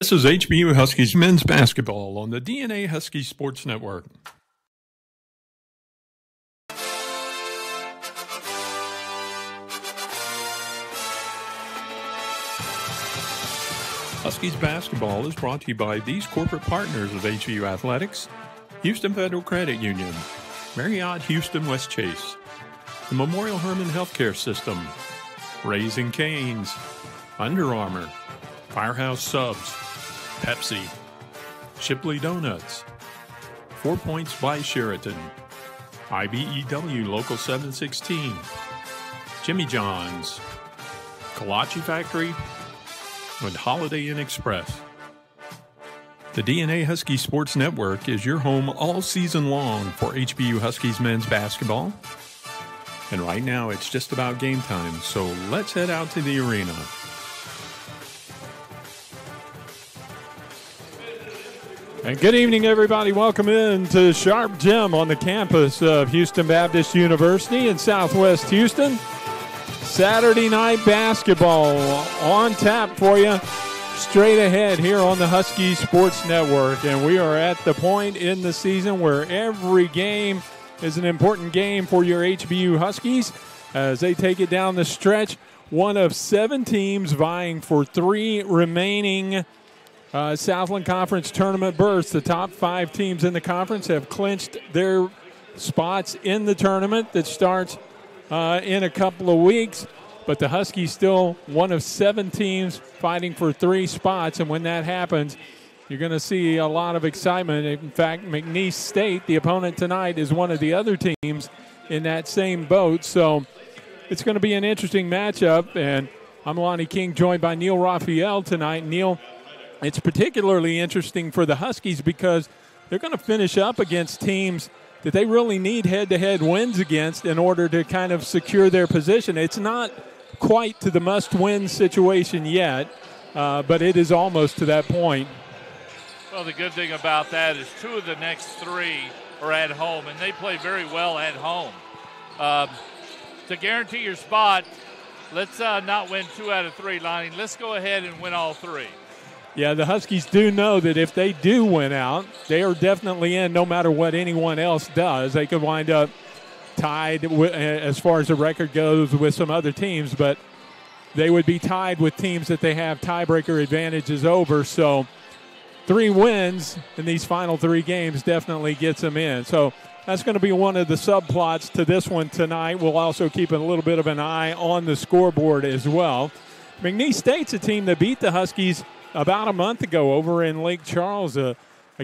This is HBU Huskies men's basketball on the DNA Husky Sports Network. Huskies basketball is brought to you by these corporate partners of HBU Athletics: Houston Federal Credit Union, Marriott Houston West Chase, the Memorial Hermann Healthcare System, Raising Cane's, Under Armour, Firehouse Subs, Pepsi, Shipley Donuts, 4 Points by Sheraton, IBEW Local 716, Jimmy John's, Kolache Factory, and Holiday Inn Express. The DNA Husky Sports Network is your home all season long for HBU Huskies men's basketball. And right now it's just about game time, so let's head out to the arena. And good evening, everybody. Welcome in to Sharp Gym on the campus of Houston Baptist University in Southwest Houston. Saturday night basketball on tap for you straight ahead here on the Husky Sports Network. And we are at the point in the season where every game is an important game for your HBU Huskies as they take it down the stretch. One of 7 teams vying for 3 remaining Southland Conference tournament berths. The top 5 teams in the conference have clinched their spots in the tournament that starts in a couple of weeks, but the Huskies still one of 7 teams fighting for 3 spots, and when that happens, you're going to see a lot of excitement. In fact, McNeese State, the opponent tonight, is one of the other teams in that same boat, so it's going to be an interesting matchup, and I'm Lonnie King, joined by Neil Raphael tonight. Neil, it's particularly interesting for the Huskies because they're going to finish up against teams that they really need head-to-head wins against in order to kind of secure their position. It's not quite to the must-win situation yet, but it is almost to that point. Well, the good thing about that is 2 of the next 3 are at home, and they play very well at home. To guarantee your spot, let's not win 2 out of 3, Lonnie. Let's go ahead and win all 3. Yeah, the Huskies do know that if they do win out, they are definitely in no matter what anyone else does. They could wind up tied as far as the record goes with some other teams, but they would be tied with teams that they have tiebreaker advantages over. So 3 wins in these final 3 games definitely gets them in. So that's going to be one of the subplots to this one tonight. We'll also keep a little bit of an eye on the scoreboard as well. McNeese State's a team that beat the Huskies about a month ago over in Lake Charles, a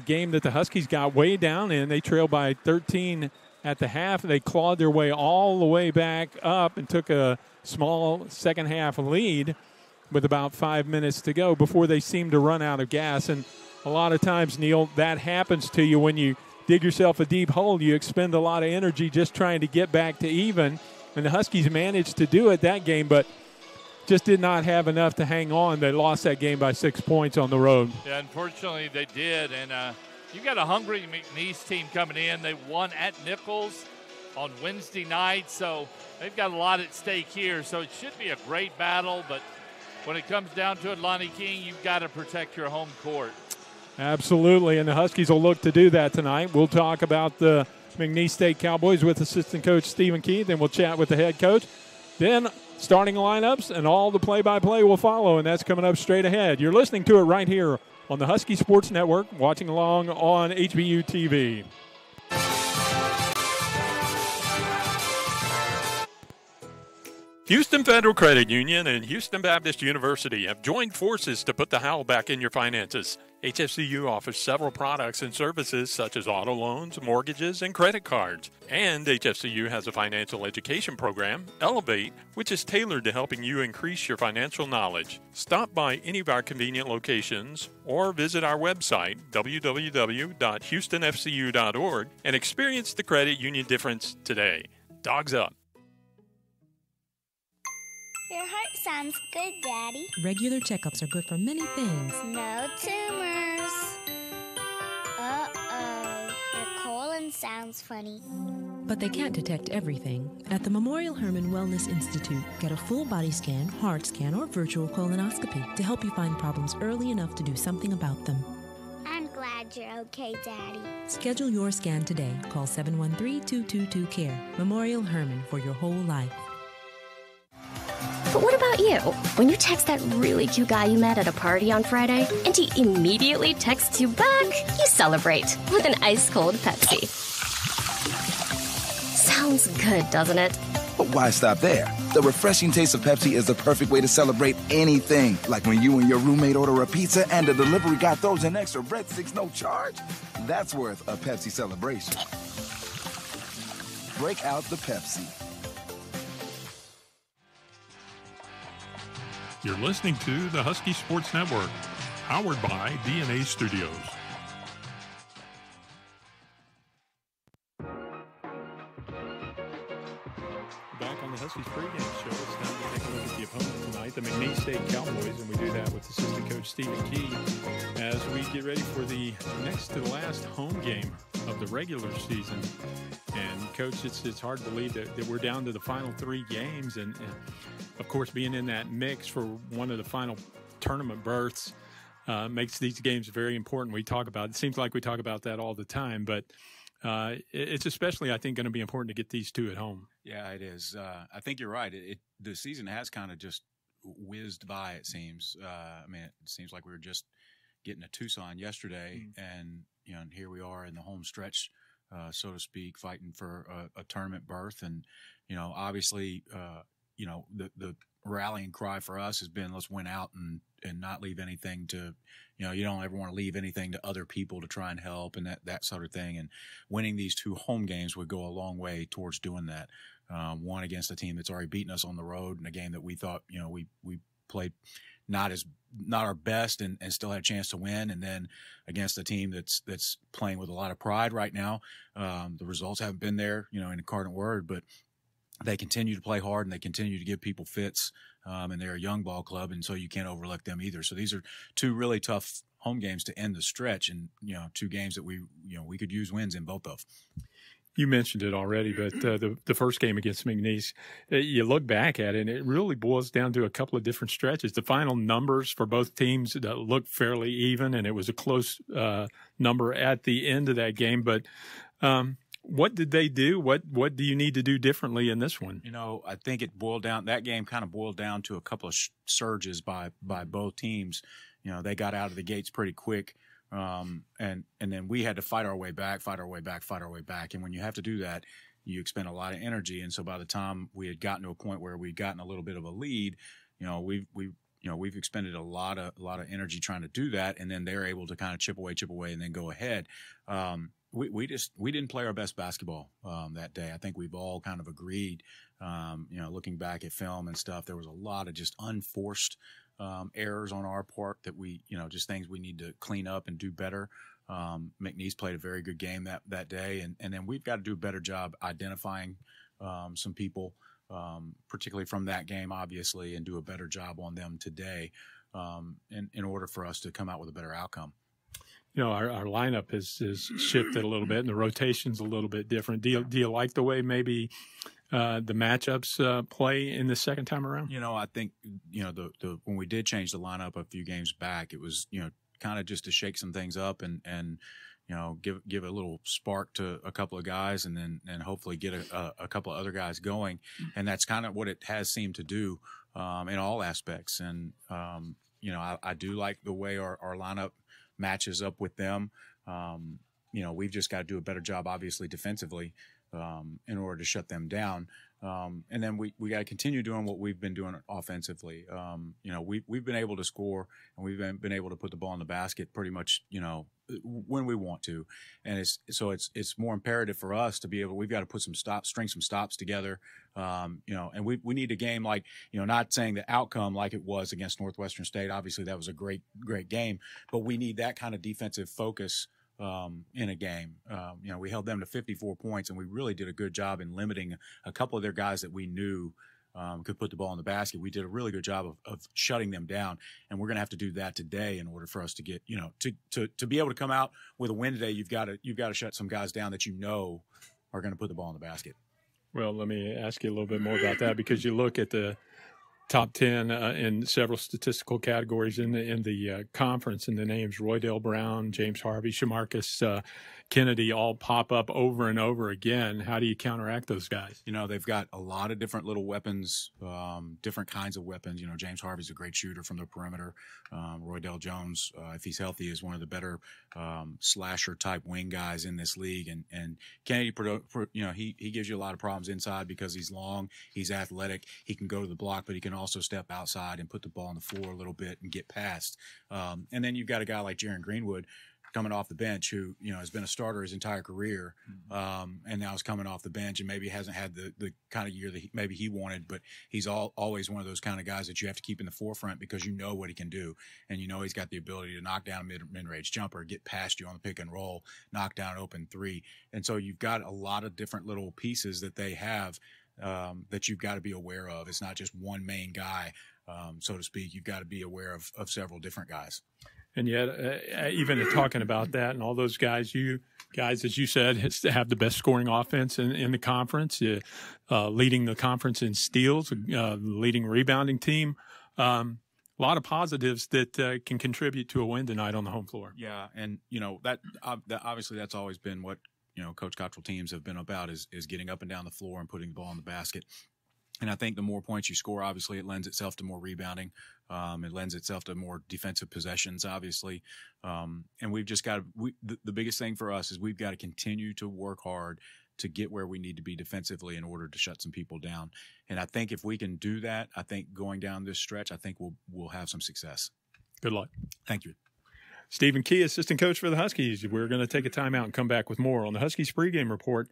game that the Huskies got way down in. They trailed by 13 at the half. They clawed their way all the way back up and took a small second-half lead with about 5 minutes to go before they seemed to run out of gas. And a lot of times, Neil, that happens to you when you dig yourself a deep hole. You expend a lot of energy just trying to get back to even. And the Huskies managed to do it that game, but just did not have enough to hang on. They lost that game by 6 points on the road. Yeah, unfortunately they did. And you got a hungry McNeese team coming in. They won at Nichols on Wednesday night, so they've got a lot at stake here. So it should be a great battle, but when it comes down to it, Lonnie King, you've got to protect your home court. Absolutely, and the Huskies will look to do that tonight. We'll talk about the McNeese State Cowboys with assistant coach Stephen Keith, then we'll chat with the head coach. Then starting lineups and all the play-by-play will follow, and that's coming up straight ahead. You're listening to it right here on the Husky Sports Network, watching along on HBU TV. Houston Federal Credit Union and Houston Baptist University have joined forces to put the howl back in your finances. HFCU offers several products and services such as auto loans, mortgages, and credit cards. And HFCU has a financial education program, Elevate, which is tailored to helping you increase your financial knowledge. Stop by any of our convenient locations or visit our website, www.houstonfcu.org, and experience the credit union difference today. Dogs up. Your heart sounds good, Daddy. Regular checkups are good for many things. No tumors. Uh-oh. Your colon sounds funny. But they can't detect everything. At the Memorial Hermann Wellness Institute, get a full body scan, heart scan, or virtual colonoscopy to help you find problems early enough to do something about them. I'm glad you're okay, Daddy. Schedule your scan today. Call 713-222-CARE. Memorial Hermann, for your whole life. But what about you? When you text that really cute guy you met at a party on Friday, and he immediately texts you back, you celebrate with an ice-cold Pepsi. Sounds good, doesn't it? But why stop there? The refreshing taste of Pepsi is the perfect way to celebrate anything. Like when you and your roommate order a pizza and the delivery guy throws in extra breadsticks, no charge. That's worth a Pepsi celebration. Break out the Pepsi. You're listening to the Husky Sports Network, powered by DNA Studios. Back on the Huskies pregame show, it's time to take a look at the opponent tonight, the McNeese State Cowboys, and we do that with assistant coach Stephen Key as we get ready for the next to the last home game of the regular season. And coach, it's hard to believe that we're down to the final 3 games, and of course being in that mix for one of the final tournament berths makes these games very important. It seems like we talk about that all the time, but it's especially, I think, going to be important to get these 2 at home. Yeah, it is. I think you're right. The season has kind of just whizzed by, it seems. It seems like we were just getting to Tucson yesterday, and here we are in the home stretch, so to speak, fighting for a tournament berth. And obviously, the rallying cry for us has been let's win out and not leave anything to, you don't ever want to leave anything to other people to try and help and that sort of thing. And winning these 2 home games would go a long way towards doing that. One against a team that's already beaten us on the road in a game that we thought, we played not our best and still had a chance to win. And then against a team that's playing with a lot of pride right now. The results haven't been there, in a cardinal word, but they continue to play hard and they continue to give people fits. And they're a young ball club, and so you can't overlook them either. So these are 2 really tough home games to end the stretch, and 2 games that we could use wins in both of. You mentioned it already, but the first game against McNeese, you look back at it, and it really boils down to a couple of different stretches. The final numbers for both teams looked fairly even, and it was a close number at the end of that game. But what did they do? What do you need to do differently in this one? I think that game kind of boiled down to a couple of surges by both teams. They got out of the gates pretty quick. And then we had to fight our way back. And when you have to do that, you expend a lot of energy. And so by the time we had gotten to a point where we'd gotten a little bit of a lead, we've expended a lot of energy trying to do that. And then they're able to kind of chip away and then go ahead. We didn't play our best basketball that day. I think we've all kind of agreed, looking back at film and stuff, there was a lot of just unforced errors on our part that we, just things we need to clean up and do better. McNeese played a very good game that day. And then we've got to do a better job identifying some people, particularly from that game, obviously, and do a better job on them today in order for us to come out with a better outcome. Our lineup has shifted a little bit, and the rotation's a little bit different. Do you like the way maybe the matchups play in the second time around? I think the when we did change the lineup a few games back, it was kind of just to shake some things up and give a little spark to a couple of guys, and then hopefully get a couple of other guys going, and that's kind of what it has seemed to do in all aspects. And I do like the way our lineup matches up with them. We've just got to do a better job, obviously, defensively, in order to shut them down. And then we got to continue doing what we've been doing offensively. We've been able to score, and we've been able to put the ball in the basket pretty much, when we want to. And it's more imperative for us to be able, we've got to put string some stops together. And we need a game like, not saying the outcome like it was against Northwestern State. Obviously that was a great game, but we need that kind of defensive focus in a game. We held them to 54 points, and we really did a good job in limiting a couple of their guys that we knew could put the ball in the basket. We did a really good job of shutting them down, and we're going to have to do that today in order for us to get, to be able to come out with a win today. You've got to shut some guys down that are going to put the ball in the basket. Well, let me ask you a little bit more about that, because you look at the top 10 in several statistical categories in the conference, and the names Roydale Brown, James Harvey, Shamarcus Kennedy all pop up over and over again. How do you counteract those guys? You know, they've got a lot of different little weapons, different kinds of weapons. You know, James Harvey's a great shooter from the perimeter. Roydell Jones, if he's healthy, is one of the better slasher-type wing guys in this league. And Kennedy, you know, he gives you a lot of problems inside because he's long, he's athletic, he can go to the block, but he can also step outside and put the ball on the floor a little bit and get past. And then you've got a guy like Jaron Greenwood coming off the bench who, you know, has been a starter his entire career, and now is coming off the bench and maybe hasn't had the kind of year that maybe he wanted, but he's always one of those kind of guys that you have to keep in the forefront because you know what he can do. And you know he's got the ability to knock down a mid-range jumper, get past you on the pick and roll, knock down an open three. And so you've got a lot of different little pieces that they have that you've got to be aware of. It's not just one main guy, so to speak. You've got to be aware of several different guys. And yet, even talking about that and all those guys, you guys, as you said, have the best scoring offense in the conference, leading the conference in steals, leading rebounding team. A lot of positives that can contribute to a win tonight on the home floor. Yeah, and you know that obviously that's always been what, you know, Coach Cottrell teams have been about is getting up and down the floor and putting the ball in the basket. And I think the more points you score, obviously, it lends itself to more rebounding. It lends itself to more defensive possessions, obviously. And we've just got the biggest thing for us is we've got to continue to work hard to get where we need to be defensively in order to shut some people down. And I think if we can do that, I think going down this stretch, I think we'll have some success. Good luck. Thank you. Stephen Key, assistant coach for the Huskies. We're going to take a timeout and come back with more on the Huskies pregame report.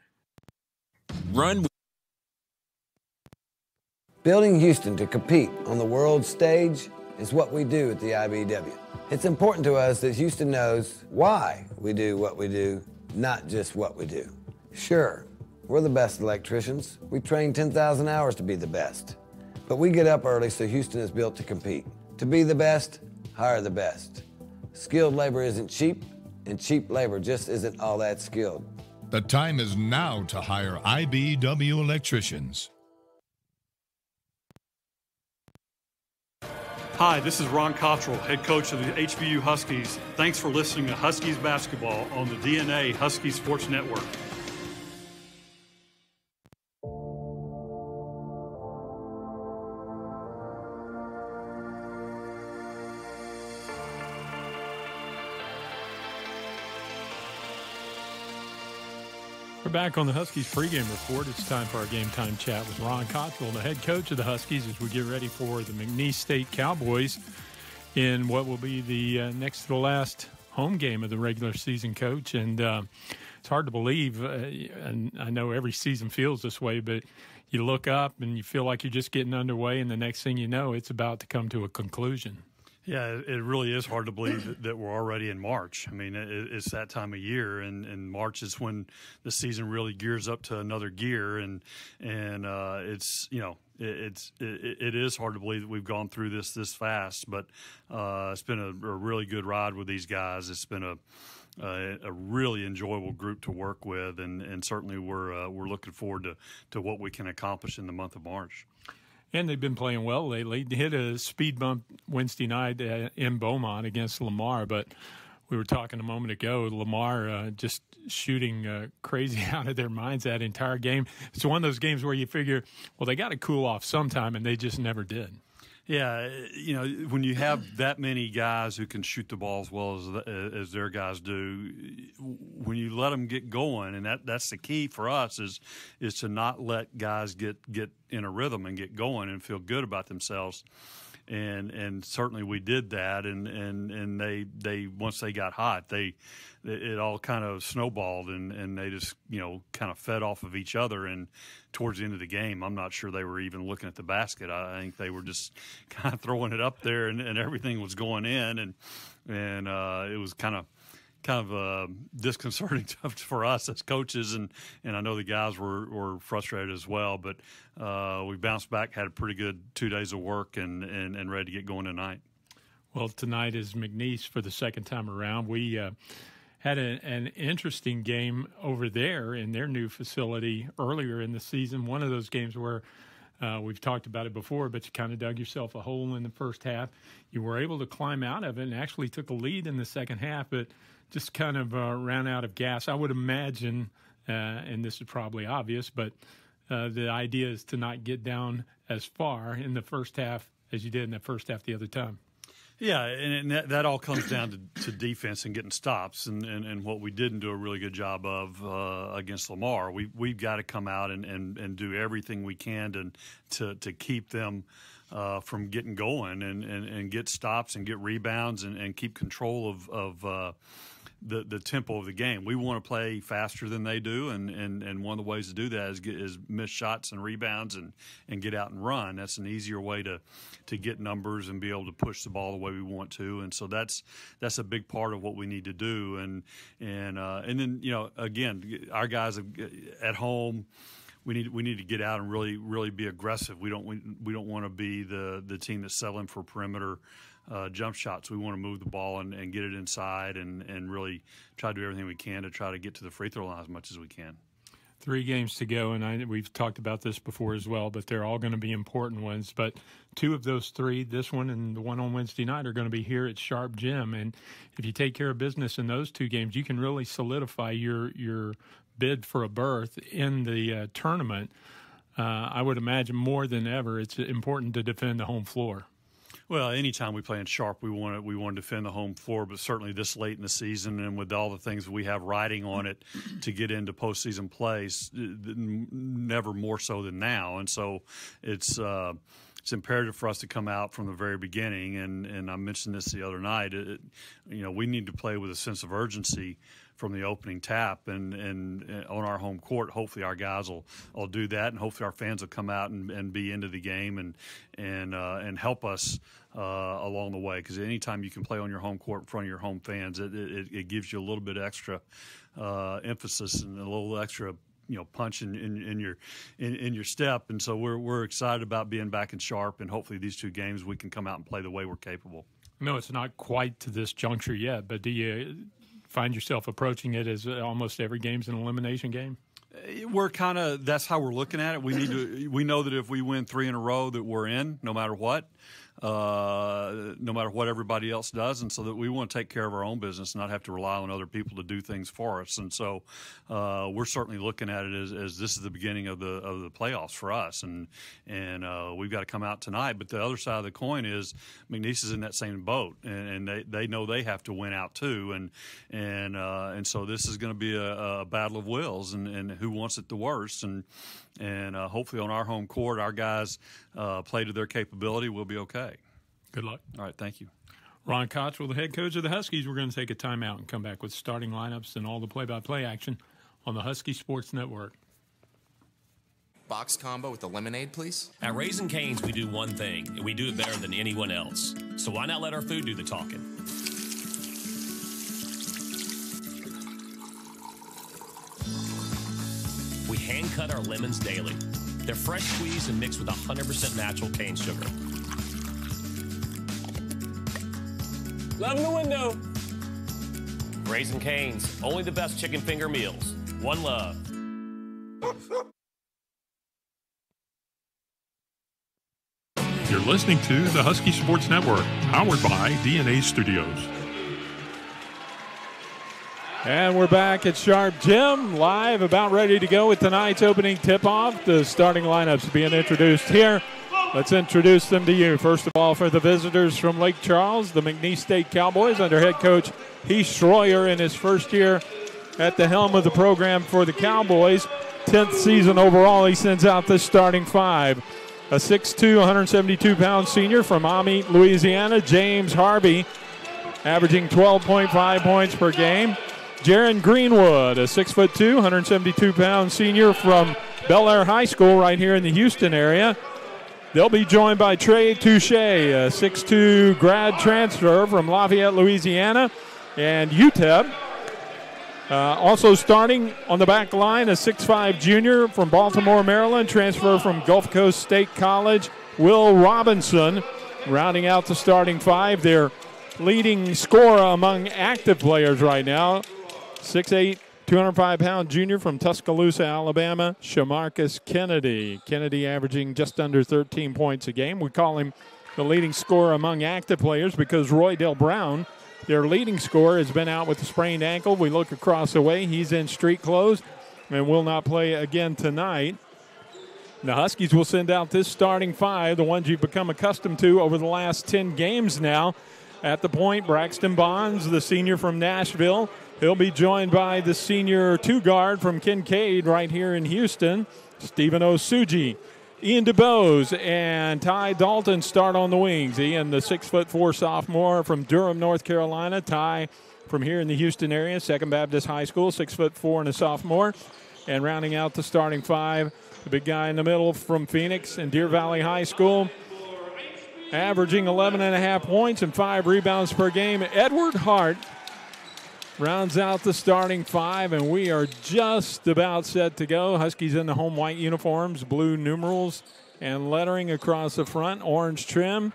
Building Houston to compete on the world stage is what we do at the IBEW. It's important to us that Houston knows why we do what we do, not just what we do. Sure, we're the best electricians. We train 10,000 hours to be the best. But we get up early so Houston is built to compete. To be the best, hire the best. Skilled labor isn't cheap, and cheap labor just isn't all that skilled. The time is now to hire IBEW electricians. Hi, this is Ron Cottrell, head coach of the HBU Huskies. Thanks for listening to Huskies Basketball on the DNA Husky Sports Network. We're back on the Huskies pregame report. It's time for our game time chat with Ron Cottrell, the head coach of the Huskies, as we get ready for the McNeese State Cowboys in what will be the next to the last home game of the regular season, coach. And it's hard to believe, and I know every season feels this way, but you look up and you feel like you're just getting underway, and the next thing you know, it's about to come to a conclusion. Yeah, it really is hard to believe that we're already in March. I mean, it's that time of year, and March is when the season really gears up to another gear, and it's, you know, it is hard to believe that we've gone through this fast, but it's been a really good ride with these guys. It's been a really enjoyable group to work with, and certainly we're looking forward to what we can accomplish in the month of March. And they've been playing well lately. They hit a speed bump Wednesday night in Beaumont against Lamar, but we were talking a moment ago, Lamar just shooting crazy out of their minds that entire game. It's one of those games where you figure, well, they got to cool off sometime, and they just never did. Yeah, you know, when you have that many guys who can shoot the ball as well as their guys do, when you let them get going, and that's the key for us is to not let guys get in a rhythm and get going and feel good about themselves. And certainly we did that, and they once they got hot, it all kind of snowballed, and they just, you know, kind of fed off of each other. And towards the end of the game, I'm not sure they were even looking at the basket. I think they were just kind of throwing it up there, and everything was going in, and it was kind of disconcerting for us as coaches, and I know the guys were frustrated as well. But we bounced back, had a pretty good 2 days of work, and ready to get going tonight. Well, tonight is McNeese for the second time around. We had an interesting game over there in their new facility earlier in the season. One of those games where We've talked about it before, but you kind of dug yourself a hole in the first half. You were able to climb out of it and actually took the lead in the second half, but just kind of ran out of gas. I would imagine, and this is probably obvious, but the idea is to not get down as far in the first half as you did in the first half the other time. Yeah, and that all comes down to defense and getting stops, and what we didn't do a really good job of against Lamar. We've got to come out and do everything we can to keep them from getting going and get stops and get rebounds and keep control of the tempo of the game. We want to play faster than they do, and one of the ways to do that is miss shots and rebounds and get out and run. That's an easier way to get numbers and be able to push the ball the way we want to. And so that's a big part of what we need to do. And then, you know, again, our guys at home, we need to get out and really be aggressive. We don't want to be the team that's settling for perimeter jump shots. We want to move the ball and get it inside and really try to do everything we can to try to get to the free throw line as much as we can. 3 games to go, and we've talked about this before as well, but they're all going to be important ones. But 2 of those 3, this one and the one on Wednesday night, are going to be here at Sharp Gym. And if you take care of business in those 2 games, you can really solidify your bid for a berth in the tournament. I would imagine more than ever it's important to defend the home floor. Well, anytime we play in Sharp, we want to defend the home floor, but certainly this late in the season and with all the things we have riding on it to get into postseason plays, never more so than now. And so it's imperative for us to come out from the very beginning. And I mentioned this the other night. We need to play with a sense of urgency from the opening tap and on our home court. Hopefully our guys will do that, and hopefully our fans will come out and be into the game and help us along the way, because anytime you can play on your home court in front of your home fans, it gives you a little bit extra emphasis and a little extra punch in your step. And so we're excited about being back in Sharp, and hopefully these 2 games we can come out and play the way we're capable. No, it's not quite to this juncture yet, but do you find yourself approaching it as almost every game's an elimination game? We're that's how we're looking at it. We know that if we win 3 in a row that we're in, no matter what everybody else does, and so that we want to take care of our own business and not have to rely on other people to do things for us. And so we're certainly looking at it as this is the beginning of the playoffs for us, and we've got to come out tonight. But the other side of the coin is McNeese is in that same boat, and they know they have to win out too, and so this is going to be a battle of wills and who wants it the worst, and hopefully on our home court our guys play to their capability. We'll be okay. Good luck. All right, thank you. Ron Cottrell, the head coach of the Huskies. We're going to take a timeout and come back with starting lineups and all the play-by-play action on the Husky Sports Network. Box combo with the lemonade, please. At Raising Cane's, we do one thing, and we do it better than anyone else. So why not let our food do the talking? We hand-cut our lemons daily. They're fresh squeezed and mixed with 100% natural cane sugar. Love in the window. Raising Cane's, only the best chicken finger meals. One love. You're listening to the Husky Sports Network, powered by DNA Studios. And we're back at Sharp Gym, live, about ready to go with tonight's opening tip-off. The starting lineups being introduced here. Let's introduce them to you. First of all, for the visitors from Lake Charles, the McNeese State Cowboys under head coach Heath Schroyer in his first year at the helm of the program for the Cowboys. 10th season overall, he sends out the starting 5. A 6'2", 172-pound senior from Amite, Louisiana, James Harvey, averaging 12.5 points per game. Jaron Greenwood, a 6'2", 172-pound senior from Bel Air High School right here in the Houston area. They'll be joined by Trey Touche, a 6'2" grad transfer from Lafayette, Louisiana, and UTEP. Also starting on the back line, a 6'5" junior from Baltimore, Maryland, transfer from Gulf Coast State College, Will Robinson, rounding out the starting 5. Their leading scorer among active players right now, 6'8", 205-pound junior from Tuscaloosa, Alabama, Shamarcus Kennedy. Kennedy averaging just under 13 points a game. We call him the leading scorer among active players because Roy Dale Brown, their leading scorer, has been out with a sprained ankle. We look across the way. He's in street clothes and will not play again tonight. The Huskies will send out this starting five, the ones you've become accustomed to over the last 10 games now. At the point, Braxton Bonds, the senior from Nashville. He'll be joined by the senior two-guard from Kincaid right here in Houston, Stephen Osuji. Ian DeBose and Ty Dalton start on the wings. Ian, the 6'4" sophomore from Durham, North Carolina. Ty from here in the Houston area, Second Baptist High School, 6'4" and a sophomore. And rounding out the starting five, the big guy in the middle from Phoenix and Deer Valley High School, averaging 11.5 points and 5 rebounds per game. Edward Hart rounds out the starting five, and we are just about set to go. Huskies in the home white uniforms, blue numerals and lettering across the front, orange trim.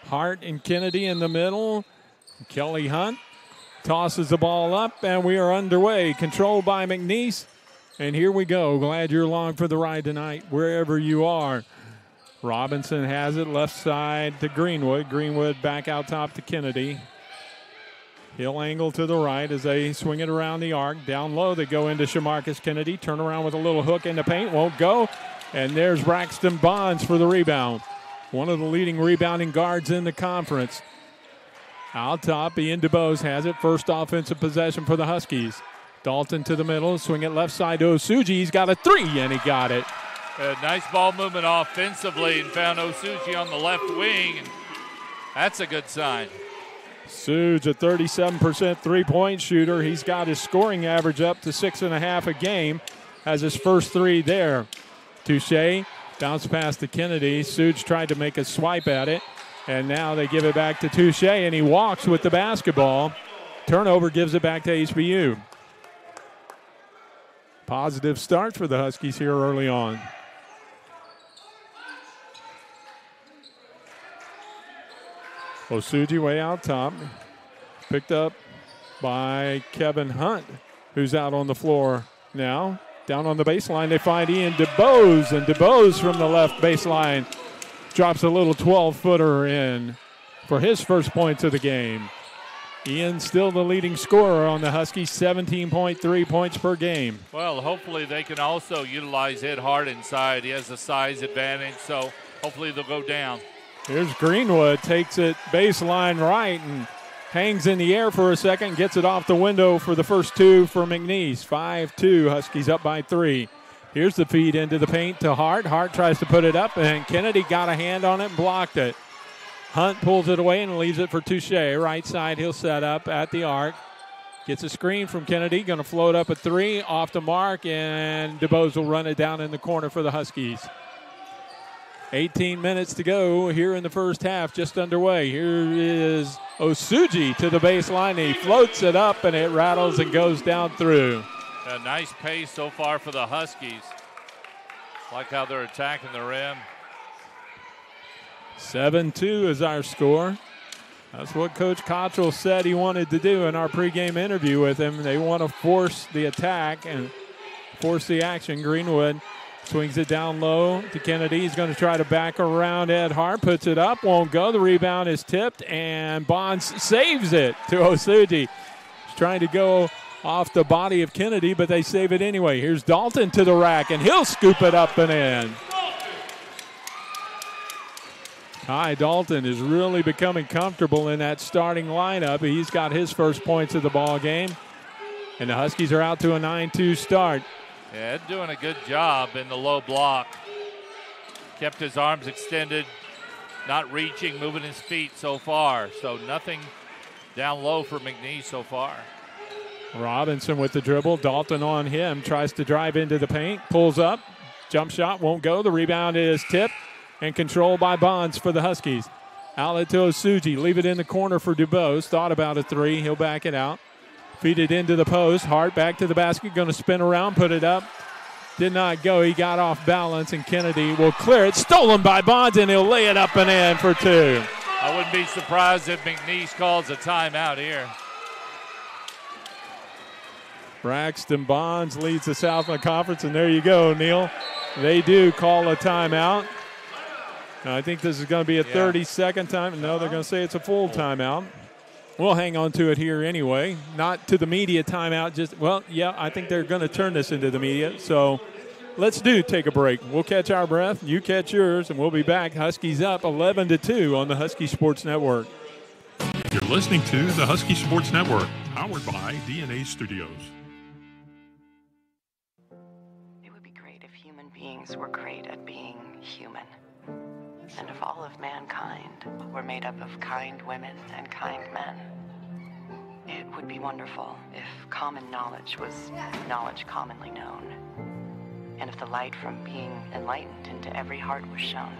Hart and Kennedy in the middle. Kelly Hunt tosses the ball up, and we are underway. Controlled by McNeese. And here we go. Glad you're along for the ride tonight, wherever you are. Robinson has it left side to Greenwood. Greenwood back out top to Kennedy. He'll angle to the right as they swing it around the arc. Down low, they go into Shamarcus Kennedy. Turn around with a little hook in the paint. Won't go. And there's Braxton Bonds for the rebound. One of the leading rebounding guards in the conference. Out top, Ian DeBose has it. First offensive possession for the Huskies. Dalton to the middle, swing it left side to Osuji. He's got a three, and he got it. Nice ball movement offensively and found Osuji on the left wing. And that's a good sign. Suge, a 37% three-point shooter. He's got his scoring average up to 6.5 a game. Has his first three there. Touche, bounce pass to Kennedy. Suge tried to make a swipe at it. And now they give it back to Touche, and he walks with the basketball. Turnover gives it back to HBU. Positive start for the Huskies here early on. Osuji way out top. Picked up by Kevin Hunt, who's out on the floor now. Down on the baseline, they find Ian DeBose, and DeBose from the left baseline drops a little 12-footer in for his first points of the game. Ian still the leading scorer on the Huskies, 17.3 points per game. Well, hopefully they can also utilize Ed Hart inside. He has a size advantage, so hopefully they'll go down. Here's Greenwood, takes it baseline right and hangs in the air for a second, gets it off the window for the first two for McNeese. 5-2, Huskies up by 3. Here's the feed into the paint to Hart. Hart tries to put it up, and Kennedy got a hand on it and blocked it. Hunt pulls it away and leaves it for Touche. Right side, he'll set up at the arc. Gets a screen from Kennedy. Going to float up a three. Off the mark, and DeBose will run it down in the corner for the Huskies. 18 minutes to go here in the first half, just underway. Here is Osuji to the baseline. He floats it up, and it rattles and goes down through. A nice pace so far for the Huskies. Like how they're attacking the rim. 7-2 is our score. That's what Coach Cottrell said he wanted to do in our pregame interview with him. They want to force the attack and force the action. Greenwood swings it down low to Kennedy. He's going to try to back around Ed Hart. Puts it up, won't go. The rebound is tipped, and Bonds saves it to Osuji. He's trying to go off the body of Kennedy, but they save it anyway. Here's Dalton to the rack, and he'll scoop it up and in. Ty Dalton is really becoming comfortable in that starting lineup. He's got his first points of the ball game, and the Huskies are out to a 9-2 start. Yeah, Ed doing a good job in the low block. Kept his arms extended, not reaching, moving his feet so far. So nothing down low for McNeese so far. Robinson with the dribble. Dalton on him. Tries to drive into the paint. Pulls up. Jump shot won't go. The rebound is tipped and controlled by Bonds for the Huskies. Outlet to Osuji. Leave it in the corner for DuBose. Thought about a three. He'll back it out. Feed it into the post. Hart back to the basket. Going to spin around. Put it up. Did not go. He got off balance, and Kennedy will clear it. Stolen by Bonds, and he'll lay it up and in for two. I wouldn't be surprised if McNeese calls a timeout here. Braxton Bonds leads the Southland Conference, and there you go, Neil. They do call a timeout. Now, I think this is going to be a 30-second time. No, they're going to say it's a full timeout. We'll hang on to it here anyway. Not to the media timeout. I think they're going to turn this into the media. So let's take a break. We'll catch our breath. You catch yours, and we'll be back. Huskies up 11-2 on the Husky Sports Network. You're listening to the Husky Sports Network, powered by DNA Studios. Beings were great at being human. And if all of mankind were made up of kind women and kind men, it would be wonderful if common knowledge was knowledge commonly known, and if the light from being enlightened into every heart was shown.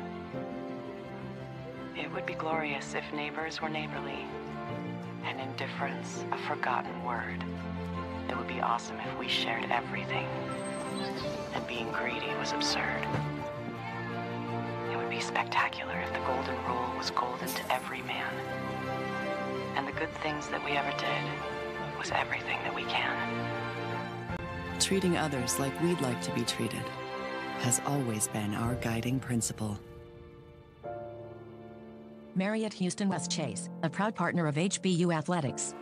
It would be glorious if neighbors were neighborly, and indifference a forgotten word. It would be awesome if we shared everything, and being greedy was absurd. It would be spectacular if the golden rule was golden to every man. And the good things that we ever did was everything that we can. Treating others like we'd like to be treated has always been our guiding principle. Marriott Houston West Chase, a proud partner of HBU Athletics.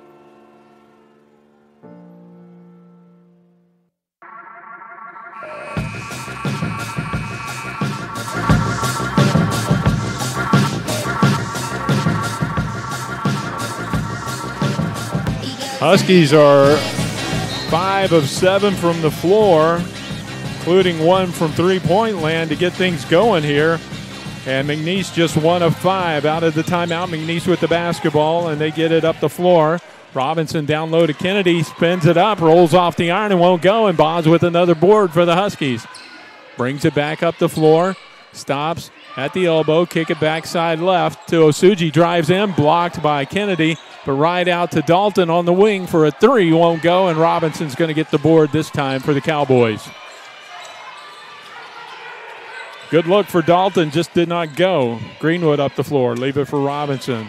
Huskies are 5 of 7 from the floor, including 1 from three-point land to get things going here. And McNeese just 1 of 5 out of the timeout. McNeese with the basketball, and they get it up the floor. Robinson down low to Kennedy, spins it up, rolls off the iron and won't go, and Bonds with another board for the Huskies. Brings it back up the floor, stops at the elbow, kick it backside left to Osuji, drives in, blocked by Kennedy, but right out to Dalton on the wing for a three, won't go, and Robinson's going to get the board this time for the Cowboys. Good look for Dalton, just did not go. Greenwood up the floor, leave it for Robinson.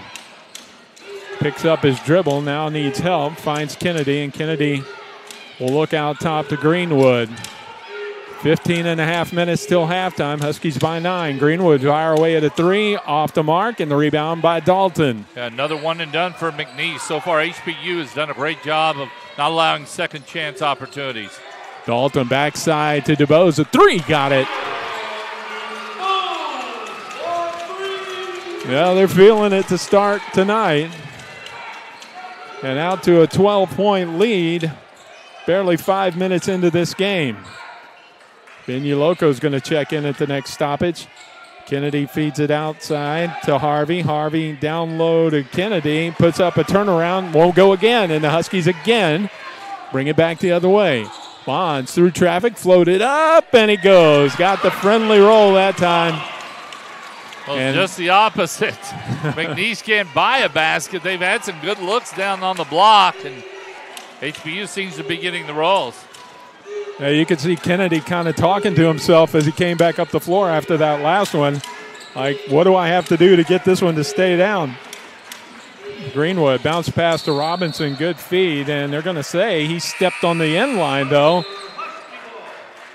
Picks up his dribble, now needs help, finds Kennedy, and Kennedy will look out top to Greenwood. 15 and a half minutes till halftime. Huskies by 9. Greenwood fire away at a three, off the mark, and the rebound by Dalton. Yeah, another one and done for McNeese. So far, HBU has done a great job of not allowing second chance opportunities. Dalton backside to DuBose. A three, got it. Yeah, they're feeling it to start tonight. And out to a 12-point lead, barely 5 minutes into this game. Benuloco's going to check in at the next stoppage. Kennedy feeds it outside to Harvey. Harvey down low to Kennedy, puts up a turnaround, won't go again, and the Huskies again bring it back the other way. Bonds through traffic, floated up, and he goes. Got the friendly roll that time. Well, and just the opposite. McNeese can't buy a basket. They've had some good looks down on the block, and HBU seems to be getting the rolls. Yeah, you could see Kennedy kind of talking to himself as he came back up the floor after that last one. Like, what do I have to do to get this one to stay down? Greenwood bounced pass to Robinson, good feed, and they're going to say he stepped on the end line, though.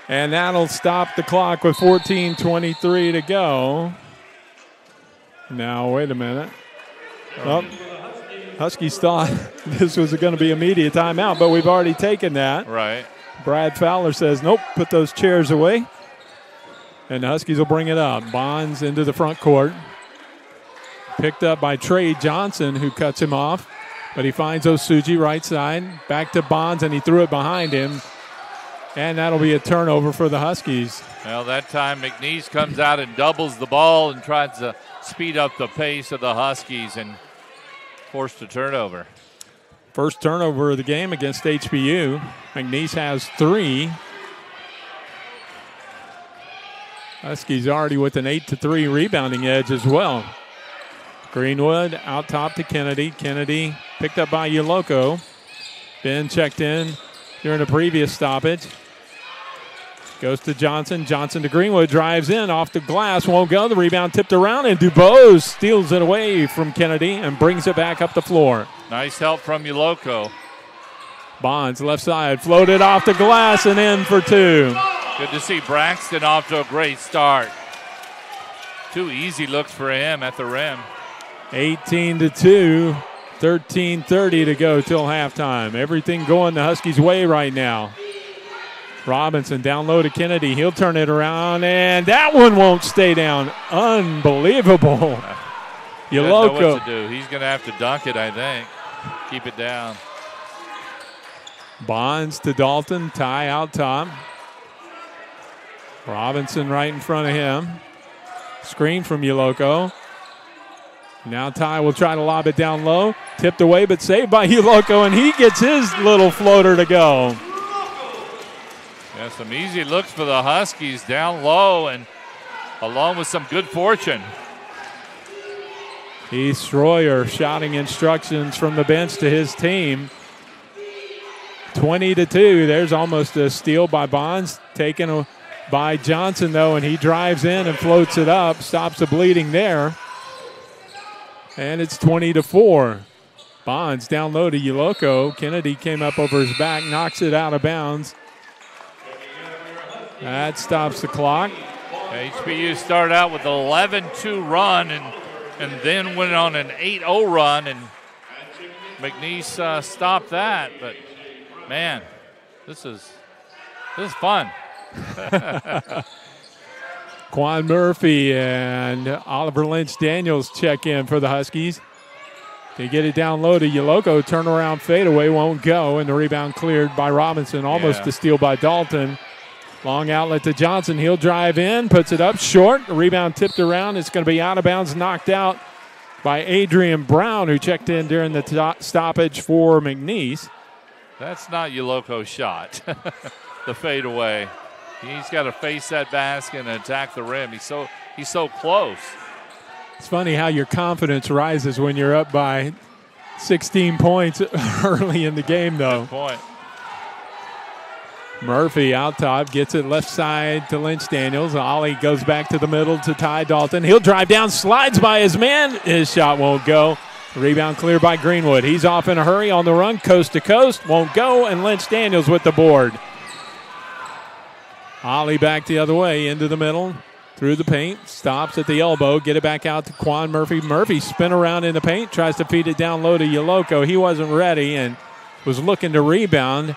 And that'll stop the clock with 14:23 to go. Now, wait a minute. Well, Huskies thought this was going to be immediate timeout, but we've already taken that. Right. Brad Fowler says, nope, put those chairs away. And the Huskies will bring it up. Bonds into the front court. Picked up by Trey Johnson, who cuts him off. But he finds Osuji right side. Back to Bonds, and he threw it behind him. And that'll be a turnover for the Huskies. Well, that time McNeese comes out and doubles the ball and tries to speed up the pace of the Huskies and forced a turnover. First turnover of the game against HBU. McNeese has 3. Huskies already with an 8-3 rebounding edge as well. Greenwood out top to Kennedy. Kennedy picked up by Uloco. Ben checked in during the previous stoppage. Goes to Johnson. Johnson to Greenwood. Drives in off the glass. Won't go. The rebound tipped around, and DuBose steals it away from Kennedy and brings it back up the floor. Nice help from Uloco. Bonds, left side, floated off the glass and in for two. Good to see Braxton off to a great start. 2 easy looks for him at the rim. 18-2, 13:30 to go till halftime. Everything going the Huskies' way right now. Robinson down low to Kennedy. He'll turn it around, and that one won't stay down. Unbelievable. He doesn't know what to do. He's going to have to dunk it, I think. Keep it down. Bonds to Dalton. Ty out top. Robinson right in front of him. Screen from Uloko. Now Ty will try to lob it down low. Tipped away, but saved by Uloko, and he gets his little floater to go. Yeah, some easy looks for the Huskies down low, and along with some good fortune. Heath Stroyer shouting instructions from the bench to his team. 20-2. There's almost a steal by Bonds. Taken by Johnson, though, and he drives in and floats it up. Stops the bleeding there. And it's 20-4. Bonds down low to Uloko. Kennedy came up over his back, knocks it out of bounds. That stops the clock. HBU started out with an 11-2 run and then went on an 8-0 run, and McNeese stopped that. But, man, this is fun. Quan Murphy and Oliver Lynch-Daniels check in for the Huskies. They get it down low to Uloko. Turnaround fadeaway won't go, and the rebound cleared by Robinson. Almost a steal by Dalton. Long outlet to Johnson. He'll drive in, puts it up short. The rebound tipped around. It's going to be out of bounds, knocked out by Adrian Brown, who checked in during the stoppage for McNeese. That's not Uloko's shot. The fadeaway. He's got to face that basket and attack the rim. He's so close. It's funny how your confidence rises when you're up by 16 points early in the game, though. Good point. Murphy out top, gets it left side to Lynch-Daniels. Ollie goes back to the middle to Ty Dalton. He'll drive down, slides by his man. His shot won't go. Rebound cleared by Greenwood. He's off in a hurry on the run, coast to coast. Won't go, and Lynch-Daniels with the board. Ollie back the other way, into the middle, through the paint, stops at the elbow, get it back out to Quan Murphy. Murphy spin around in the paint, tries to feed it down low to Uloko. He wasn't ready and was looking to rebound,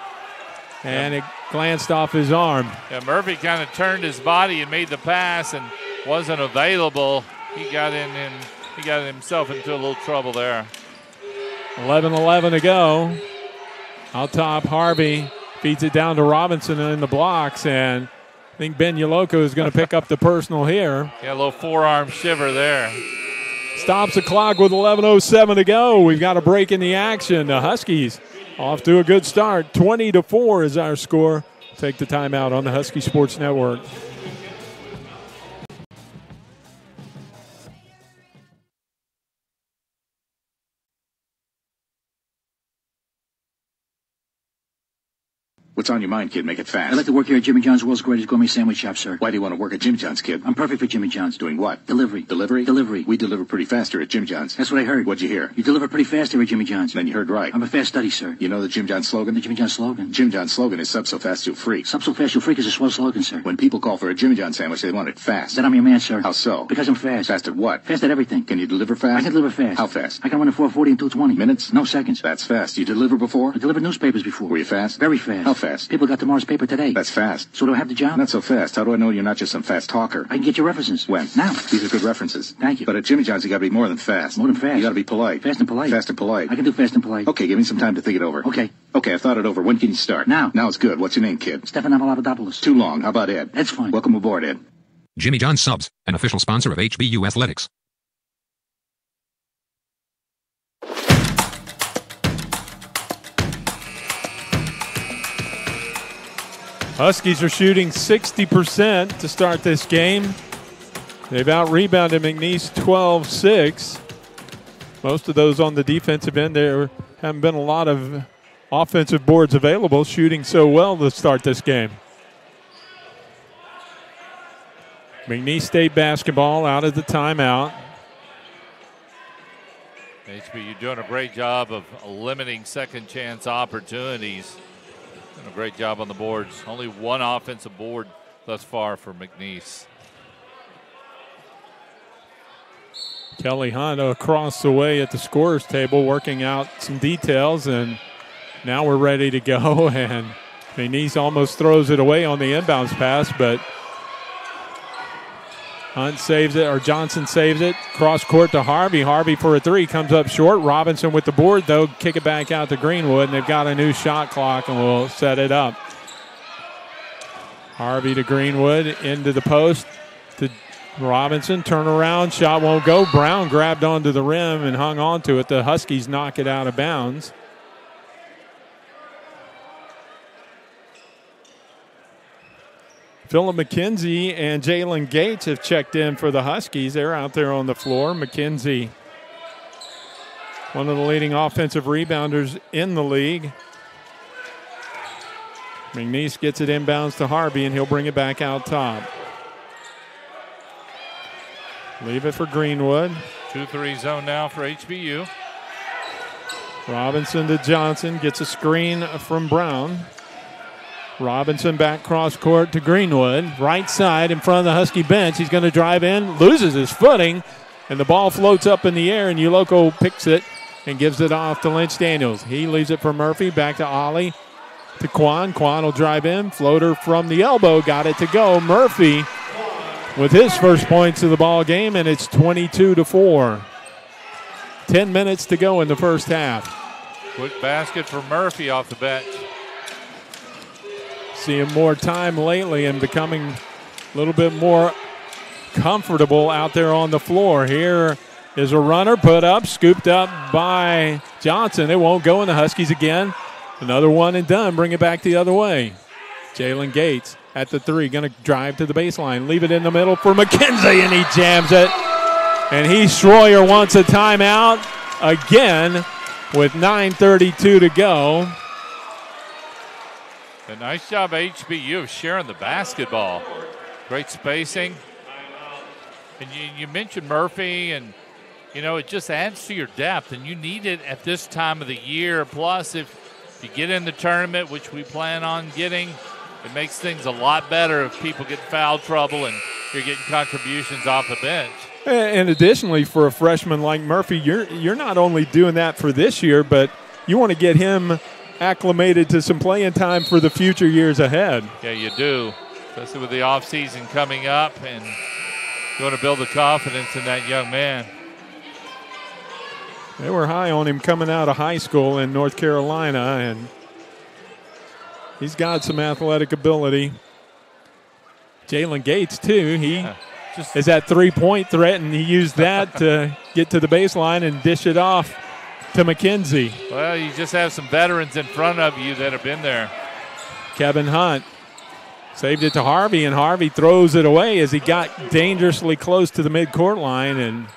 and it glanced off his arm. Yeah, Murphy kind of turned his body and made the pass and wasn't available. He got in and he got himself into a little trouble there. 11-11 to go. Out top, Harvey feeds it down to Robinson in the blocks, and I think Ben Uloko is going to pick up the personal here. Yeah, a little forearm shiver there. Stops the clock with 11:07 to go. We've got a break in the action. The Huskies off to a good start. 20-4 is our score. Take the timeout on the Husky Sports Network. What's on your mind, kid? Make it fast. I'd like to work here at Jimmy John's, world's greatest gourmet sandwich shop, sir. Why do you want to work at Jimmy John's, kid? I'm perfect for Jimmy John's. Doing what? Delivery. Delivery? Delivery. We deliver pretty fast here at Jimmy John's. That's what I heard. What'd you hear? You deliver pretty fast here at Jimmy John's. Then you heard right. I'm a fast study, sir. You know the Jim John's slogan? The Jimmy John's slogan? Jim John's slogan is sub so fast you'll freak. Sub so fast you'll freak is a swell slogan, sir. When people call for a Jimmy John's sandwich, they want it fast. Then I'm your man, sir. How so? Because I'm fast. Fast at what? Fast at everything. Can you deliver fast? I can deliver fast. How fast? I can run in 4:40 and 2:20. Minutes? No, seconds. That's fast. You deliver before? I delivered newspapers before. Were you fast? Very fast. How fast? People got tomorrow's paper today. That's fast. So do I have the job? Not so fast. How do I know you're not just some fast talker? I can get your references. When? Now. These are good references. Thank you. But at Jimmy John's, you gotta be more than fast. More than fast. You gotta be polite. Fast and polite. Fast and polite. I can do fast and polite. Okay, give me some time to think it over. Okay. Okay, I've thought it over. When can you start? Now. Now it's good. What's your name, kid? Stefan Avalopoulos. Too long. How about Ed? Ed's fine. Welcome aboard, Ed. Jimmy John's Subs, an official sponsor of HBU Athletics. Huskies are shooting 60% to start this game. They've out-rebounded McNeese 12-6. Most of those on the defensive end. There haven't been a lot of offensive boards available, shooting so well to start this game. McNeese State basketball out of the timeout. HBU doing a great job of limiting second chance opportunities. Doing a great job on the boards. Only one offensive board thus far for McNeese. Kelly Hunt across the way at the scorer's table working out some details, and now we're ready to go. And McNeese almost throws it away on the inbounds pass, but Hunt saves it, or Johnson saves it. Cross court to Harvey. Harvey for a three, comes up short. Robinson with the board, though, kick it back out to Greenwood, and they've got a new shot clock, and we'll set it up. Harvey to Greenwood, into the post to Robinson. Turnaround, shot won't go. Brown grabbed onto the rim and hung on to it. The Huskies knock it out of bounds. Phillip McKenzie and Jalen Gates have checked in for the Huskies. They're out there on the floor. McKenzie, one of the leading offensive rebounders in the league. McNeese gets it inbounds to Harvey, and he'll bring it back out top. Leave it for Greenwood. 2-3 zone now for HBU. Robinson to Johnson, gets a screen from Brown. Robinson back cross court to Greenwood. Right side in front of the Husky bench. He's going to drive in, loses his footing, and the ball floats up in the air, and Uloko picks it and gives it off to Lynch Daniels. He leaves it for Murphy, back to Ollie, to Quan. Quan will drive in, floater from the elbow, got it to go. Murphy with his first points of the ball game, and it's 22-4. 10 minutes to go in the first half. Quick basket for Murphy off the bench. Seeing more time lately and becoming a little bit more comfortable out there on the floor. Here is a runner put up, scooped up by Johnson. It won't go in the Huskies again. Another one and done. Bring it back the other way. Jalen Gates at the three, going to drive to the baseline. Leave it in the middle for McKenzie, and he jams it. And Schroyer wants a timeout again with 9:32 to go. A nice job, HBU, of sharing the basketball. Great spacing. And you mentioned Murphy, and, you know, it just adds to your depth, and you need it at this time of the year. Plus, if you get in the tournament, which we plan on getting, it makes things a lot better if people get foul trouble and you're getting contributions off the bench. And additionally, for a freshman like Murphy, you're not only doing that for this year, but you want to get him acclimated to some playing time for the future years ahead. Yeah, you do, especially with the offseason coming up, and you want to build the confidence in that young man. They were high on him coming out of high school in North Carolina, and he's got some athletic ability. Jalen Gates, too. He is that three-point threat, and he used that to get to the baseline and dish it off to McKenzie. Well, you just have some veterans in front of you that have been there. Kevin Hunt saved it to Harvey, and Harvey throws it away as he got dangerously close to the midcourt line, and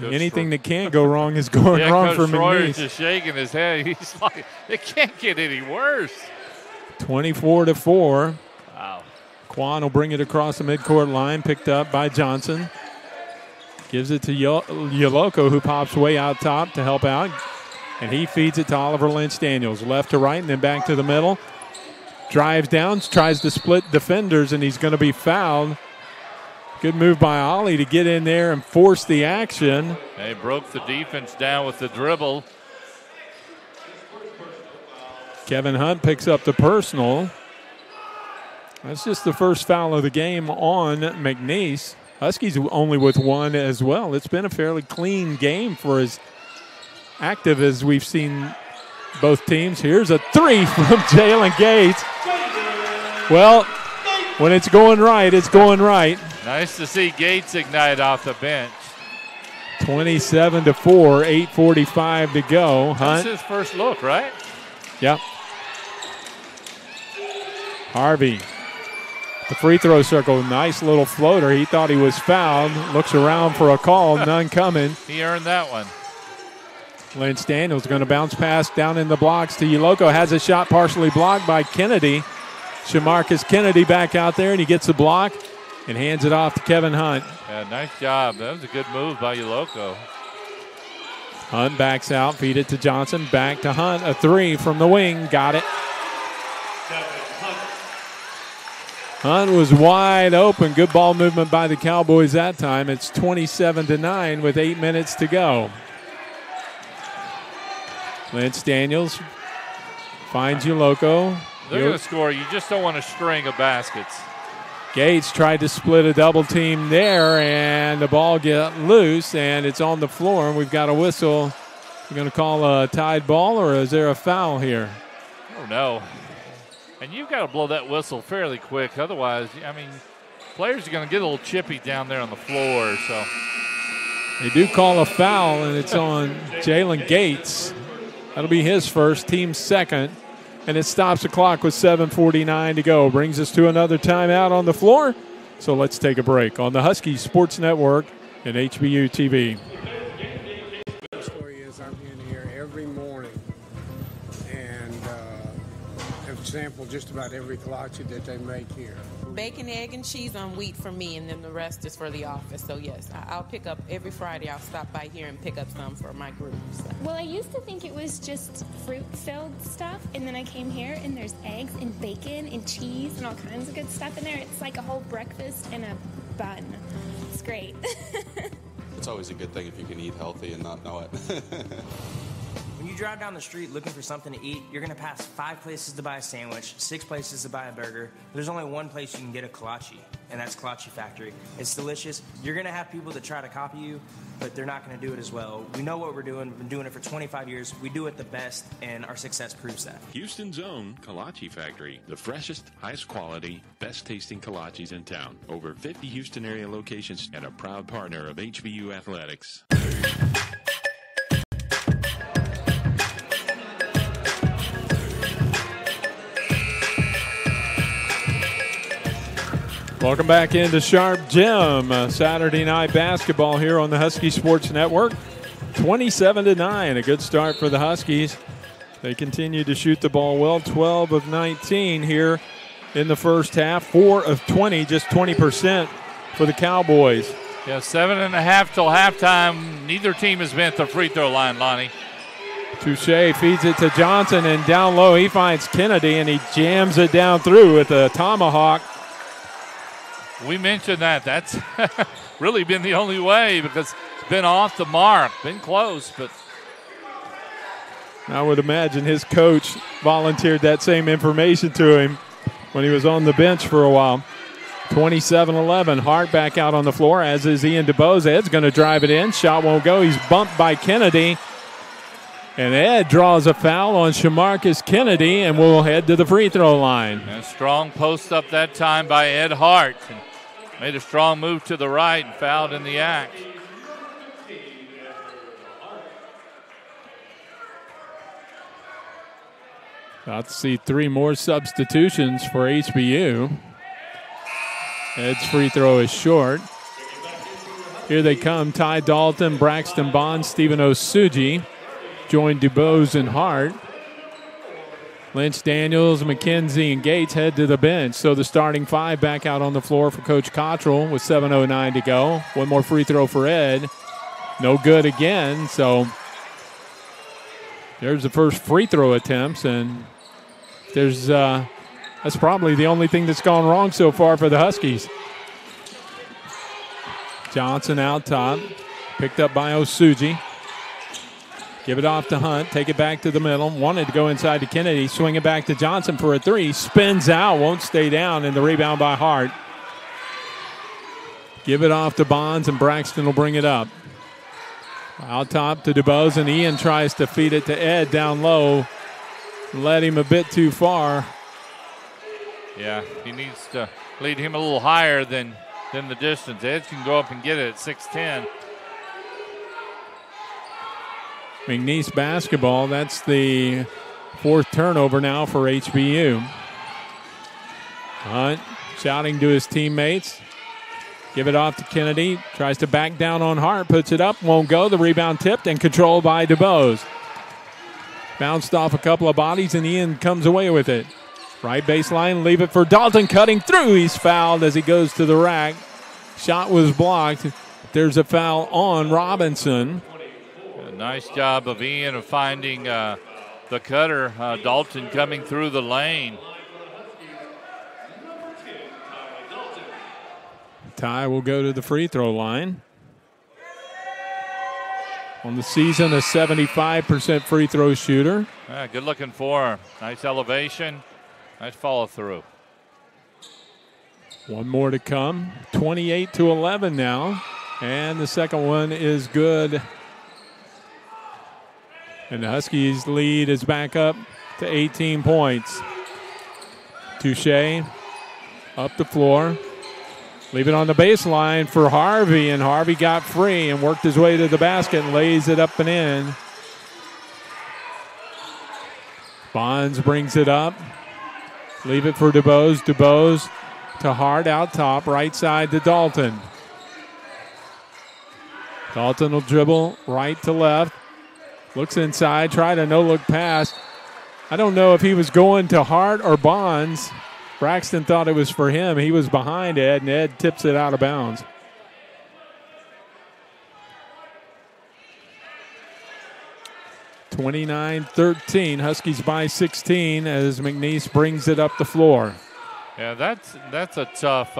anything that can't go wrong is going wrong for McNeese. Schroyer's just shaking his head. He's like, it can't get any worse. 24-4. Wow. Quan will bring it across the midcourt line, picked up by Johnson. Gives it to Uloko, who pops way out top to help out. And he feeds it to Oliver Lynch Daniels. Left to right and then back to the middle. Drives down, tries to split defenders, and he's going to be fouled. Good move by Ollie to get in there and force the action. They broke the defense down with the dribble. Kevin Hunt picks up the personal. That's just the first foul of the game on McNeese. Huskies only with one as well. It's been a fairly clean game for as active as we've seen both teams. Here's a three from Jalen Gates. Well, when it's going right, it's going right. Nice to see Gates ignite off the bench. 27-4, 8:45 to go. Hunt. That's his first look, right? Yep. Harvey. The free throw circle, nice little floater. He thought he was fouled. Looks around for a call, none coming. He earned that one. Lynch Daniels going to bounce pass down in the blocks to Uloko. Has a shot partially blocked by Kennedy. Shamarcus Kennedy back out there, and he gets the block and hands it off to Kevin Hunt. Yeah, nice job. That was a good move by Uloko. Hunt backs out, feed it to Johnson, back to Hunt. A three from the wing, got it. Hunt was wide open. Good ball movement by the Cowboys that time. It's 27-9 with 8 minutes to go. Lynch Daniels finds Uloco. They're going to score. You just don't want a string of baskets. Gates tried to split a double team there, and the ball got loose, and it's on the floor, and we've got a whistle. You're going to call a tied ball, or is there a foul here? Oh, no. And you've got to blow that whistle fairly quick. Otherwise, I mean, players are going to get a little chippy down there on the floor. So they do call a foul, and it's on Jalen Gates. That'll be his first, team second. And it stops the clock with 7:49 to go. Brings us to another timeout on the floor. So let's take a break on the Husky Sports Network and HBU TV. The story is I'm in here every morning and have sampled just about every kolache that they make here. Bacon, egg, and cheese on wheat for me, and then the rest is for the office. So, yes, I'll pick up every Friday. I'll stop by here and pick up some for my group. So. Well, I used to think it was just fruit-filled stuff, and then I came here, and there's eggs and bacon and cheese and all kinds of good stuff in there. It's like a whole breakfast in a bun. It's great. It's always a good thing if you can eat healthy and not know it. When you drive down the street looking for something to eat, you're going to pass 5 places to buy a sandwich, 6 places to buy a burger. There's only one place you can get a kolache, and that's Kolache Factory. It's delicious. You're going to have people that try to copy you, but they're not going to do it as well. We know what we're doing. We've been doing it for 25 years. We do it the best, and our success proves that. Houston's own Kolache Factory, the freshest, highest quality, best tasting kolaches in town. Over 50 Houston area locations and a proud partner of HBU Athletics. Welcome back into Sharp Gym. Saturday night basketball here on the Husky Sports Network. 27-9, a good start for the Huskies. They continue to shoot the ball well, 12 of 19 here in the first half, 4 of 20, just 20% for the Cowboys. Yeah, 7.5 till halftime. Neither team has been at the free throw line, Lonnie. Touche feeds it to Johnson, and down low he finds Kennedy, and he jams it down through with a tomahawk. We mentioned that. That's really been the only way because it's been off the mark, been close, but. I would imagine his coach volunteered that same information to him when he was on the bench for a while. 27-11, Hart back out on the floor, as is Ian DeBose. Ed's going to drive it in. Shot won't go. He's bumped by Kennedy. And Ed draws a foul on Shamarcus Kennedy, and we'll head to the free throw line. A strong post up that time by Ed Hart. And made a strong move to the right and fouled in the act. About to see 3 more substitutions for HBU. Ed's free throw is short. Here they come. Ty Dalton, Braxton Bond, Stephen Osuji. Join DuBose and Hart. Lynch, Daniels, McKenzie, and Gates head to the bench. So the starting 5 back out on the floor for Coach Cottrell with 7:09 to go. One more free throw for Ed. No good again. So there's the first free throw attempts, and that's probably the only thing that's gone wrong so far for the Huskies. Johnson out top, picked up by Osuji. Give it off to Hunt. Take it back to the middle. Wanted to go inside to Kennedy. Swing it back to Johnson for a 3. Spins out. Won't stay down. And the rebound by Hart. Give it off to Bonds, and Braxton will bring it up. Out top to DuBose, and Ian tries to feed it to Ed down low. Led him a bit too far. Yeah, he needs to lead him a little higher than the distance. Ed can go up and get it at 6'10". McNeese basketball. That's the 4th turnover now for HBU. Hunt shouting to his teammates. Give it off to Kennedy. Tries to back down on Hart. Puts it up. Won't go. The rebound tipped and controlled by DuBose. Bounced off a couple of bodies, and Ian comes away with it. Right baseline. Leave it for Dalton. Cutting through. He's fouled as he goes to the rack. Shot was blocked. There's a foul on Robinson. A nice job of Ian of finding the cutter. Dalton coming through the lane. Ty will go to the free throw line. On the season, a 75% free throw shooter. Yeah, good looking for him. Nice elevation. Nice follow through. One more to come. 28-11 now. And the second one is good. And the Huskies' lead is back up to 18 points. Touche up the floor. Leave it on the baseline for Harvey, and Harvey got free and worked his way to the basket and lays it up and in. Bonds brings it up. Leave it for DuBose. DuBose to Hart out top, right side to Dalton. Dalton will dribble right to left. Looks inside, tried a no-look pass. I don't know if he was going to Hart or Bonds. Braxton thought it was for him. He was behind Ed, and Ed tips it out of bounds. (29-13). Huskies by 16 as McNeese brings it up the floor. Yeah, that's a tough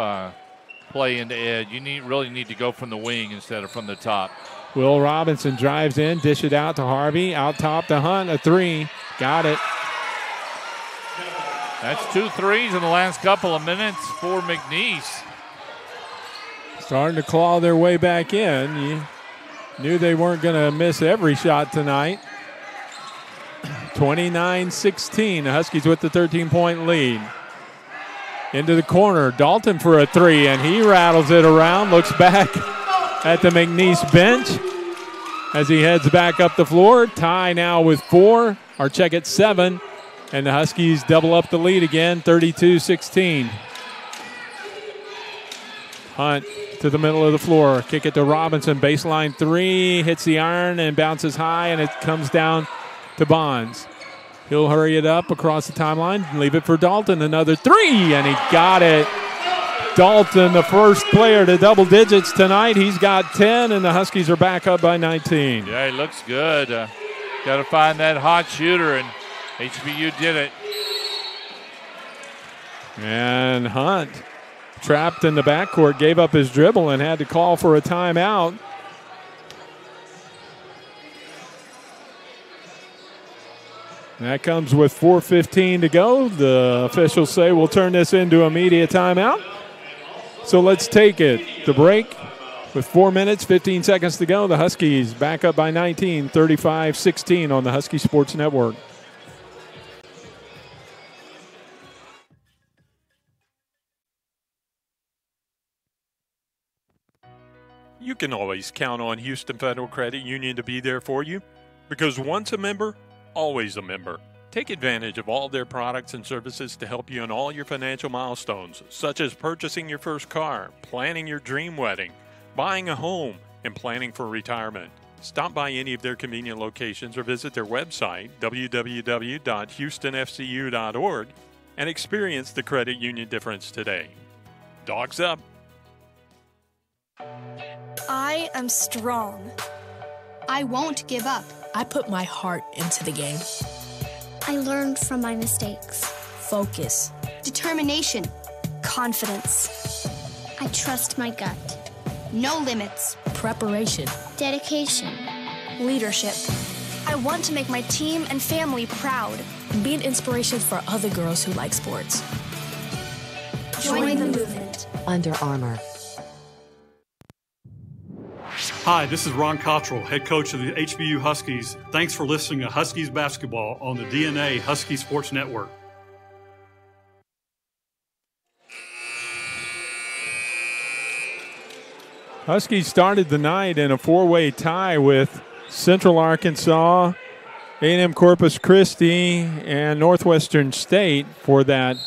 play into Ed. You really need to go from the wing instead of from the top. Will Robinson drives in, dish it out to Harvey. Out top to Hunt, a three. Got it. That's 2 threes in the last couple of minutes for McNeese. Starting to claw their way back in. You knew they weren't going to miss every shot tonight. 29-16. The Huskies with the 13-point lead. Into the corner. Dalton for a three, and he rattles it around. Looks back at the McNeese bench as he heads back up the floor. Tie now with 4. Our check at 7. And the Huskies double up the lead again, 32-16. Hunt to the middle of the floor. Kick it to Robinson. Baseline three. Hits the iron and bounces high, and it comes down to Bonds. He'll hurry it up across the timeline and leave it for Dalton. Another three, and he got it. Dalton, the first player to double digits tonight. He's got 10, and the Huskies are back up by 19. Yeah, he looks good. Got to find that hot shooter, and HBU did it. And Hunt, trapped in the backcourt, gave up his dribble and had to call for a timeout. That comes with 4:15 to go. The officials say we'll turn this into a media timeout. So let's take it. The break with 4 minutes, 15 seconds to go. The Huskies back up by 19, 35-16 on the Husky Sports Network. You can always count on Houston Federal Credit Union to be there for you, because once a member, always a member. Take advantage of all their products and services to help you in all your financial milestones, such as purchasing your first car, planning your dream wedding, buying a home, and planning for retirement. Stop by any of their convenient locations or visit their website, www.houstonfcu.org, and experience the credit union difference today. Dogs up. I am strong. I won't give up. I put my heart into the game. I learned from my mistakes. Focus. Determination. Confidence. I trust my gut. No limits. Preparation. Dedication. Leadership. I want to make my team and family proud. Be an inspiration for other girls who like sports. Join the movement. Under Armour. Hi, this is Ron Cottrell, head coach of the HBU Huskies. Thanks for listening to Huskies basketball on the DNA Husky Sports Network. Huskies started the night in a four-way tie with Central Arkansas, A&M Corpus Christi, and Northwestern State for that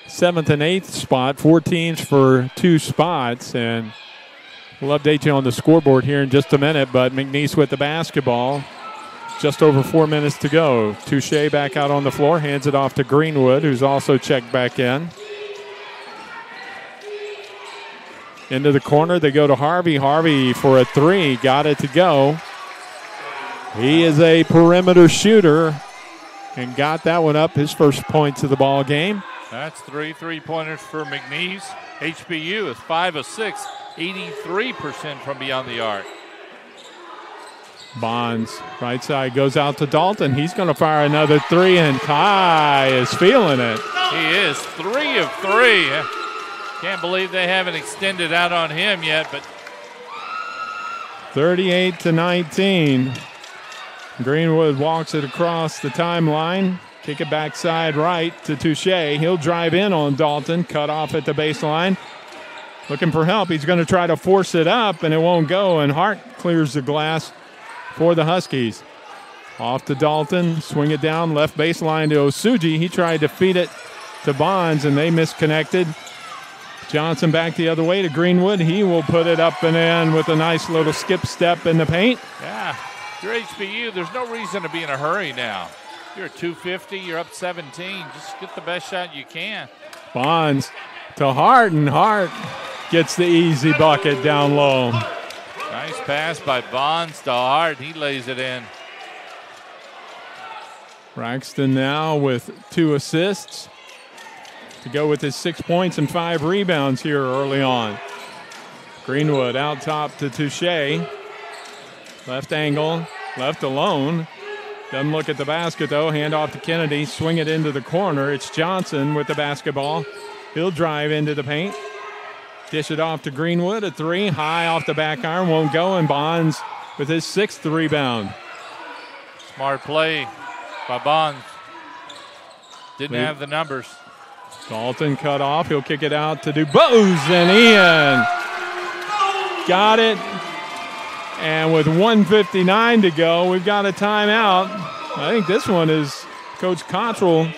7th and 8th spot. 4 teams for 2 spots, and we'll update you on the scoreboard here in just a minute, but McNeese with the basketball. Just over 4 minutes to go. Touche back out on the floor, hands it off to Greenwood, who's also checked back in. Into the corner, they go to Harvey. Harvey for a 3, got it to go. He is a perimeter shooter and got that one up, his first points of the ball game. That's 3 3-pointers for McNeese. HBU is 5 of 6, 83% from beyond the arc. Bonds, right side, goes out to Dalton. He's going to fire another three, and Kai is feeling it. He is 3 of 3. Can't believe they haven't extended out on him yet, but 38-19. Greenwood walks it across the timeline. Kick it backside right to Touche. He'll drive in on Dalton. Cut off at the baseline. Looking for help. He's going to try to force it up, and it won't go. And Hart clears the glass for the Huskies. Off to Dalton. Swing it down. Left baseline to Osuji. He tried to feed it to Bonds, and they misconnected. Johnson back the other way to Greenwood. He will put it up and in with a nice little skip step in the paint. Yeah. You're HBU, there's no reason to be in a hurry now. You're at 250, you're up 17. Just get the best shot you can. Bonds to Hart, and Hart gets the easy bucket down low. Nice pass by Bonds to Hart. He lays it in. Braxton now with 2 assists to go with his 6 points and 5 rebounds here early on. Greenwood out top to Touche. Left angle, left alone. Doesn't look at the basket, though. Hand off to Kennedy. Swing it into the corner. It's Johnson with the basketball. He'll drive into the paint. Dish it off to Greenwood. A 3. High off the back iron. Won't go. And Bonds with his 6th rebound. Smart play by Bonds. Didn't have the numbers. Dalton cut off. He'll kick it out to DuBose. And Ian got it. And with 1:59 to go, we've got a timeout. I think this one is Coach Cottrell.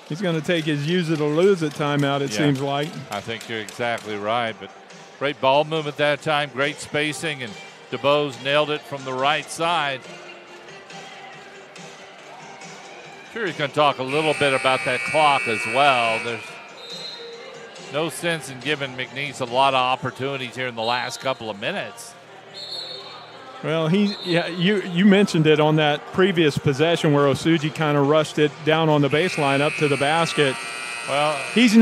He's going to take his use it or lose it timeout, it seems like. I think you're exactly right. But great ball movement that time, great spacing, and DuBose nailed it from the right side. Sure, he's going to talk a little bit about that clock as well. There's no sense in giving McNeese a lot of opportunities here in the last couple of minutes. Well, you mentioned it on that previous possession where Osuji kind of rushed it down on the baseline up to the basket. Well, he's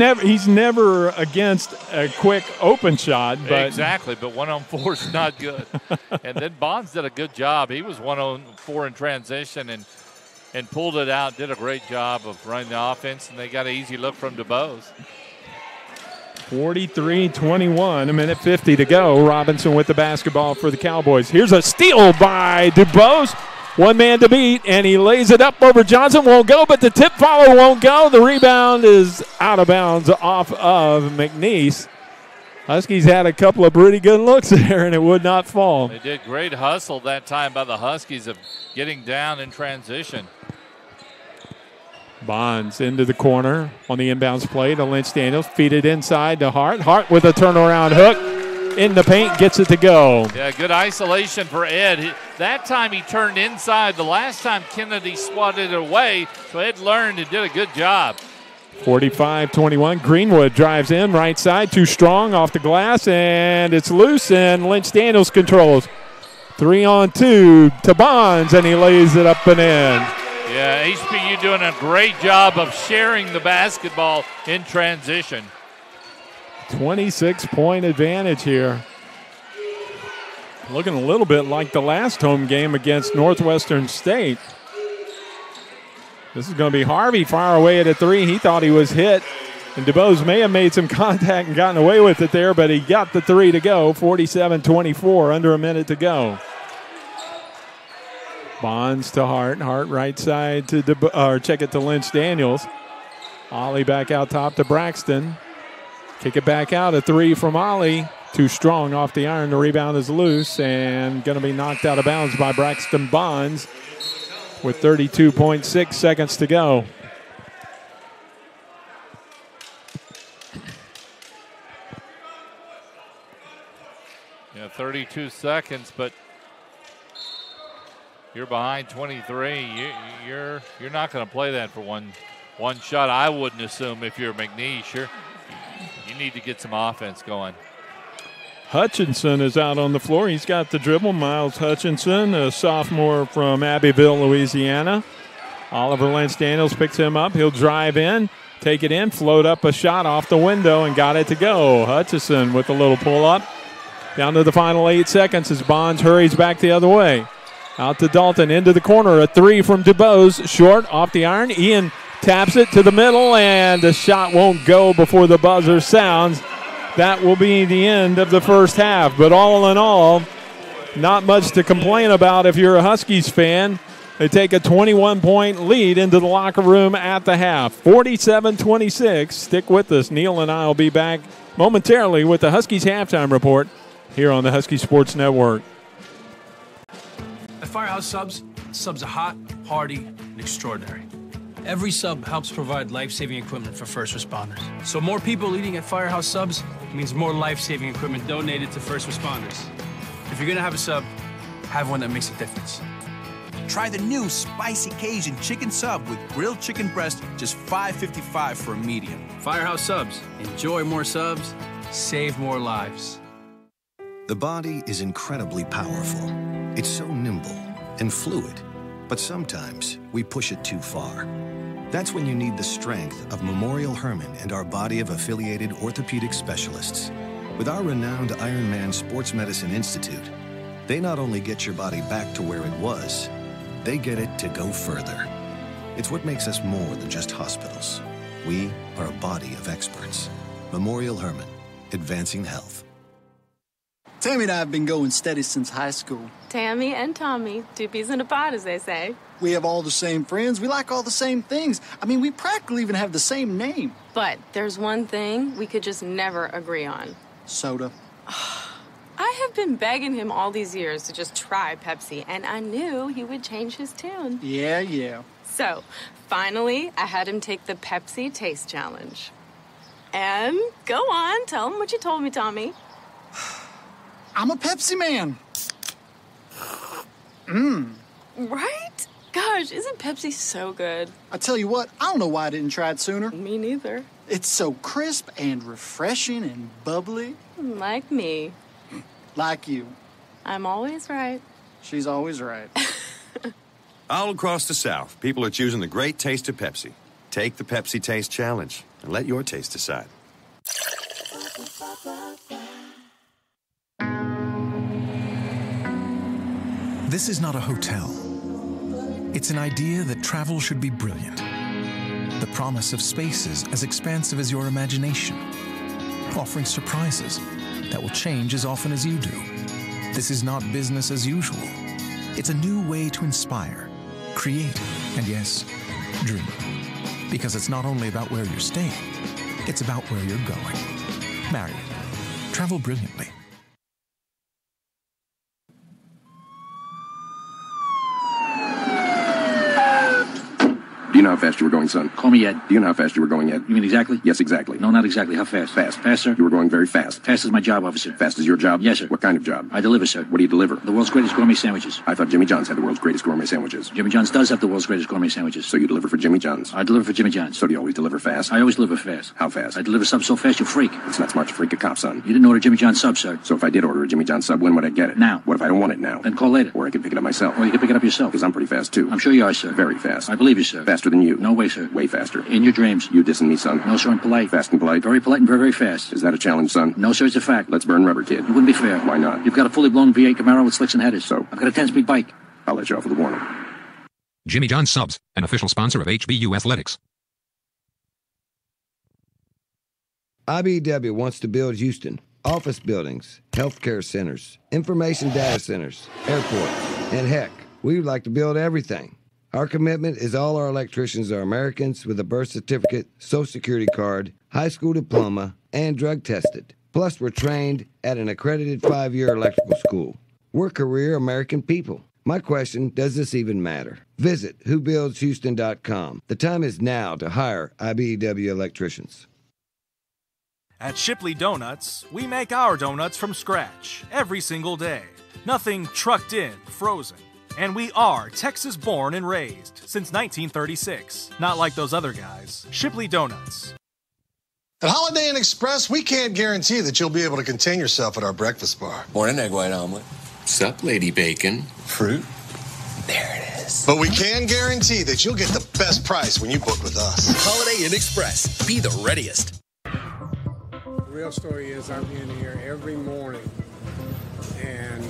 never against a quick open shot. But exactly, but 1-on-4 is not good. And then Bonds did a good job. He was 1-on-4 in transition and pulled it out. Did a great job of running the offense, and they got an easy look from DuBose. 43-21, a minute 50 to go. Robinson with the basketball for the Cowboys. Here's a steal by DuBose. One man to beat, and he lays it up over Johnson. Won't go, but the tip follow won't go. The rebound is out of bounds off of McNeese. Huskies had a couple of pretty good looks there, and it would not fall. They did great hustle that time by the Huskies of getting down in transition. Bonds into the corner on the inbounds play to Lynch Daniels. Feed it inside to Hart. Hart with a turnaround hook in the paint, gets it to go. Yeah, good isolation for Ed. That time he turned inside. The last time Kennedy swatted it away, so Ed learned and did a good job. 45-21. Greenwood drives in right side. Too strong off the glass, and it's loose, and Lynch Daniels controls. 3-on-2 to Bonds, and he lays it up and in. Yeah, HBU doing a great job of sharing the basketball in transition. 26-point advantage here. Looking a little bit like the last home game against Northwestern State. This is going to be Harvey far away at a 3. He thought he was hit, and DuBose may have made some contact and gotten away with it there, but he got the 3 to go. 47-24, under a minute to go. Bonds to Hart. Hart right side to check it to Lynch Daniels. Ollie back out top to Braxton. Kick it back out. A 3 from Ollie. Too strong off the iron. The rebound is loose and going to be knocked out of bounds by Braxton Bonds with 32.6 seconds to go. Yeah, 32 seconds, but you're behind 23. You're not going to play that for one shot. I wouldn't assume if you're McNeese. You need to get some offense going. Hutchinson is out on the floor. He's got the dribble. Miles Hutchinson, a sophomore from Abbeville, Louisiana. Oliver Lance-Daniels picks him up. He'll drive in, take it in, float up a shot off the window, and got it to go. Hutchinson with a little pull-up. Down to the final 8 seconds as Bonds hurries back the other way. Out to Dalton, into the corner. A three from DuBose, short, off the iron. Ian taps it to the middle, and the shot won't go before the buzzer sounds. That will be the end of the first half. But all in all, not much to complain about if you're a Huskies fan. They take a 21-point lead into the locker room at the half. 47-26. Stick with us. Neil and I will be back momentarily with the Huskies halftime report here on the Husky Sports Network. At Firehouse Subs, subs are hot, hearty, and extraordinary. Every sub helps provide life-saving equipment for first responders. So more people eating at Firehouse Subs means more life-saving equipment donated to first responders. If you're gonna have a sub, have one that makes a difference. Try the new Spicy Cajun Chicken Sub with grilled chicken breast, just $5.55 for a medium. Firehouse Subs. Enjoy more subs, save more lives. The body is incredibly powerful. It's so nimble and fluid, but sometimes we push it too far. That's when you need the strength of Memorial Hermann and our body of affiliated orthopedic specialists. With our renowned Ironman Sports Medicine Institute, they not only get your body back to where it was, they get it to go further. It's what makes us more than just hospitals. We are a body of experts. Memorial Hermann, advancing health. Tammy and I have been going steady since high school. Tammy and Tommy, two peas in a pod, as they say. We have all the same friends. We like all the same things. I mean, we practically even have the same name. But there's one thing we could just never agree on. Soda. I have been begging him all these years to just try Pepsi, and I knew he would change his tune. Yeah. So, finally, I had him take the Pepsi Taste Challenge. And go on, tell him what you told me, Tommy. I'm a Pepsi man. Right? Gosh, isn't Pepsi so good? I tell you what, I don't know why I didn't try it sooner. Me neither. It's so crisp and refreshing and bubbly. Like me. Like you. I'm always right. She's always right. All across the South, people are choosing the great taste of Pepsi. Take the Pepsi Taste Challenge and let your taste decide. This is not a hotel. It's an idea that travel should be brilliant. The promise of spaces as expansive as your imagination. Offering surprises that will change as often as you do. This is not business as usual. It's a new way to inspire, create, and yes, dream. Because it's not only about where you're staying, it's about where you're going. Marriott. Travel brilliantly. Do you know how fast you were going, son? Call me Ed. Do you know how fast you were going, Ed? You mean exactly? Yes, exactly. No, not exactly. How fast? Fast. Faster? You were going very fast. Fast is my job, officer. Fast is your job? Yes, sir. What kind of job? I deliver, sir. What do you deliver? The world's greatest gourmet sandwiches. I thought Jimmy John's had the world's greatest gourmet sandwiches. Jimmy John's does have the world's greatest gourmet sandwiches. So you deliver for Jimmy John's? I deliver for Jimmy John's. So do you always deliver fast? I always deliver fast. How fast? I deliver subs so fast you freak. It's not smart to freak a cop, son. You didn't order Jimmy John's sub, sir. So if I did order a Jimmy John's sub, when would I get it? Now. What if I don't want it now? Then call later. Or I could pick it up myself. Or you can pick it up yourself. Because I'm pretty fast, too. I'm sure you are, sir. Very fast. I believe you, sir. Faster than you. No way, sir. Way faster. In your dreams. You dissing me, son? No, sir, I'm polite. Fast and polite? Very polite and very, very fast. Is that a challenge, son? No, sir, it's a fact. Let's burn rubber, kid. It wouldn't be fair. Why not? You've got a fully blown V8 Camaro with slicks and headers. So? I've got a 10-speed bike. I'll let you off with a warning. Jimmy John's Subs, an official sponsor of HBU Athletics. IBEW wants to build Houston. Office buildings, healthcare centers, information data centers, airports, and heck, we would like to build everything. Our commitment is all our electricians are Americans with a birth certificate, social security card, high school diploma, and drug tested. Plus, we're trained at an accredited 5-year electrical school. We're career American people. My question, does this even matter? Visit whobuildshouston.com. The time is now to hire IBEW electricians. At Shipley Donuts, we make our donuts from scratch every single day. Nothing trucked in, frozen. And we are Texas born and raised since 1936. Not like those other guys. Shipley Donuts. At Holiday Inn Express, we can't guarantee that you'll be able to contain yourself at our breakfast bar. Morning, egg white omelet. Sup, Lady Bacon? Fruit? There it is. But we can guarantee that you'll get the best price when you book with us. Holiday Inn Express. Be the readiest. The real story is I'm in here every morning and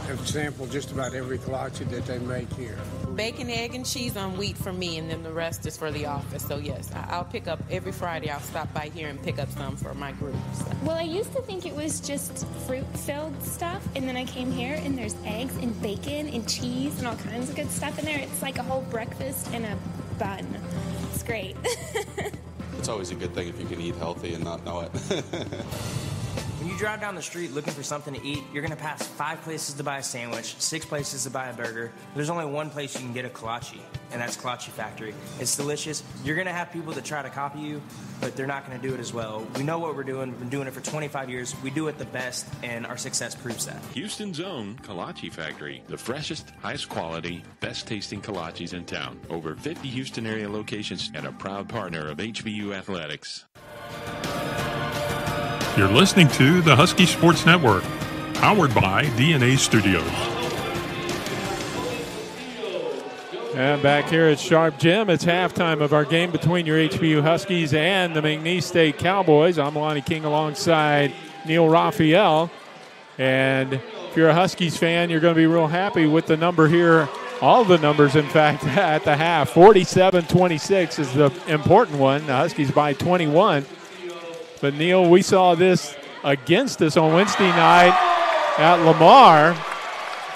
have sampled just about every kolache that they make here. Bacon, egg, and cheese on wheat for me, and then the rest is for the office. So yes, I'll pick up every Friday. I'll stop by here and pick up some for my group. So. Well, I used to think it was just fruit-filled stuff, and then I came here and there's eggs and bacon and cheese and all kinds of good stuff in there. It's like a whole breakfast in a bun. It's great. It's always a good thing if you can eat healthy and not know it. When you drive down the street looking for something to eat, you're going to pass 5 places to buy a sandwich, 6 places to buy a burger. There's only one place you can get a kolache, and that's Kolache Factory. It's delicious. You're going to have people that try to copy you, but they're not going to do it as well. We know what we're doing. We've been doing it for 25 years. We do it the best, and our success proves that. Houston's own Kolache Factory, the freshest, highest quality, best tasting kolaches in town. Over 50 Houston area locations and a proud partner of HBU Athletics. You're listening to the Husky Sports Network, powered by DNA Studios. And back here at Sharp Gym, it's halftime of our game between your HBU Huskies and the McNeese State Cowboys. I'm Lonnie King alongside Neil Raphael. And if you're a Huskies fan, you're going to be real happy with the number here. All the numbers, in fact, at the half. 47-26 is the important one. The Huskies by 21. But, Neil, we saw this against us on Wednesday night at Lamar.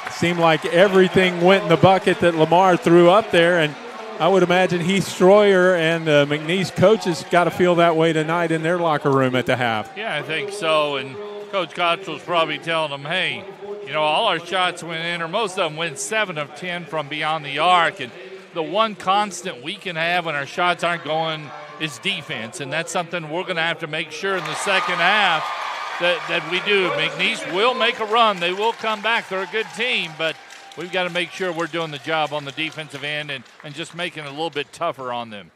It seemed like everything went in the bucket that Lamar threw up there, and I would imagine Heath Stroyer and the McNeese coaches got to feel that way tonight in their locker room at the half. Yeah, I think so, and Coach Cottrell's probably telling them, hey, you know, all our shots went in, or most of them went 7 of 10 from beyond the arc, and the one constant we can have when our shots aren't going is defense, and that's something we're going to have to make sure in the second half that we do. McNeese will make a run. They will come back. They're a good team, but we've got to make sure we're doing the job on the defensive end and just making it a little bit tougher on them.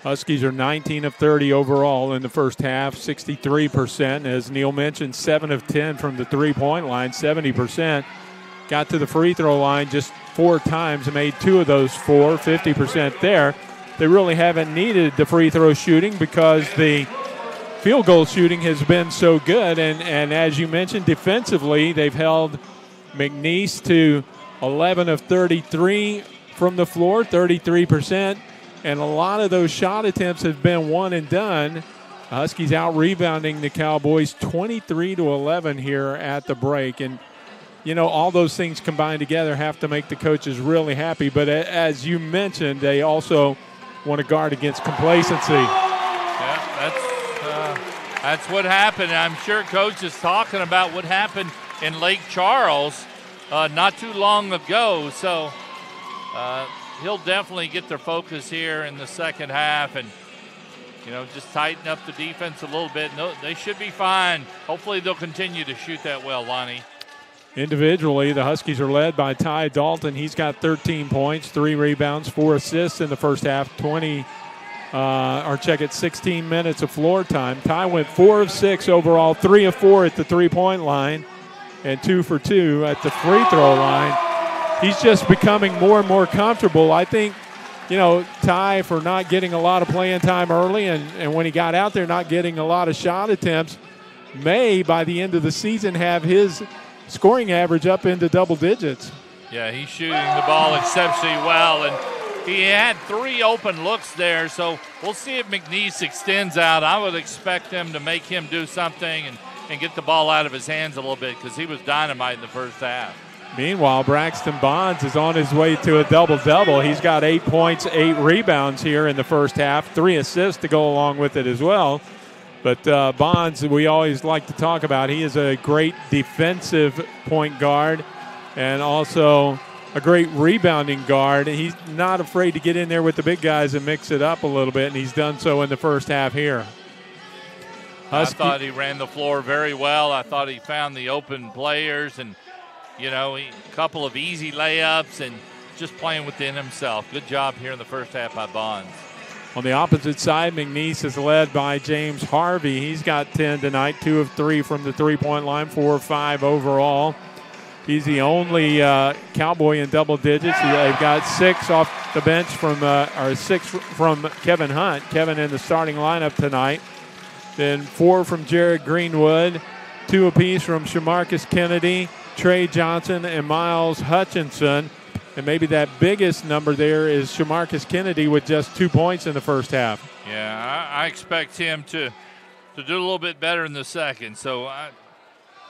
Huskies are 19 of 30 overall in the first half, 63%. As Neil mentioned, 7 of 10 from the three-point line, 70%. Got to the free throw line just 4 times and made 2 of those 4, 50% there. They really haven't needed the free throw shooting because the field goal shooting has been so good. And as you mentioned, defensively, they've held McNeese to 11 of 33 from the floor, 33%. And a lot of those shot attempts have been one and done. Huskies out-rebounding the Cowboys 23-11 here at the break. And, you know, all those things combined together have to make the coaches really happy. But as you mentioned, they also want to guard against complacency. Yeah, that's what happened. I'm sure Coach is talking about what happened in Lake Charles not too long ago. So he'll definitely get their focus here in the second half and, you know, just tighten up the defense a little bit. No, they should be fine. Hopefully they'll continue to shoot that well, Lonnie. Individually, the Huskies are led by Ty Dalton. He's got 13 points, 3 rebounds, 4 assists in the first half, 16 minutes of floor time. Ty went 4 of 6 overall, 3 of 4 at the three-point line, and 2 for 2 at the free throw line. He's just becoming more and more comfortable. I think, you know, Ty, for not getting a lot of playing time early and when he got out there not getting a lot of shot attempts, may, by the end of the season, have his scoring average up into double digits. Yeah, he's shooting the ball exceptionally well, and he had 3 open looks there, so we'll see if McNeese extends out. I would expect them to make him do something and get the ball out of his hands a little bit because he was dynamite in the first half. Meanwhile, Braxton Bonds is on his way to a double-double. He's got 8 points, 8 rebounds here in the first half, 3 assists to go along with it as well. But Bonds, we always like to talk about, he is a great defensive point guard and also a great rebounding guard. He's not afraid to get in there with the big guys and mix it up a little bit, and he's done so in the first half here. I thought he ran the floor very well. I thought he found the open players and, you know, a couple of easy layups and just playing within himself. Good job here in the first half by Bonds. On the opposite side, McNeese is led by James Harvey. He's got 10 tonight, 2 of 3 from the three-point line, 4 of 5 overall. He's the only Cowboy in double digits. They've got 6 off the bench or 6 from Kevin Hunt. Kevin in the starting lineup tonight. Then 4 from Jared Greenwood, 2 apiece from Shamarcus Kennedy, Trey Johnson, and Miles Hutchinson. And maybe that biggest number there is Shamarcus Kennedy with just 2 points in the first half. Yeah, I expect him to do a little bit better in the second. So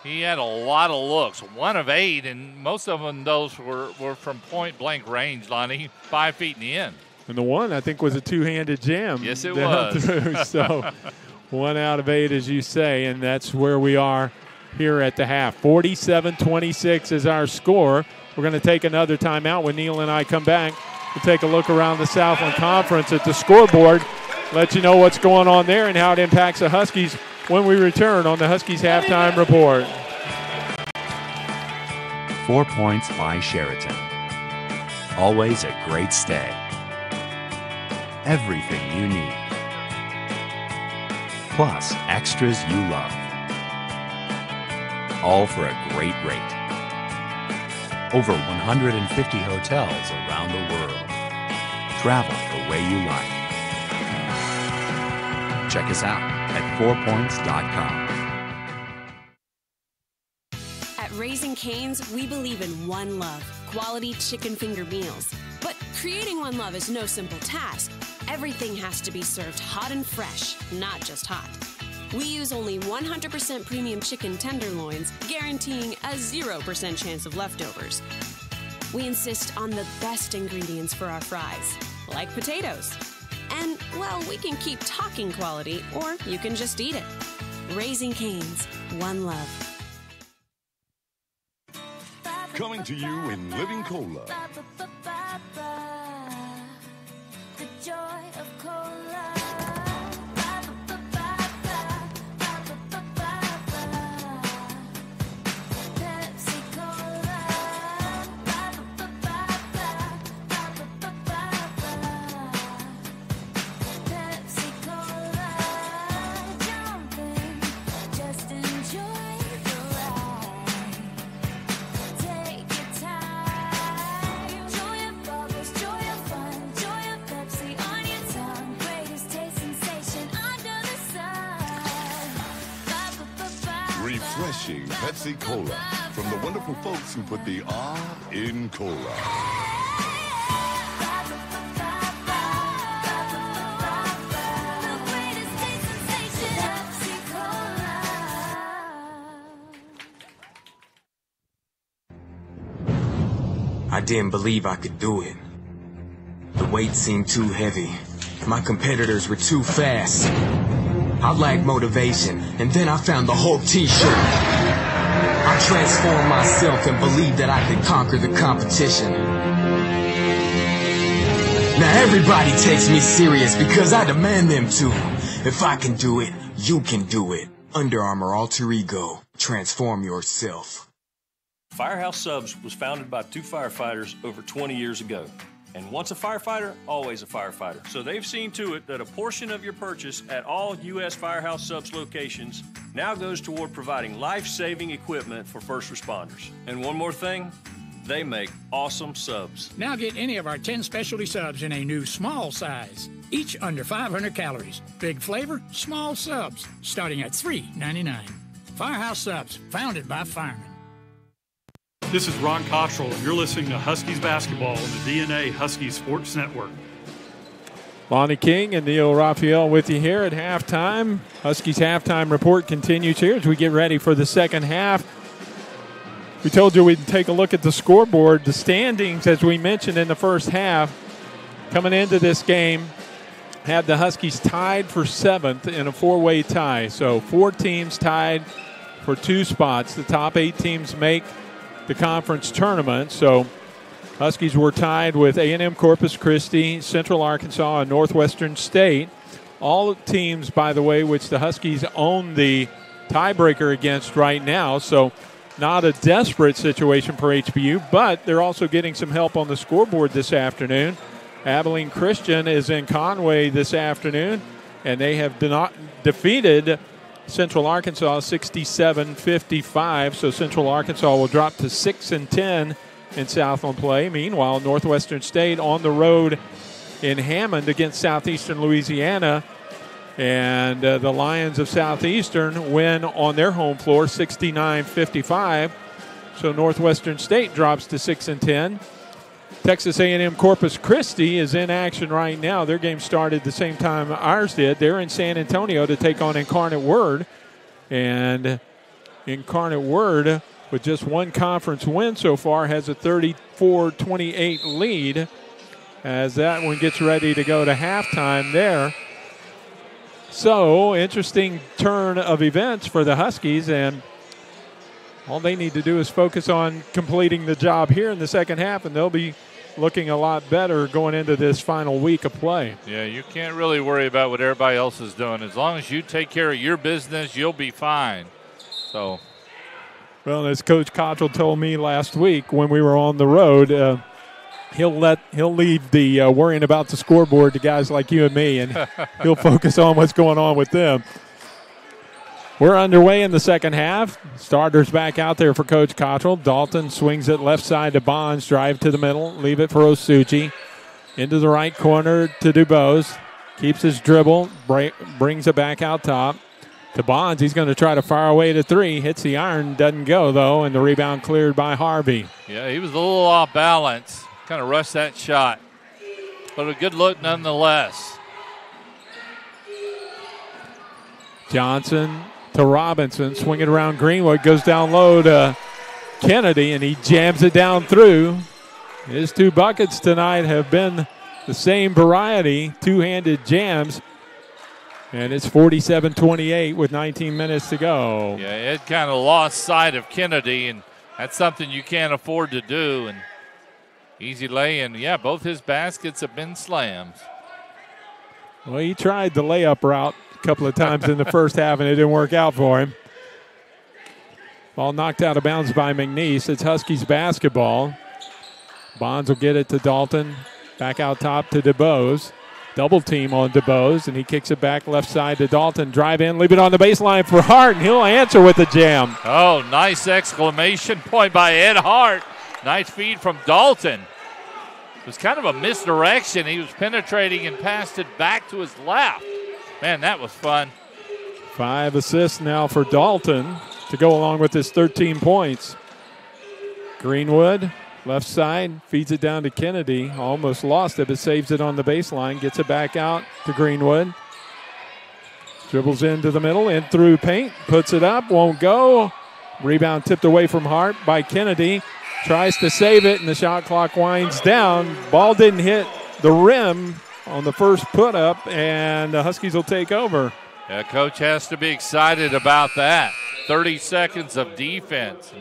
he had a lot of looks, 1 of 8, and most of them those were from point-blank range, Lonnie, 5 feet in the end. And the one, I think, was a two-handed jam. Yes, it was. So 1 out of 8, as you say, and that's where we are here at the half. 47-26 is our score. We're going to take another timeout. When Neil and I come back, we'll take a look around the Southland Conference at the scoreboard, let you know what's going on there and how it impacts the Huskies when we return on the Huskies Halftime Report. 4 Points by Sheraton. Always a great stay. Everything you need. Plus extras you love. All for a great rate. Over 150 hotels around the world. Travel the way you like. Check us out at 4points.com. At Raising Cane's, we believe in one love, quality chicken finger meals. But creating one love is no simple task. Everything has to be served hot and fresh, not just hot. We use only 100% premium chicken tenderloins, guaranteeing a 0% chance of leftovers. We insist on the best ingredients for our fries, like potatoes. And, well, we can keep talking quality, or you can just eat it. Raising Cane's, one love. Coming to you in Living Cola. The joy of cola. Refreshing Pepsi Cola from the wonderful folks who put the R in cola. I didn't believe I could do it. The weight seemed too heavy. My competitors were too fast. I lacked motivation, and then I found the Hulk t-shirt. I transformed myself and believed that I could conquer the competition. Now everybody takes me serious because I demand them to. If I can do it, you can do it. Under Armour Alter Ego. Transform yourself. Firehouse Subs was founded by 2 firefighters over 20 years ago. And once a firefighter, always a firefighter. So they've seen to it that a portion of your purchase at all U.S. Firehouse Subs locations now goes toward providing life-saving equipment for first responders. And one more thing, they make awesome subs. Now get any of our 10 specialty subs in a new small size, each under 500 calories. Big flavor, small subs, starting at $3.99. Firehouse Subs, founded by firemen. This is Ron Cottrell, and you're listening to Huskies basketball on the DNA Huskies Sports Network. Lonnie King and Neil Raphael with you here at halftime. Huskies halftime report continues here as we get ready for the second half. We told you we'd take a look at the scoreboard. The standings, as we mentioned in the first half, coming into this game, had the Huskies tied for 7th in a 4-way tie. So 4 teams tied for 2 spots. The top 8 teams make the conference tournament. So Huskies were tied with A&M Corpus Christi, Central Arkansas, and Northwestern State. All teams, by the way, which the Huskies own the tiebreaker against right now. So not a desperate situation for HBU, but they're also getting some help on the scoreboard this afternoon Abilene Christian is in Conway this afternoon, and they have defeated Central Arkansas 67-55. So Central Arkansas will drop to 6-10 in Southland play. Meanwhile, Northwestern State on the road in Hammond against Southeastern Louisiana. And the Lions of Southeastern win on their home floor 69-55. So Northwestern State drops to 6-10. Texas A&M Corpus Christi is in action right now. Their game started the same time ours did. They're in San Antonio to take on Incarnate Word. And Incarnate Word, with just one conference win so far, has a 34-28 lead as that one gets ready to go to halftime there. So, interesting turn of events for the Huskies, and all they need to do is focus on completing the job here in the second half, and they'll be looking a lot better going into this final week of play. Yeah, you can't really worry about what everybody else is doing. As long as you take care of your business, you'll be fine. So, well, as Coach Cottrell told me last week when we were on the road, he'll leave the worrying about the scoreboard to guys like you and me, and he'll focus on what's going on with them. We're underway in the second half. Starters back out there for Coach Cottrell. Dalton swings it left side to Bonds, drive to the middle, leave it for Osuji. Into the right corner to DuBose. Keeps his dribble, brings it back out top to Bonds. He's going to try to fire away to three. Hits the iron, doesn't go though, and the rebound cleared by Harvey. Yeah, he was a little off balance. Kind of rushed that shot. But a good look nonetheless. Johnson to Robinson, swing it around Greenwood, goes down low to Kennedy, and he jams it down through. His two buckets tonight have been the same variety, two-handed jams, and it's 47-28 with 19 minutes to go. Yeah, it kind of lost sight of Kennedy, and that's something you can't afford to do. And easy lay, and yeah, both his baskets have been slams. Well, he tried the layup route a couple of times in the first half, and it didn't work out for him. Ball knocked out of bounds by McNeese. It's Huskies basketball. Bonds will get it to Dalton. Back out top to DuBose. Double team on DuBose, and he kicks it back left side to Dalton. Drive in, leave it on the baseline for Hart, and he'll answer with the jam. Oh, nice exclamation point by Ed Hart. Nice feed from Dalton. It was kind of a misdirection. He was penetrating and passed it back to his left. Man, that was fun. 5 assists now for Dalton to go along with his 13 points. Greenwood, left side, feeds it down to Kennedy. Almost lost it, but saves it on the baseline. Gets it back out to Greenwood. Dribbles into the middle, in through paint. Puts it up, won't go. Rebound tipped away from Hart by Kennedy. Tries to save it, and the shot clock winds down. Ball didn't hit the rim on the first put-up, and the Huskies will take over. Yeah, Coach has to be excited about that. 30 seconds of defense.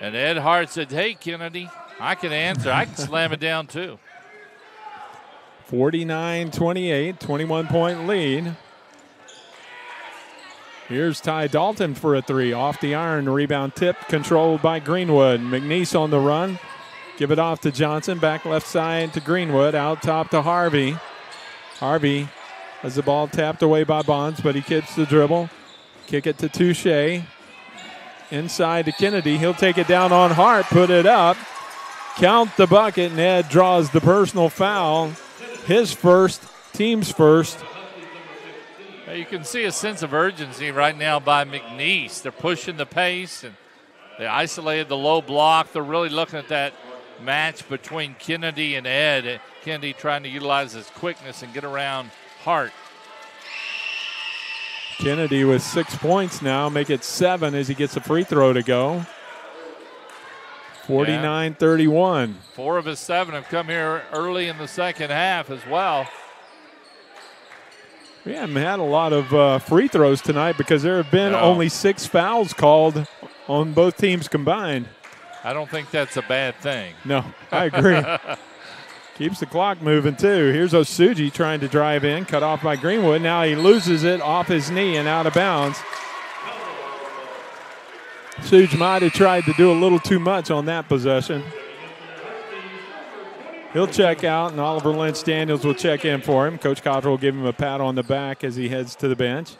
And Ed Hart said, hey, Kennedy, I can answer. I can slam it down too. 49-28, 21-point lead. Here's Ty Dalton for a three. Off the iron, rebound tip controlled by Greenwood. McNeese on the run. Give it off to Johnson. Back left side to Greenwood. Out top to Harvey. Harvey has the ball tapped away by Bonds, but he keeps the dribble. Kick it to Touche. Inside to Kennedy. He'll take it down on Hart. Put it up. Count the bucket. And Ed draws the personal foul. His first, team's first. You can see a sense of urgency right now by McNeese. They're pushing the pace, and they isolated the low block. They're really looking at that match between Kennedy and Ed. Kennedy trying to utilize his quickness and get around Hart. Kennedy with 6 points now, make it 7 as he gets a free throw to go. 49-31. 4 of his 7 have come here early in the second half as well. We haven't had a lot of free throws tonight because there have been only 6 fouls called on both teams combined. I don't think that's a bad thing. No, I agree. Keeps the clock moving, too. Here's Osuji trying to drive in, cut off by Greenwood. Now he loses it off his knee and out of bounds. Osuji might have tried to do a little too much on that possession. He'll check out, and Oliver Lynch Daniels will check in for him. Coach Cottrell will give him a pat on the back as he heads to the bench.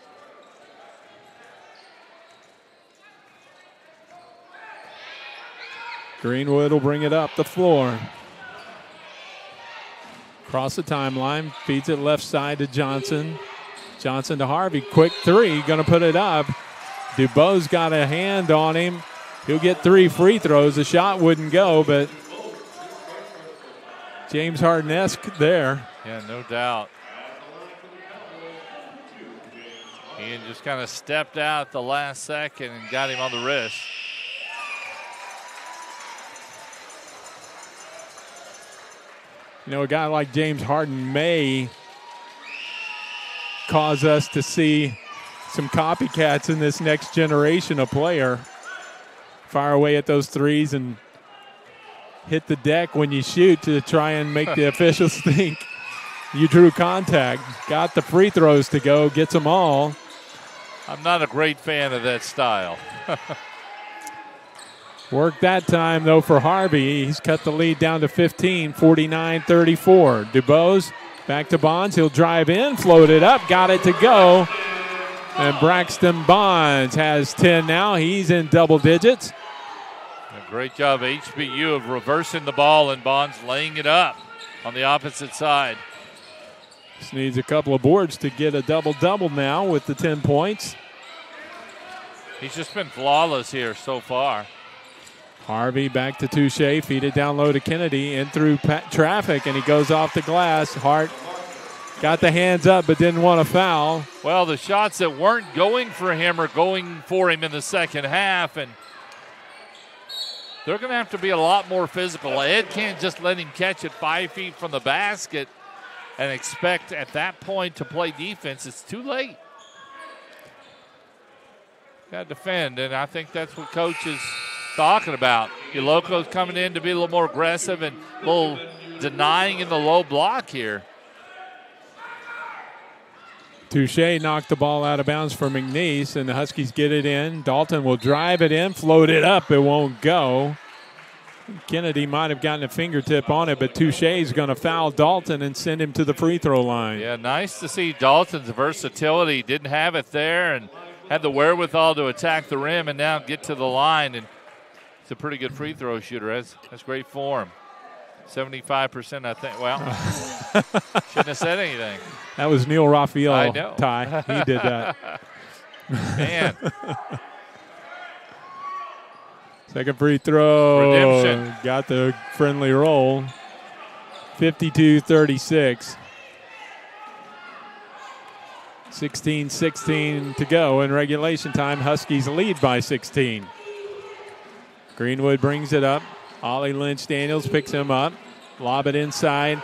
Greenwood will bring it up the floor. Across the timeline, feeds it left side to Johnson. Johnson to Harvey, quick three, going to put it up. DuBois got a hand on him. He'll get 3 free throws. The shot wouldn't go, but James Harden-esque there. Yeah, no doubt. Ian just kind of stepped out at the last second and got him on the wrist. You know, a guy like James Harden may cause us to see some copycats in this next generation of player. Fire away at those threes and hit the deck when you shoot to try and make the officials think you drew contact. Got the free throws to go, gets them all. I'm not a great fan of that style. Worked that time, though, for Harvey. He's cut the lead down to 15, 49-34. DuBois back to Bonds. He'll drive in, float it up, got it to go. And Braxton Bonds has 10 now. He's in double digits. A great job, HBU, of reversing the ball and Bonds laying it up on the opposite side. Just needs a couple of boards to get a double-double now with the 10 points. He's just been flawless here so far. Harvey back to Touche, feed it down low to Kennedy, in through traffic, and he goes off the glass. Hart got the hands up but didn't want to foul. Well, the shots that weren't going for him are going for him in the second half, and they're going to have to be a lot more physical. Ed can't just let him catch it 5 feet from the basket and expect at that point to play defense. It's too late. Got to defend, and I think that's what Coach is talking about. Yoloko's coming in to be a little more aggressive and a little denying in the low block here. Touche knocked the ball out of bounds for McNeese, and the Huskies get it in. Dalton will drive it in, float it up. It won't go. Kennedy might have gotten a fingertip on it, but Touche is going to foul Dalton and send him to the free throw line. Yeah, nice to see Dalton's versatility. Didn't have it there and had the wherewithal to attack the rim and now get to the line. And he's a pretty good free throw shooter. That's great form. 75%, I think. Well, shouldn't have said anything. That was Neil Raphael, I know. Ty. He did that. Man. Second free throw. Redemption. Got the friendly roll. 52-36. 16-16 to go in regulation time. Huskies lead by 16. Greenwood brings it up. Ollie Lynch Daniels picks him up. Lob it inside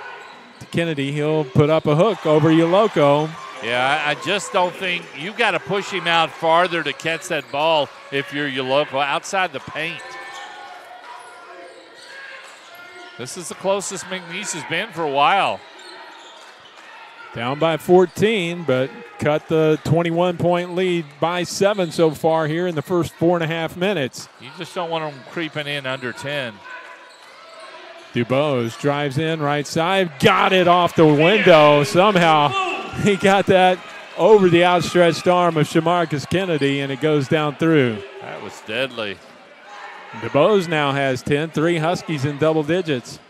to Kennedy. He'll put up a hook over Yoloko. Yeah, I just don't think you got to push him out farther to catch that ball if you're Yoloko outside the paint. This is the closest McNeese has been for a while. Down by 14, but cut the 21-point lead by 7 so far here in the first 4.5 minutes. You just don't want them creeping in under 10. DuBois drives in right side, got it off the window. Somehow he got that over the outstretched arm of Shamarcus Kennedy, and it goes down through. That was deadly. DuBois now has 10, 3 Huskies in double digits.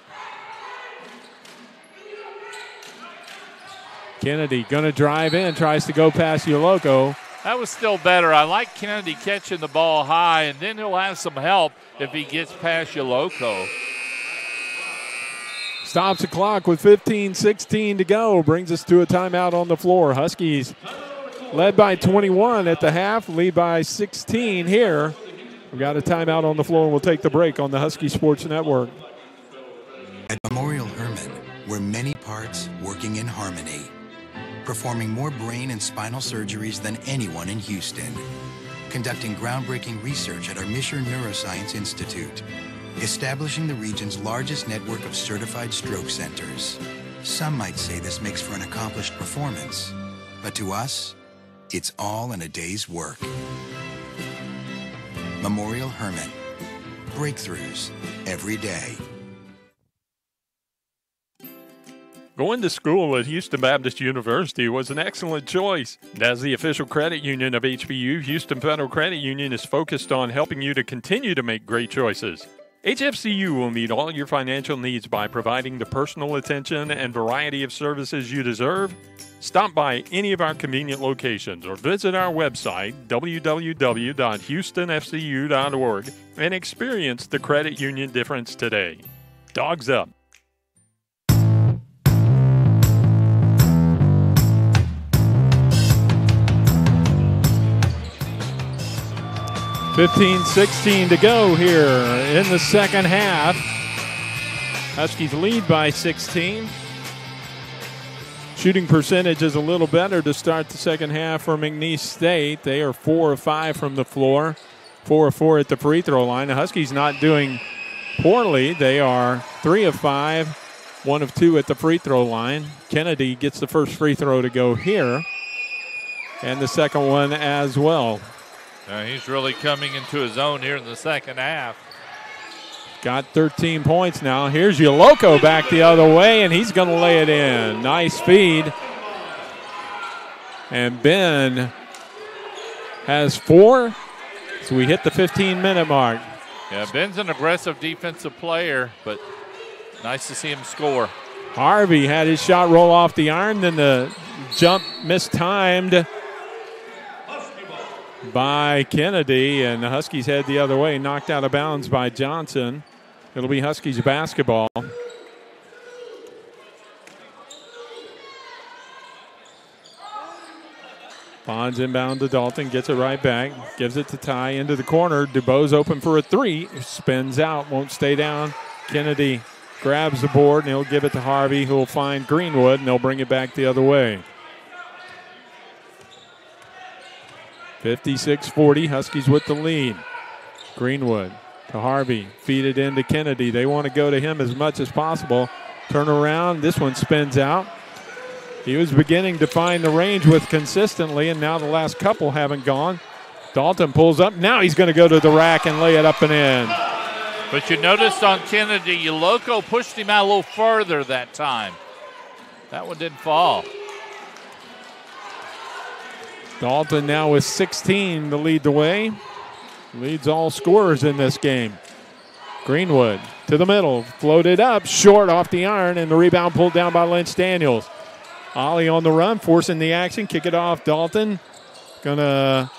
Kennedy going to drive in, tries to go past Yoloko. That was still better. I like Kennedy catching the ball high, and then he'll have some help if he gets past Yoloko. Stops the clock with 15-16 to go. Brings us to a timeout on the floor. Huskies led by 21 at the half, lead by 16 here. We've got a timeout on the floor, and we'll take the break on the Husky Sports Network. At Memorial Hermann, we're many parts working in harmony, performing more brain and spinal surgeries than anyone in Houston, conducting groundbreaking research at our Misher Neuroscience Institute, establishing the region's largest network of certified stroke centers. Some might say this makes for an accomplished performance, but to us, it's all in a day's work. Memorial Hermann. Breakthroughs every day. Going to school at Houston Baptist University was an excellent choice. As the official credit union of HBU, Houston Federal Credit Union is focused on helping you to continue to make great choices. HFCU will meet all your financial needs by providing the personal attention and variety of services you deserve. Stop by any of our convenient locations or visit our website, www.houstonfcu.org, and experience the credit union difference today. Dogs up. .16 to go here in the second half. Huskies lead by 16. Shooting percentage is a little better to start the second half for McNeese State. They are 4 of 5 from the floor, 4 of 4 at the free throw line. The Huskies not doing poorly. They are 3 of 5, 1 of 2 at the free throw line. Kennedy gets the first free throw to go here, and the second one as well. He's really coming into his own here in the second half. Got 13 points now. Here's Yoloko back the other way, and he's going to lay it in. Nice feed. And Ben has 4, so we hit the 15-minute mark. Yeah, Ben's an aggressive defensive player, but nice to see him score. Harvey had his shot roll off the iron, then the jump mistimed by Kennedy, and the Huskies head the other way, knocked out of bounds by Johnson. It'll be Huskies basketball. Bonds inbound to Dalton, gets it right back, gives it to Ty into the corner. DuBose open for a 3, spins out, won't stay down. Kennedy grabs the board, and he'll give it to Harvey, who will find Greenwood, and they'll bring it back the other way. 56-40, Huskies with the lead. Greenwood to Harvey, feed it into Kennedy. They want to go to him as much as possible. Turn around, this one spins out. He was beginning to find the range with consistently, and now the last couple haven't gone. Dalton pulls up, now he's going to go to the rack and lay it up and in. But you noticed on Kennedy, Yoloko pushed him out a little further that time. That one didn't fall. Dalton now with 16 to lead the way. Leads all scorers in this game. Greenwood to the middle, floated up, short off the iron, and the rebound pulled down by Lynch Daniels. Ollie on the run, forcing the action, kick it off. Dalton gonna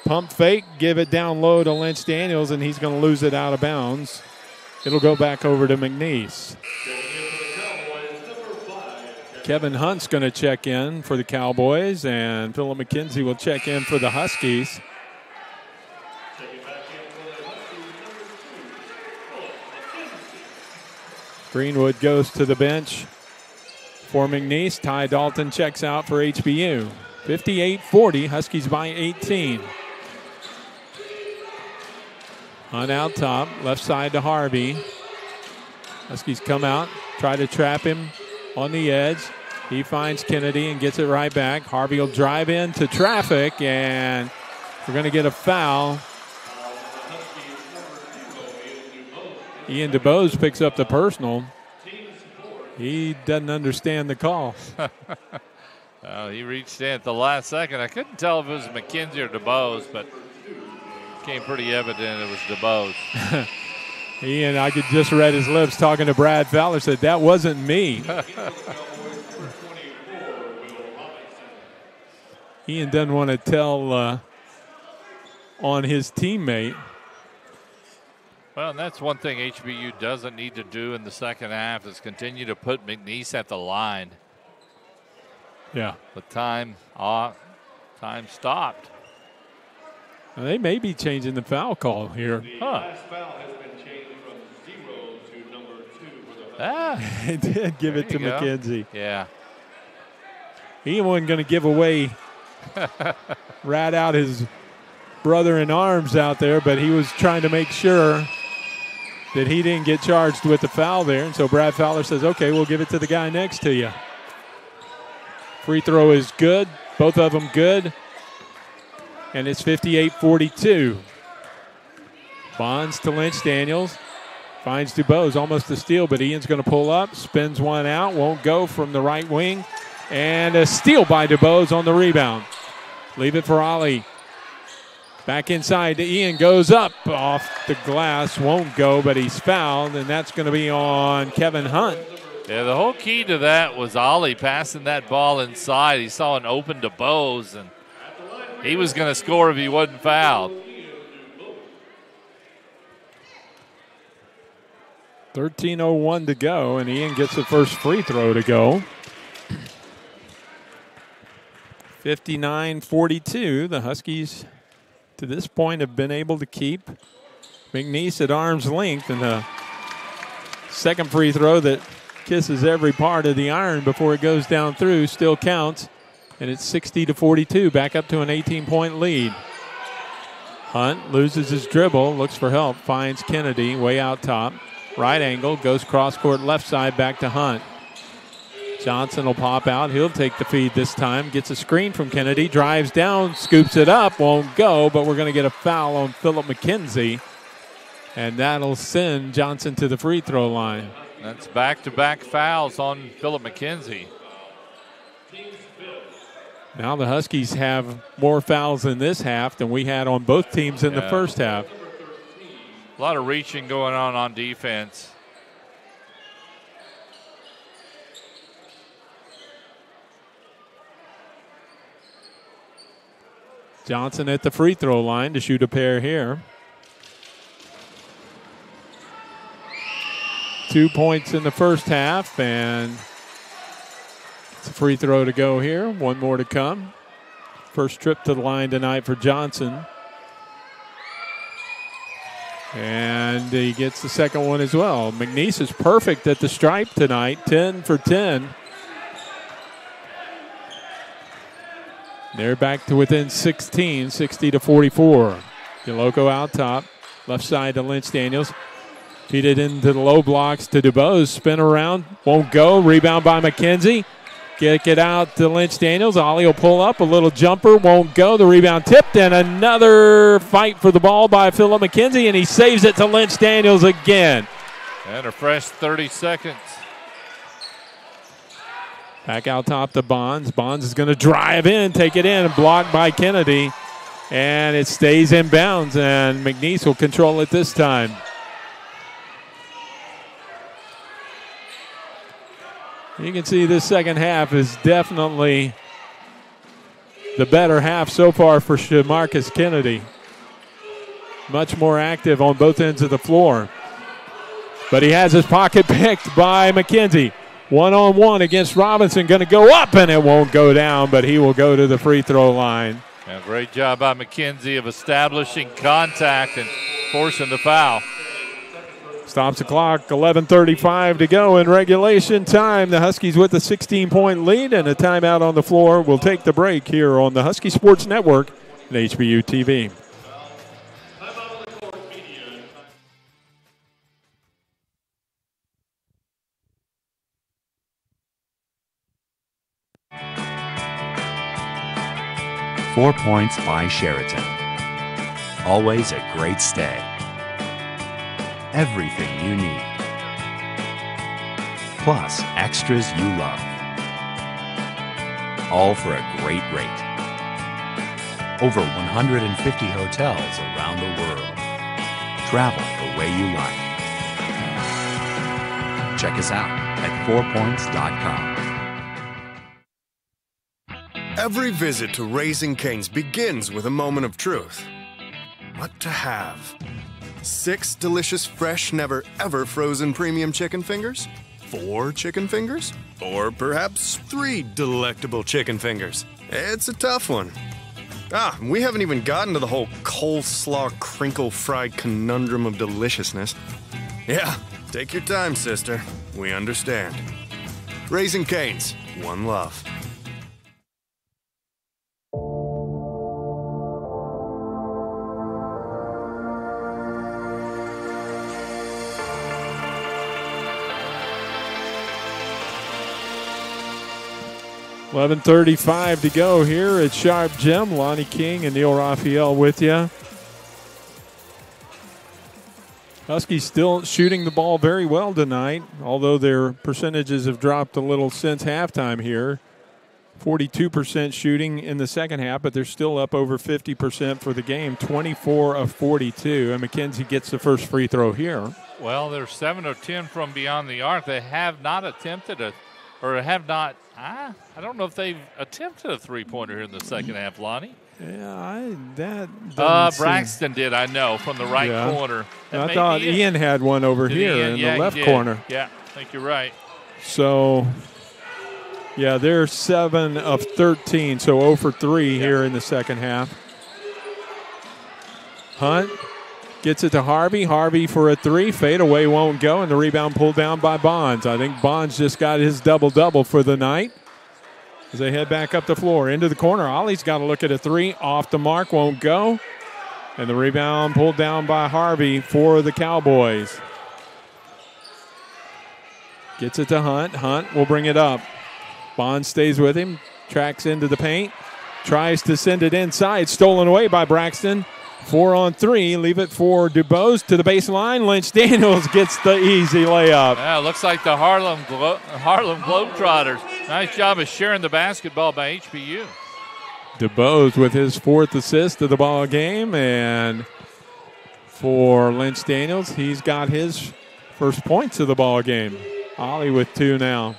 pump fake, give it down low to Lynch Daniels, and he's gonna lose it out of bounds. It'll go back over to McNeese. Kevin Hunt's going to check in for the Cowboys, and Phillip McKenzie will check in for the Huskies. Greenwood goes to the bench for McNeese. Ty Dalton checks out for HBU. 58-40, Huskies by 18. Hunt out top, left side to Harvey. Huskies come out, try to trap him on the edge. He finds Kennedy and gets it right back. Harvey will drive into traffic, and we're going to get a foul. Ian DuBose picks up the personal. He doesn't understand the call. He reached in at the last second. I couldn't tell if it was McKenzie or DuBose, but it became pretty evident it was DuBose. Ian, I could just read his lips talking to Brad Fowler, said, that wasn't me. Ian doesn't want to tell on his teammate. Well, and that's one thing HBU doesn't need to do in the second half is continue to put McNeese at the line. Yeah. The time stopped. Well, they may be changing the foul call here. Last foul has been changed from 0 to number 2 for the They did give it to McKenzie. Yeah. He wasn't going to give away, rat out his brother in arms out there, but he was trying to make sure that he didn't get charged with the foul there. And so Brad Fowler says, okay, we'll give it to the guy next to you. Free throw is good. Both of them good. And it's 58-42. Bonds to Lynch Daniels. Finds DuBose, almost a steal, but Ian's going to pull up, spins one out, won't go from the right wing, and a steal by DuBose on the rebound. Leave it for Ali. Back inside to Ian, goes up off the glass, won't go, but he's fouled, and that's going to be on Kevin Hunt. Yeah, the whole key to that was Ollie passing that ball inside. He saw an open DuBose, and he was going to score if he wasn't fouled. 13:01 to go, and Ian gets the first free throw to go. 59-42. The Huskies, to this point, have been able to keep McNeese at arm's length, and the second free throw that kisses every part of the iron before it goes down through still counts, and it's 60-42, back up to an 18-point lead. Hunt loses his dribble, looks for help, finds Kennedy way out top. Right angle, goes cross-court left side, back to Hunt. Johnson will pop out. He'll take the feed this time. Gets a screen from Kennedy, drives down, scoops it up, won't go, but we're going to get a foul on Philip McKenzie, and that'll send Johnson to the free throw line. That's back-to-back fouls on Philip McKenzie. Now the Huskies have more fouls in this half than we had on both teams in the first half. A lot of reaching going on defense. Johnson at the free throw line to shoot a pair here. 2 points in the first half, and it's a free throw to go here. One more to come. First trip to the line tonight for Johnson. And he gets the second one as well. McNeese is perfect at the stripe tonight, 10 for 10. They're back to within 16, 60-44. Yoloko out top, left side to Lynch Daniels. Feed it into the low blocks to DuBose. Spin around, won't go. Rebound by McKenzie. Kick it out to Lynch Daniels. Ollie will pull up, a little jumper, won't go. The rebound tipped, and another fight for the ball by Philip McKenzie, and he saves it to Lynch Daniels again. And a fresh 30 seconds. Back out top to Bonds. Bonds is going to drive in, take it in, blocked by Kennedy, and it stays in bounds, and McNeese will control it this time. You can see this second half is definitely the better half so far for Shamarcus Kennedy. Much more active on both ends of the floor. But he has his pocket picked by McKenzie. One-on-one against Robinson, going to go up, and it won't go down, but he will go to the free throw line. Yeah, great job by McKenzie of establishing contact and forcing the foul. Stops the clock, 11:35 to go in regulation time. The Huskies with a 16-point lead and a timeout on the floor. We'll take the break here on the Husky Sports Network and HBU TV. "4 Points by Sheraton." Always a great stay. Everything you need. Plus extras you love. All for a great rate. Over 150 hotels around the world. Travel the way you like. Check us out at 4points.com. Every visit to Raising Cane's begins with a moment of truth. What to have? 6 delicious, fresh, never, ever frozen premium chicken fingers? 4 chicken fingers? Or perhaps 3 delectable chicken fingers? It's a tough one. We haven't even gotten to the whole coleslaw crinkle-fried conundrum of deliciousness. Yeah, take your time, sister. We understand. Raising Cane's, one love. $11:35 to go here at Sharp Gym. Lonnie King and Neil Raphael with you. Huskies still shooting the ball very well tonight, although their percentages have dropped a little since halftime here. 42% shooting in the second half, but they're still up over 50% for the game, 24 of 42. And McKenzie gets the first free throw here. Well, they're 7 of 10 from beyond the arc. They have not attempted I don't know if they've attempted a three-pointer here in the second half, Lonnie. Yeah, Braxton did, I know, from the right corner. I thought Ian had one over here in the left corner. Yeah, I think you're right. So, yeah, they're 7 of 13, so 0 for 3 here in the second half. Hunt gets it to Harvey. Harvey for a three. Fadeaway won't go, and the rebound pulled down by Bonds. I think Bonds just got his double-double for the night. As they head back up the floor, into the corner. Ollie's got to look at a three. Off the mark, won't go. And the rebound pulled down by Harvey for the Cowboys. Gets it to Hunt. Hunt will bring it up. Bond stays with him. Tracks into the paint. Tries to send it inside. Stolen away by Braxton. 4 on 3. Leave it for DuBose to the baseline. Lynch Daniels gets the easy layup. Yeah, looks like the Harlem Globetrotters. Nice job of sharing the basketball by HBU. DuBose with his 4th assist of the ball game. And for Lynch Daniels, he's got his first points of the ball game. Ollie with 2 now.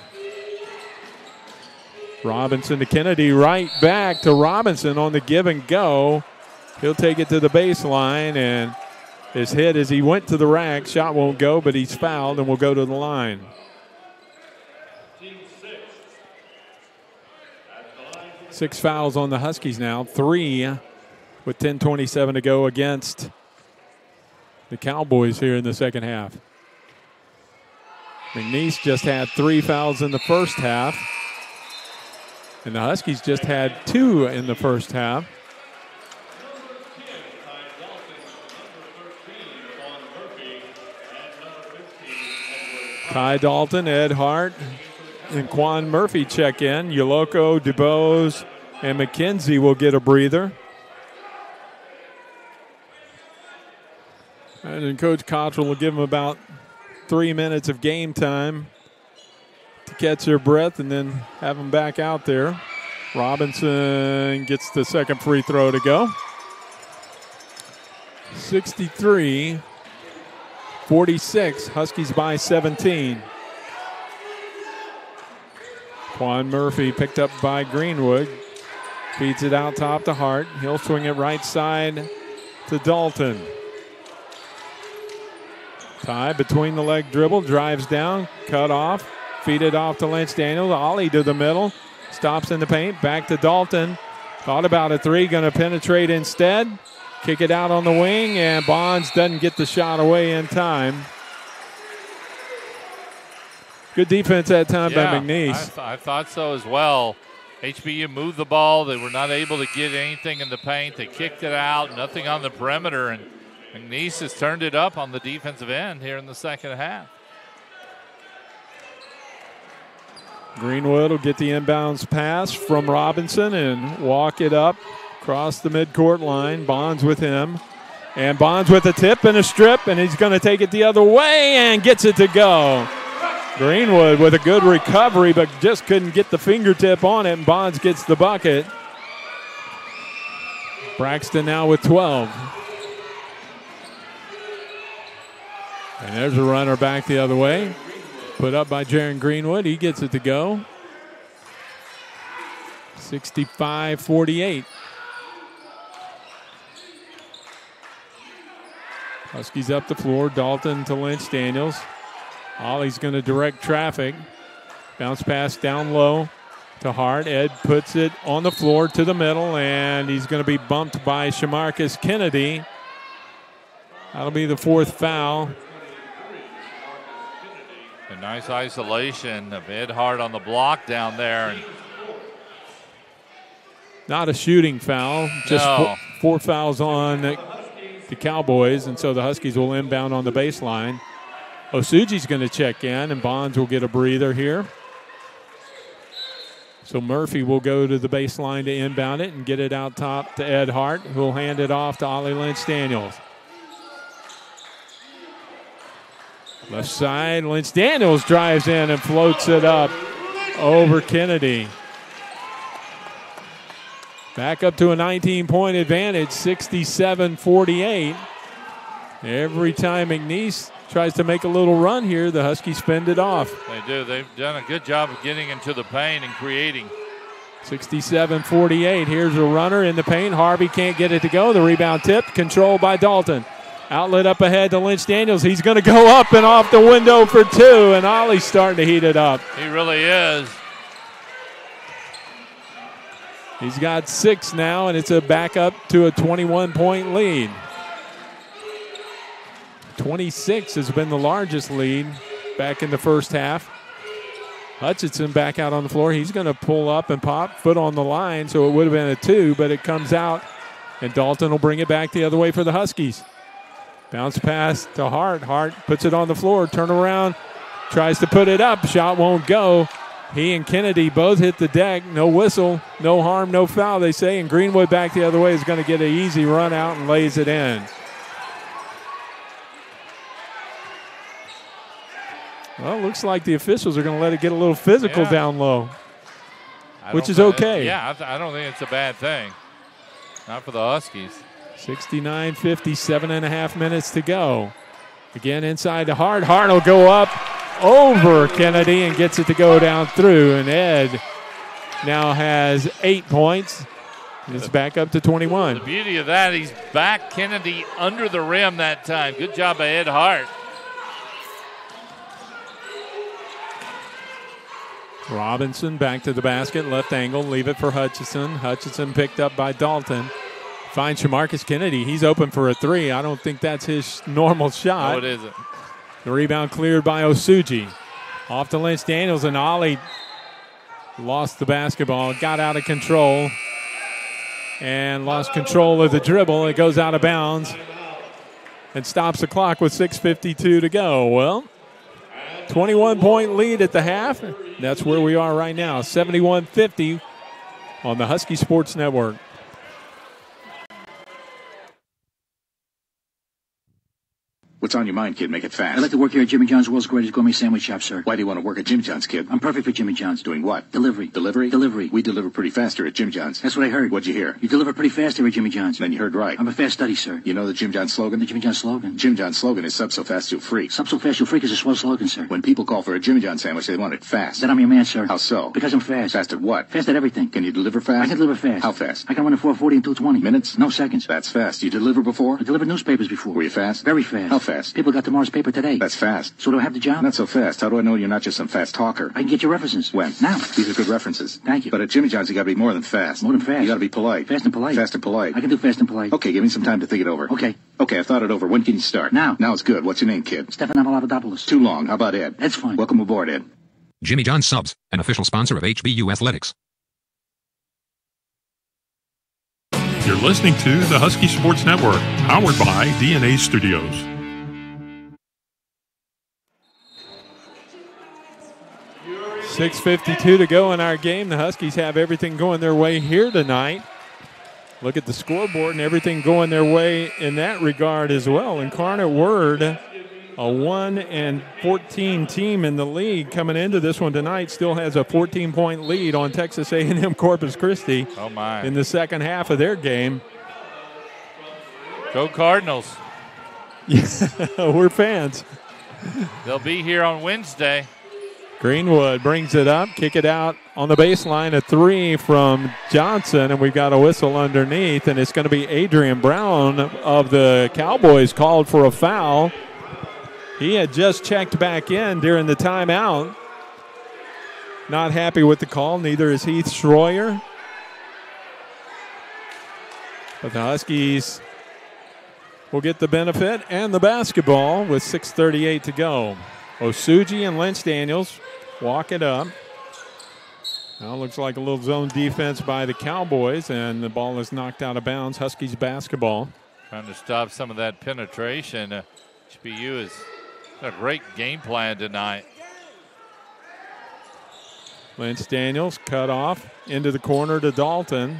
Robinson to Kennedy. Right back to Robinson on the give and go. He'll take it to the baseline, and his hit as he went to the rack. Shot won't go, but he's fouled and will go to the line. 6 fouls on the Huskies now. 3 with 10:27 to go against the Cowboys here in the second half. McNeese just had 3 fouls in the first half, and the Huskies just had 2 in the first half. Ty Dalton, Ed Hart, and Quan Murphy check in. Yoloko, DuBose, and McKenzie will get a breather. And then Coach Cottrell will give them about 3 minutes of game time to catch their breath and then have them back out there. Robinson gets the second free throw to go. 63-46, Huskies by 17. Quan Murphy picked up by Greenwood. Feeds it out top to Hart. He'll swing it right side to Dalton. Ty between the leg dribble, drives down, cut off, feed it off to Lynch Daniels. Ollie to the middle, stops in the paint, back to Dalton. Thought about a three, going to penetrate instead. Kick it out on the wing, and Bonds doesn't get the shot away in time. Good defense that time by McNeese. I thought so as well. HBU moved the ball. They were not able to get anything in the paint. They kicked it out, nothing on the perimeter, and McNeese has turned it up on the defensive end here in the second half. Greenwood will get the inbounds pass from Robinson and walk it up across the midcourt line. Bonds with him. And Bonds with a tip and a strip, and he's going to take it the other way and gets it to go. Greenwood with a good recovery, but just couldn't get the fingertip on it, and Bonds gets the bucket. Braxton now with 12. And there's a runner back the other way. Put up by Jaron Greenwood. He gets it to go. 65-48. Huskies up the floor. Dalton to Lynch Daniels. Ollie's going to direct traffic. Bounce pass down low to Hart. Ed puts it on the floor to the middle, and he's going to be bumped by Shamarcus Kennedy. That'll be the 4th foul. A nice isolation of Ed Hart on the block down there. Not a shooting foul, just four fouls on the Cowboys, and so the Huskies will inbound on the baseline. Osuji's going to check in, and Bonds will get a breather here. So Murphy will go to the baseline to inbound it and get it out top to Ed Hart, who will hand it off to Ollie Lynch Daniels. Left side, Lynch Daniels drives in and floats it up over Kennedy. Back up to a 19-point advantage, 67-48. Every time McNeese tries to make a little run here, the Huskies fend it off. They do. They've done a good job of getting into the paint and creating. 67-48. Here's a runner in the paint. Harvey can't get it to go. The rebound tip controlled by Dalton. Outlet up ahead to Lynch Daniels. He's going to go up and off the window for two, and Ollie's starting to heat it up. He really is. He's got 6 now, and it's a back up to a 21-point lead. 26 has been the largest lead back in the first half. Hutchinson back out on the floor. He's going to pull up and pop, foot on the line, so it would have been a 2, but it comes out, and Dalton will bring it back the other way for the Huskies. Bounce pass to Hart. Hart puts it on the floor, turn around, tries to put it up. Shot won't go. He and Kennedy both hit the deck. No whistle, no harm, no foul, they say, and Greenwood back the other way is going to get an easy run out and lays it in. Well, it looks like the officials are going to let it get a little physical down low, which is okay. I don't think it's a bad thing. Not for the Huskies. 69-50, 7.5 minutes to go. Again, inside to Hart. Hart will go up over Kennedy and gets it to go down through. And Ed now has 8 points. It's back up to 21. The beauty of that, he's back Kennedy under the rim that time. Good job by Ed Hart. Robinson back to the basket, left angle, leave it for Hutchinson. Hutchinson picked up by Dalton. Finds Shamarcus Kennedy. He's open for a 3. I don't think that's his normal shot. No, it isn't. The rebound cleared by Osuji. Off to Lynch Daniels, and Ollie lost the basketball, got out of control, and lost control of the dribble. It goes out of bounds and stops the clock with 6:52 to go. Well, 21-point lead at the half. That's where we are right now, 71-50 on the Husky Sports Network. What's on your mind, kid? Make it fast. I'd like to work here at Jimmy John's, world's greatest gourmet sandwich shop, sir. Why do you want to work at Jimmy John's, kid? I'm perfect for Jimmy John's. Doing what? Delivery. Delivery? Delivery. We deliver pretty fast here at Jimmy John's. That's what I heard. What'd you hear? You deliver pretty fast here at Jimmy John's. Then you heard right. I'm a fast study, sir. You know the Jim John's slogan? The Jimmy John's slogan? Jim John's slogan is sub so fast you'll freak. Sub so fast you'll freak is a swell slogan, sir. When people call for a Jimmy John's sandwich, they want it fast. Then I'm your man, sir. How so? Because I'm fast. Fast at what? Fast at everything. Can you deliver fast? I can deliver fast. How fast? I can run a 4:40 and 2:20. Minutes? No, seconds. That's fast. You deliver before? I delivered newspapers before. Were you fast? Very fast. How fast? People got tomorrow's paper today. That's fast. So do I have the job? Not so fast. How do I know you're not just some fast talker? I can get your references. When? Now. These are good references. Thank you. But at Jimmy John's, you gotta be more than fast. More than fast? You gotta be polite. Fast and polite. Fast and polite. I can do fast and polite. Okay, give me some time to think it over. Okay. Okay, I've thought it over. When can you start? Now. Now's good. What's your name, kid? Stefan Avalopoulos. Too long. How about Ed? Ed's fine. Welcome aboard, Ed. Jimmy John's Subs, an official sponsor of HBU Athletics. You're listening to the Husky Sports Network, powered by DNA Studios. .652 to go in our game. The Huskies have everything going their way here tonight. Look at the scoreboard and everything going their way in that regard as well. Incarnate Word, a 1-14 team in the league coming into this one tonight, still has a 14-point lead on Texas A&M Corpus Christi in the second half of their game. Go Cardinals. We're fans. They'll be here on Wednesday. Greenwood brings it up, kick it out on the baseline, a 3 from Johnson, and we've got a whistle underneath, and it's going to be Adrian Brown of the Cowboys called for a foul. He had just checked back in during the timeout. Not happy with the call, neither is Heath Schroyer. But the Huskies will get the benefit and the basketball with 6:38 to go. Osuji and Lynch Daniels walk it up. Now looks like a little zone defense by the Cowboys, and the ball is knocked out of bounds. Huskies basketball. Trying to stop some of that penetration. HBU has got a great game plan tonight. Lynch Daniels cut off into the corner to Dalton.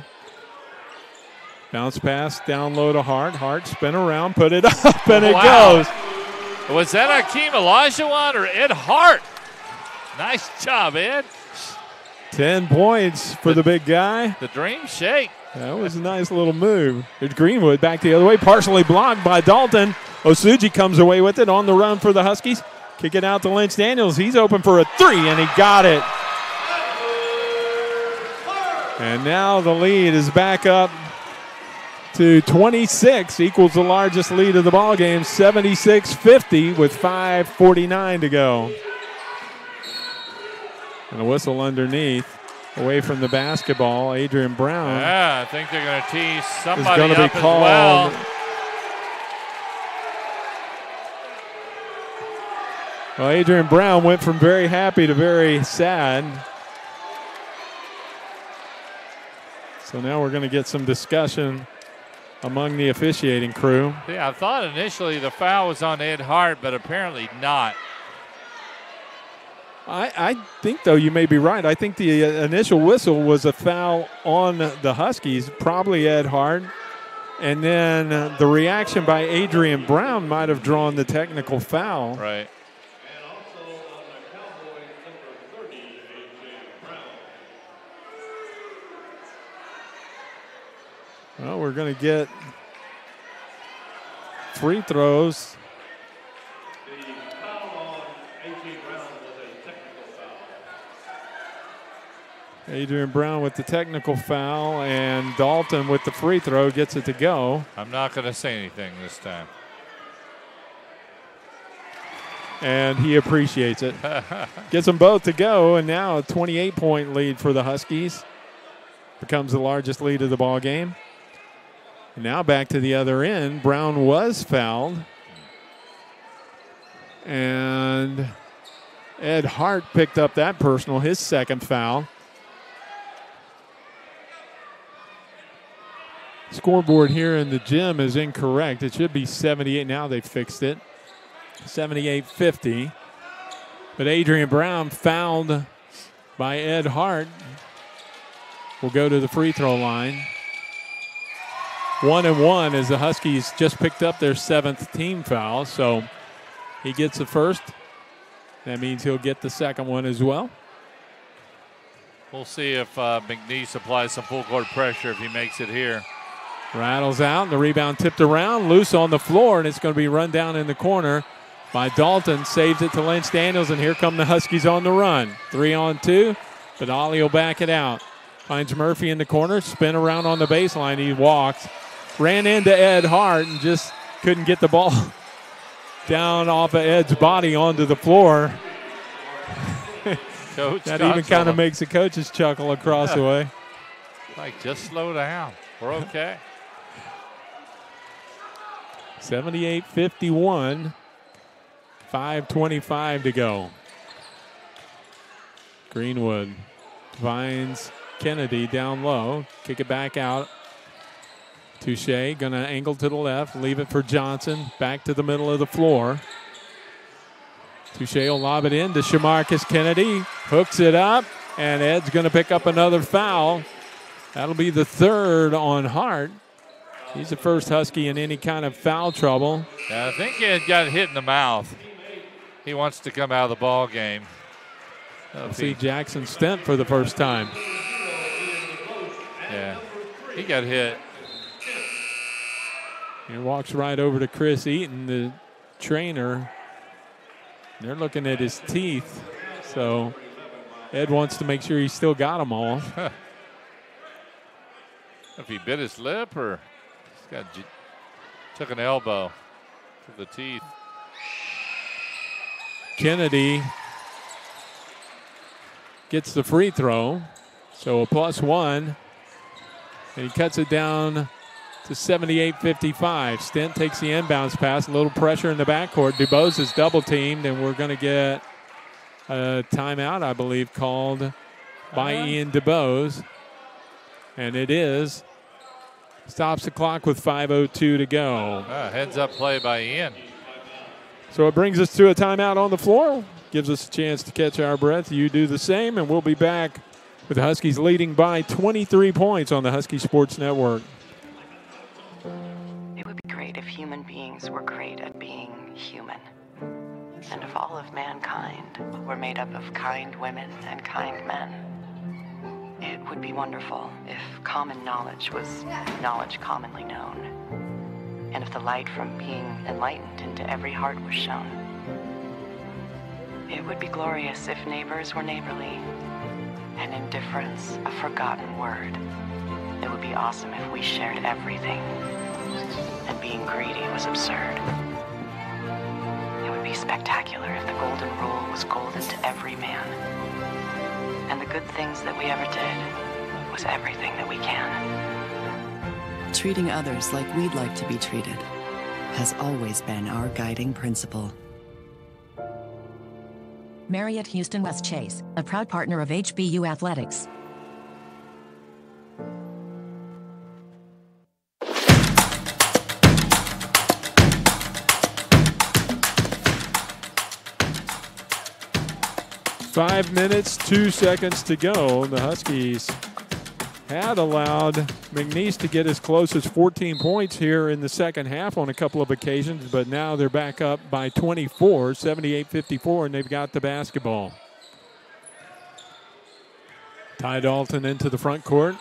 Bounce pass down low to Hart. Hart spin around, put it up, and it goes. Was that Akeem Olajuwon or Ed Hart? Nice job, Ed. 10 points for the big guy. The dream shake. That was a nice little move. There's Greenwood back the other way, partially blocked by Dalton. Osuji comes away with it on the run for the Huskies. Kick it out to Lynch Daniels. He's open for a three, and he got it. And now the lead is back up to 26, equals the largest lead of the ballgame, 76-50 with 5:49 to go. And a whistle underneath. Away from the basketball, Adrian Brown. Yeah, I think they're going to tease somebody is going to up be as called. well. Well, Adrian Brown went from very happy to very sad. So now we're going to get some discussion among the officiating crew. Yeah, I thought initially the foul was on Ed Hart, but apparently not. I think, though, you may be right. I think the initial whistle was a foul on the Huskies, probably Ed Hart. And then the reaction by Adrian Brown might have drawn the technical foul. Right. Well, we're going to get free throws. Adrian Brown with the technical foul, and Dalton with the free throw gets it to go. I'm not going to say anything this time. And he appreciates it. Gets them both to go, and now a 28-point lead for the Huskies. Becomes the largest lead of the ball game. And now back to the other end. Brown was fouled. And Ed Hart picked up that personal, his second foul. Scoreboard here in the gym is incorrect. It should be 78. Now they fixed it. 78-50. But Adrian Brown, fouled by Ed Hart, will go to the free throw line. 1-1 as the Huskies just picked up their 7th team foul. So he gets the first. That means he'll get the second one as well. We'll see if McNeese applies some full court pressure if he makes it here. Rattles out, and the rebound tipped around, loose on the floor, and it's going to be run down in the corner by Dalton. Saves it to Lynch Daniels, and here come the Huskies on the run. 3-on-2, but Ollie will back it out. Finds Murphy in the corner, spin around on the baseline. He walks, ran into Ed Hart, and just couldn't get the ball down off of Ed's body onto the floor. Coach that even kind of makes the coaches chuckle across the way. Like, just slow down. We're okay. 78-51, 5:25 to go. Greenwood finds Kennedy down low. Kick it back out. Touche going to angle to the left. Leave it for Johnson. Back to the middle of the floor. Touche will lob it in to Shamarcus Kennedy. Hooks it up. And Ed's going to pick up another foul. That'll be the third on Hart. He's the first Husky in any kind of foul trouble. Yeah, I think Ed got hit in the mouth. He wants to come out of the ball game. We'll see Jackson Stent for the first time. Yeah, he got hit. He walks right over to Chris Eaton, the trainer. They're looking at his teeth. So Ed wants to make sure he's still got them all. If he bit his lip or took an elbow to the teeth. Kennedy gets the free throw. So a +1. And he cuts it down to 78-55. Stent takes the inbounds pass. A little pressure in the backcourt. DuBose is double teamed, and we're going to get a timeout, I believe, called by Ian DuBose. And it is. Stops the clock with 5:02 to go. Heads up play by Ian. So it brings us to a timeout on the floor. Gives us a chance to catch our breath. You do the same, and we'll be back with the Huskies leading by 23 points on the Husky Sports Network. It would be great if human beings were great at being human. And if all of mankind were made up of kind women and kind men, it would be wonderful if common knowledge was knowledge commonly known, and if the light from being enlightened into every heart was shown. It would be glorious if neighbors were neighborly, and indifference a forgotten word. It would be awesome if we shared everything, and being greedy was absurd. It would be spectacular if the golden rule was golden to every man, and the good things that we ever did was everything that we can. Treating others like we'd like to be treated has always been our guiding principle. Marriott Houston West Chase, a proud partner of HBU Athletics. Five minutes, 2 seconds to go. The Huskies had allowed McNeese to get as close as 14 points here in the second half on a couple of occasions, but now they're back up by 24, 78-54, and they've got the basketball. Ty Dalton into the front court.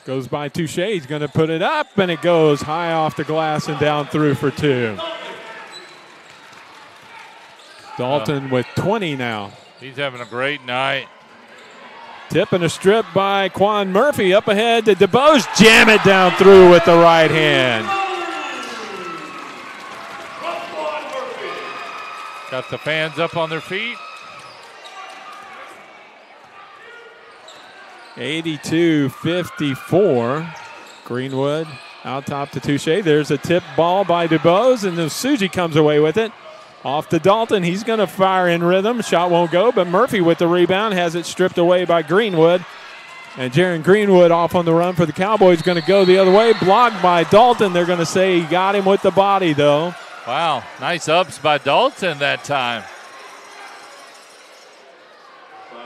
Goes by Touche. He's going to put it up, and it goes high off the glass and down through for two. Dalton with 20 now. He's having a great night. Tip and a strip by Quan Murphy. Up ahead to DeBose. Jam it down through with the right hand. Got the fans up on their feet. 82-54. Greenwood out top to Touche. There's a tip ball by DeBose, and then Suji comes away with it. Off to Dalton. He's going to fire in rhythm. Shot won't go, but Murphy with the rebound has it stripped away by Greenwood. And Jaron Greenwood off on the run for the Cowboys, going to go the other way. Blocked by Dalton. They're going to say he got him with the body, though. Wow, nice ups by Dalton that time.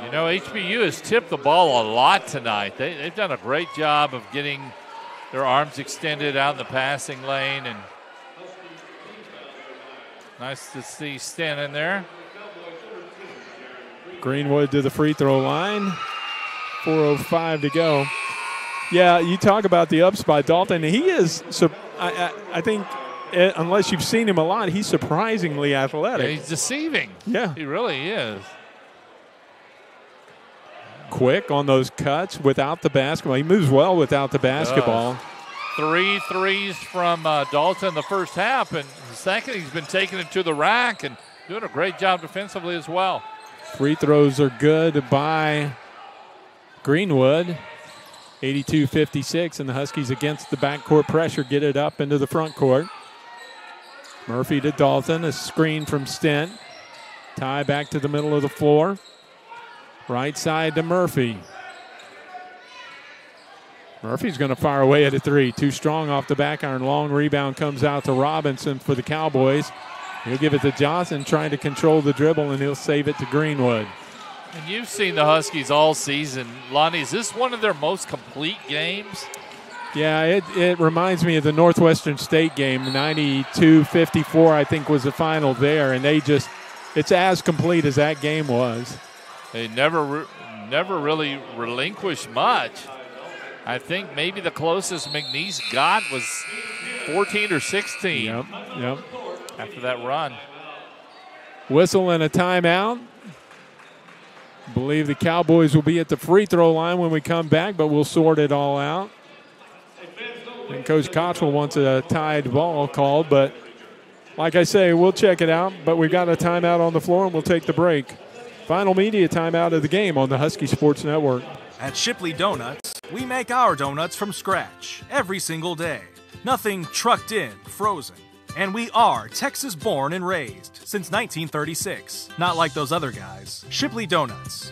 You know, HBU has tipped the ball a lot tonight. They've done a great job of getting their arms extended out in the passing lane, and nice to see standing there. Greenwood to the free throw line. 4:05 to go. Yeah, you talk about the ups by Dalton. He is, I think, unless you've seen him a lot, he's surprisingly athletic. Yeah, he's deceiving. Yeah. He really is. Quick on those cuts without the basketball. He moves well without the basketball. 3 threes from Dalton the first half, and the second he's been taking it to the rack and doing a great job defensively as well. Free throws are good by Greenwood. 82-56, and the Huskies against the backcourt pressure get it up into the front court. Murphy to Dalton, a screen from Stent. Ty back to the middle of the floor. Right side to Murphy. Murphy's going to fire away at a three. Too strong off the back iron. Long rebound comes out to Robinson for the Cowboys. He'll give it to Johnson, trying to control the dribble, and he'll save it to Greenwood. And you've seen the Huskies all season. Lonnie, is this one of their most complete games? Yeah, it reminds me of the Northwestern State game. 92-54, I think, was the final there, and it's as complete as that game was. They never really relinquished much. I think maybe the closest McNeese got was 14 or 16. Yep. After that run. Whistle and a timeout. I believe the Cowboys will be at the free throw line when we come back, but we'll sort it all out. And Coach Cottrell wants a tied ball called, but like I say, we'll check it out. But we've got a timeout on the floor, and we'll take the break. Final media timeout of the game on the Husky Sports Network. At Shipley Donuts, we make our donuts from scratch every single day. Nothing trucked in, frozen. And we are Texas born and raised since 1936. Not like those other guys. Shipley Donuts.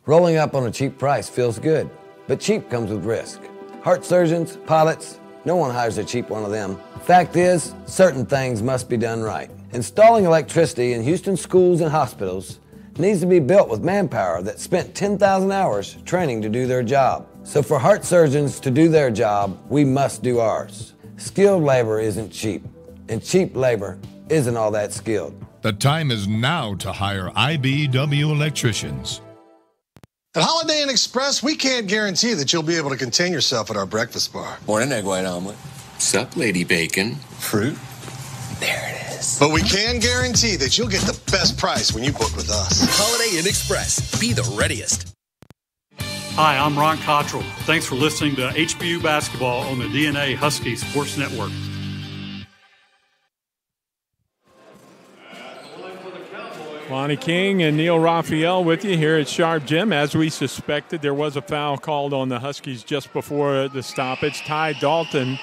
Rolling up on a cheap price feels good, but cheap comes with risk. Heart surgeons, pilots, no one hires a cheap one of them. Fact is, certain things must be done right. Installing electricity in Houston schools and hospitals needs to be built with manpower that spent 10,000 hours training to do their job. So for heart surgeons to do their job, we must do ours. Skilled labor isn't cheap, and cheap labor isn't all that skilled. The time is now to hire IBW electricians. At Holiday Inn Express, we can't guarantee that you'll be able to contain yourself at our breakfast bar. Morning, egg white omelet. Sup, Lady Bacon. Fruit. There it is. But we can guarantee that you'll get the best price when you book with us. Holiday Inn Express. Be the readiest. Hi, I'm Ron Cottrell. Thanks for listening to HBU Basketball on the DNA Husky Sports Network. Lonnie King and Neil Raphael with you here at Sharp Gym. As we suspected, there was a foul called on the Huskies just before the stoppage. Ty Dalton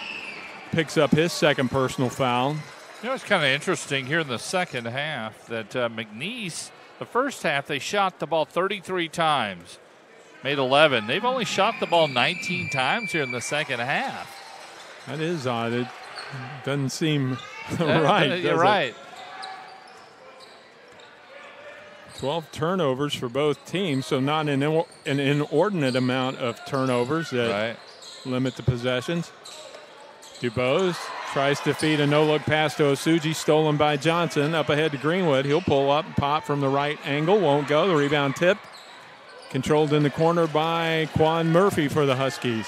picks up his second personal foul. You know, it's kind of interesting here in the second half that McNeese, the first half, they shot the ball 33 times, made 11. They've only shot the ball 19 times here in the second half. That is odd. It doesn't seem right. You're right. 12 turnovers for both teams, so not an inordinate amount of turnovers that limit the possessions. DuBose tries to feed a no-look pass to Osuji, stolen by Johnson. Up ahead to Greenwood. He'll pull up and pop from the right angle. Won't go. The rebound tip controlled in the corner by Quan Murphy for the Huskies.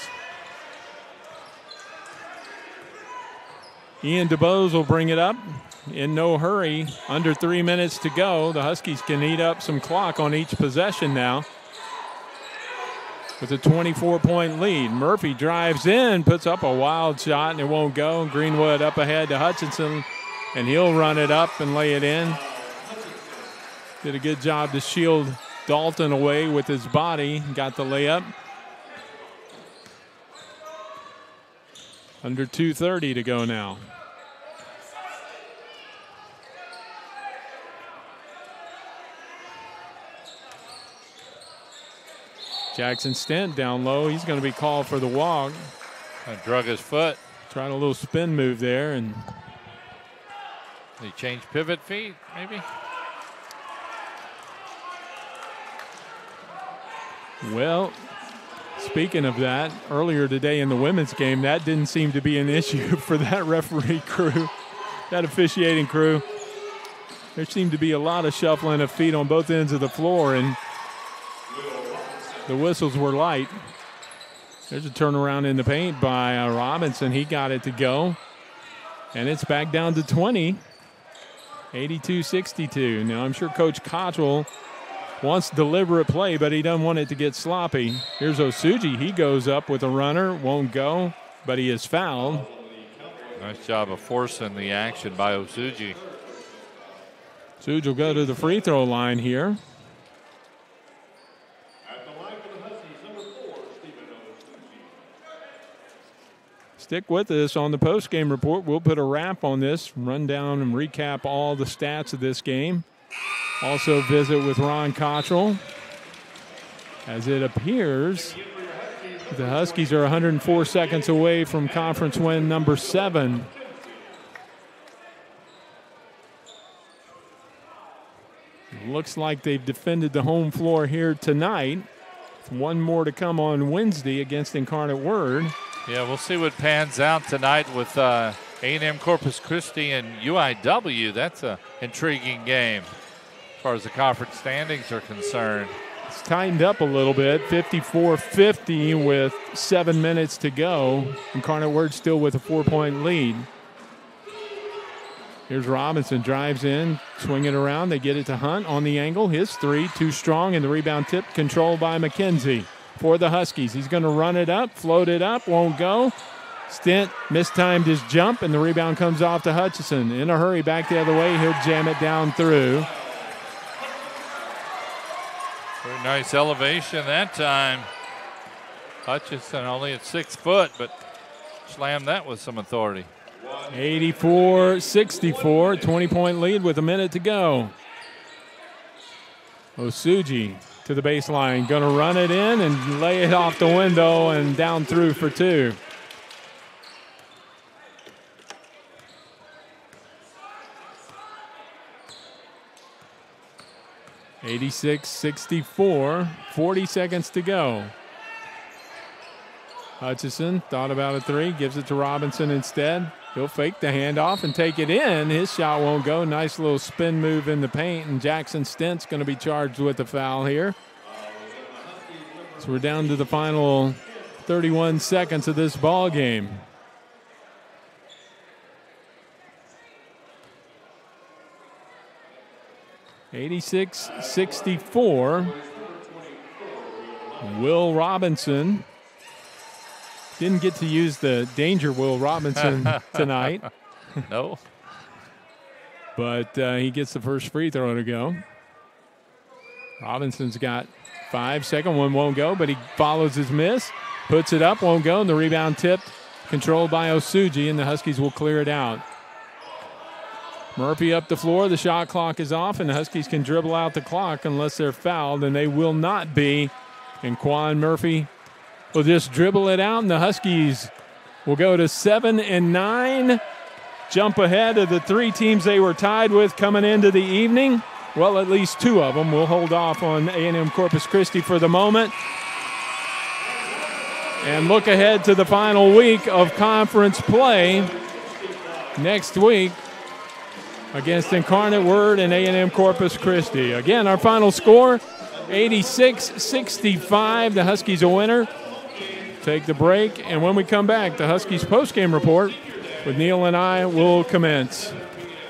Ian DuBose will bring it up. In no hurry, under 3 minutes to go. The Huskies can eat up some clock on each possession now with a 24-point lead. Murphy drives in, puts up a wild shot, and it won't go. Greenwood up ahead to Hutchinson, and he'll run it up and lay it in. Did a good job to shield Dalton away with his body. Got the layup. Under 2:30 to go now. Jackson Stent down low. He's going to be called for the walk. Drug his foot. Tried a little spin move there. And he changed pivot feet, maybe? Well, speaking of that, earlier today in the women's game, that didn't seem to be an issue for that referee crew, that officiating crew. There seemed to be a lot of shuffling of feet on both ends of the floor, and the whistles were light. There's a turnaround in the paint by Robinson. He got it to go. And it's back down to 20. 82-62. Now, I'm sure Coach Cottrell wants deliberate play, but he doesn't want it to get sloppy. Here's Osuji. He goes up with a runner. Won't go, but he is fouled. Nice job of forcing the action by Osuji. Osuji will go to the free throw line here. Stick with us on the post-game report. We'll put a wrap on this, run down and recap all the stats of this game. Also visit with Ron Cottrell. As it appears, the Huskies are 104 seconds away from conference win number 7. Looks like they've defended the home floor here tonight. One more to come on Wednesday against Incarnate Word. Yeah, we'll see what pans out tonight with A&M Corpus Christi and UIW. That's an intriguing game as far as the conference standings are concerned. It's tightened up a little bit, 54-50 with 7 minutes to go. Incarnate Word still with a 4-point lead. Here's Robinson, drives in, swing it around. They get it to Hunt on the angle. His three, too strong, and the rebound tip controlled by McKenzie. For the Huskies, he's going to run it up, float it up, won't go. Stent mistimed his jump, and the rebound comes off to Hutchinson. In a hurry, back the other way, he'll jam it down through. Very nice elevation that time. Hutchinson only at 6 foot, but slammed that with some authority. 84-64, 20-point lead with a minute to go. Osuji to the baseline, going to run it in and lay it off the window and down through for 2. (86-64), 40 seconds to go. Hutchinson thought about a 3, gives it to Robinson instead. He'll fake the handoff and take it in. His shot won't go. Nice little spin move in the paint, and Jackson Stent's going to be charged with the foul here. So we're down to the final 31 seconds of this ball game. (86-64). Will Robinson didn't get to use the danger Will Robinson tonight. No. But he gets the first free throw to go. Robinson's got 5. Second one won't go, but he follows his miss. Puts it up, won't go, and the rebound tipped, controlled by Osuji, and the Huskies will clear it out. Murphy up the floor. The shot clock is off, and the Huskies can dribble out the clock unless they're fouled, and they will not be. And Quan Murphy will just dribble it out, and the Huskies will go to 7-9. Jump ahead of the 3 teams they were tied with coming into the evening. Well, at least 2 of them. We'll hold off on A&M Corpus Christi for the moment. And look ahead to the final week of conference play next week against Incarnate Word and A&M Corpus Christi. Again, our final score, 86-65. The Huskies a winner. Take the break, and when we come back, the Huskies postgame report with Neil and I will commence.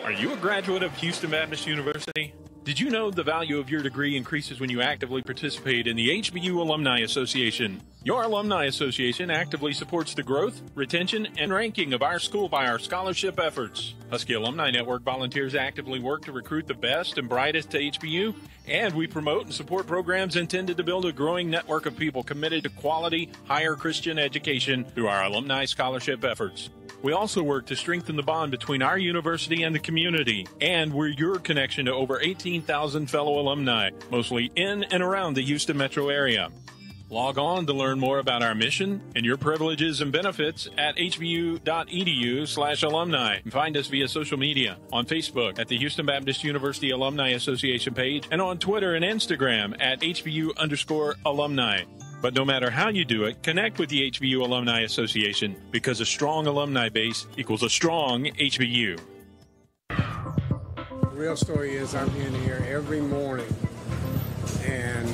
Are you a graduate of Houston Baptist University? Did you know the value of your degree increases when you actively participate in the HBU Alumni Association? Your Alumni Association actively supports the growth, retention, and ranking of our school by our scholarship efforts. Husky Alumni Network volunteers actively work to recruit the best and brightest to HBU, and we promote and support programs intended to build a growing network of people committed to quality, higher Christian education through our alumni scholarship efforts. We also work to strengthen the bond between our university and the community, and we're your connection to over 18,000 fellow alumni, mostly in and around the Houston metro area. Log on to learn more about our mission and your privileges and benefits at hbu.edu/alumni. And find us via social media on Facebook at the Houston Baptist University Alumni Association page and on Twitter and Instagram at HBU_alumni. But no matter how you do it, connect with the HBU Alumni Association, because a strong alumni base equals a strong HBU. The real story is I'm in here every morning and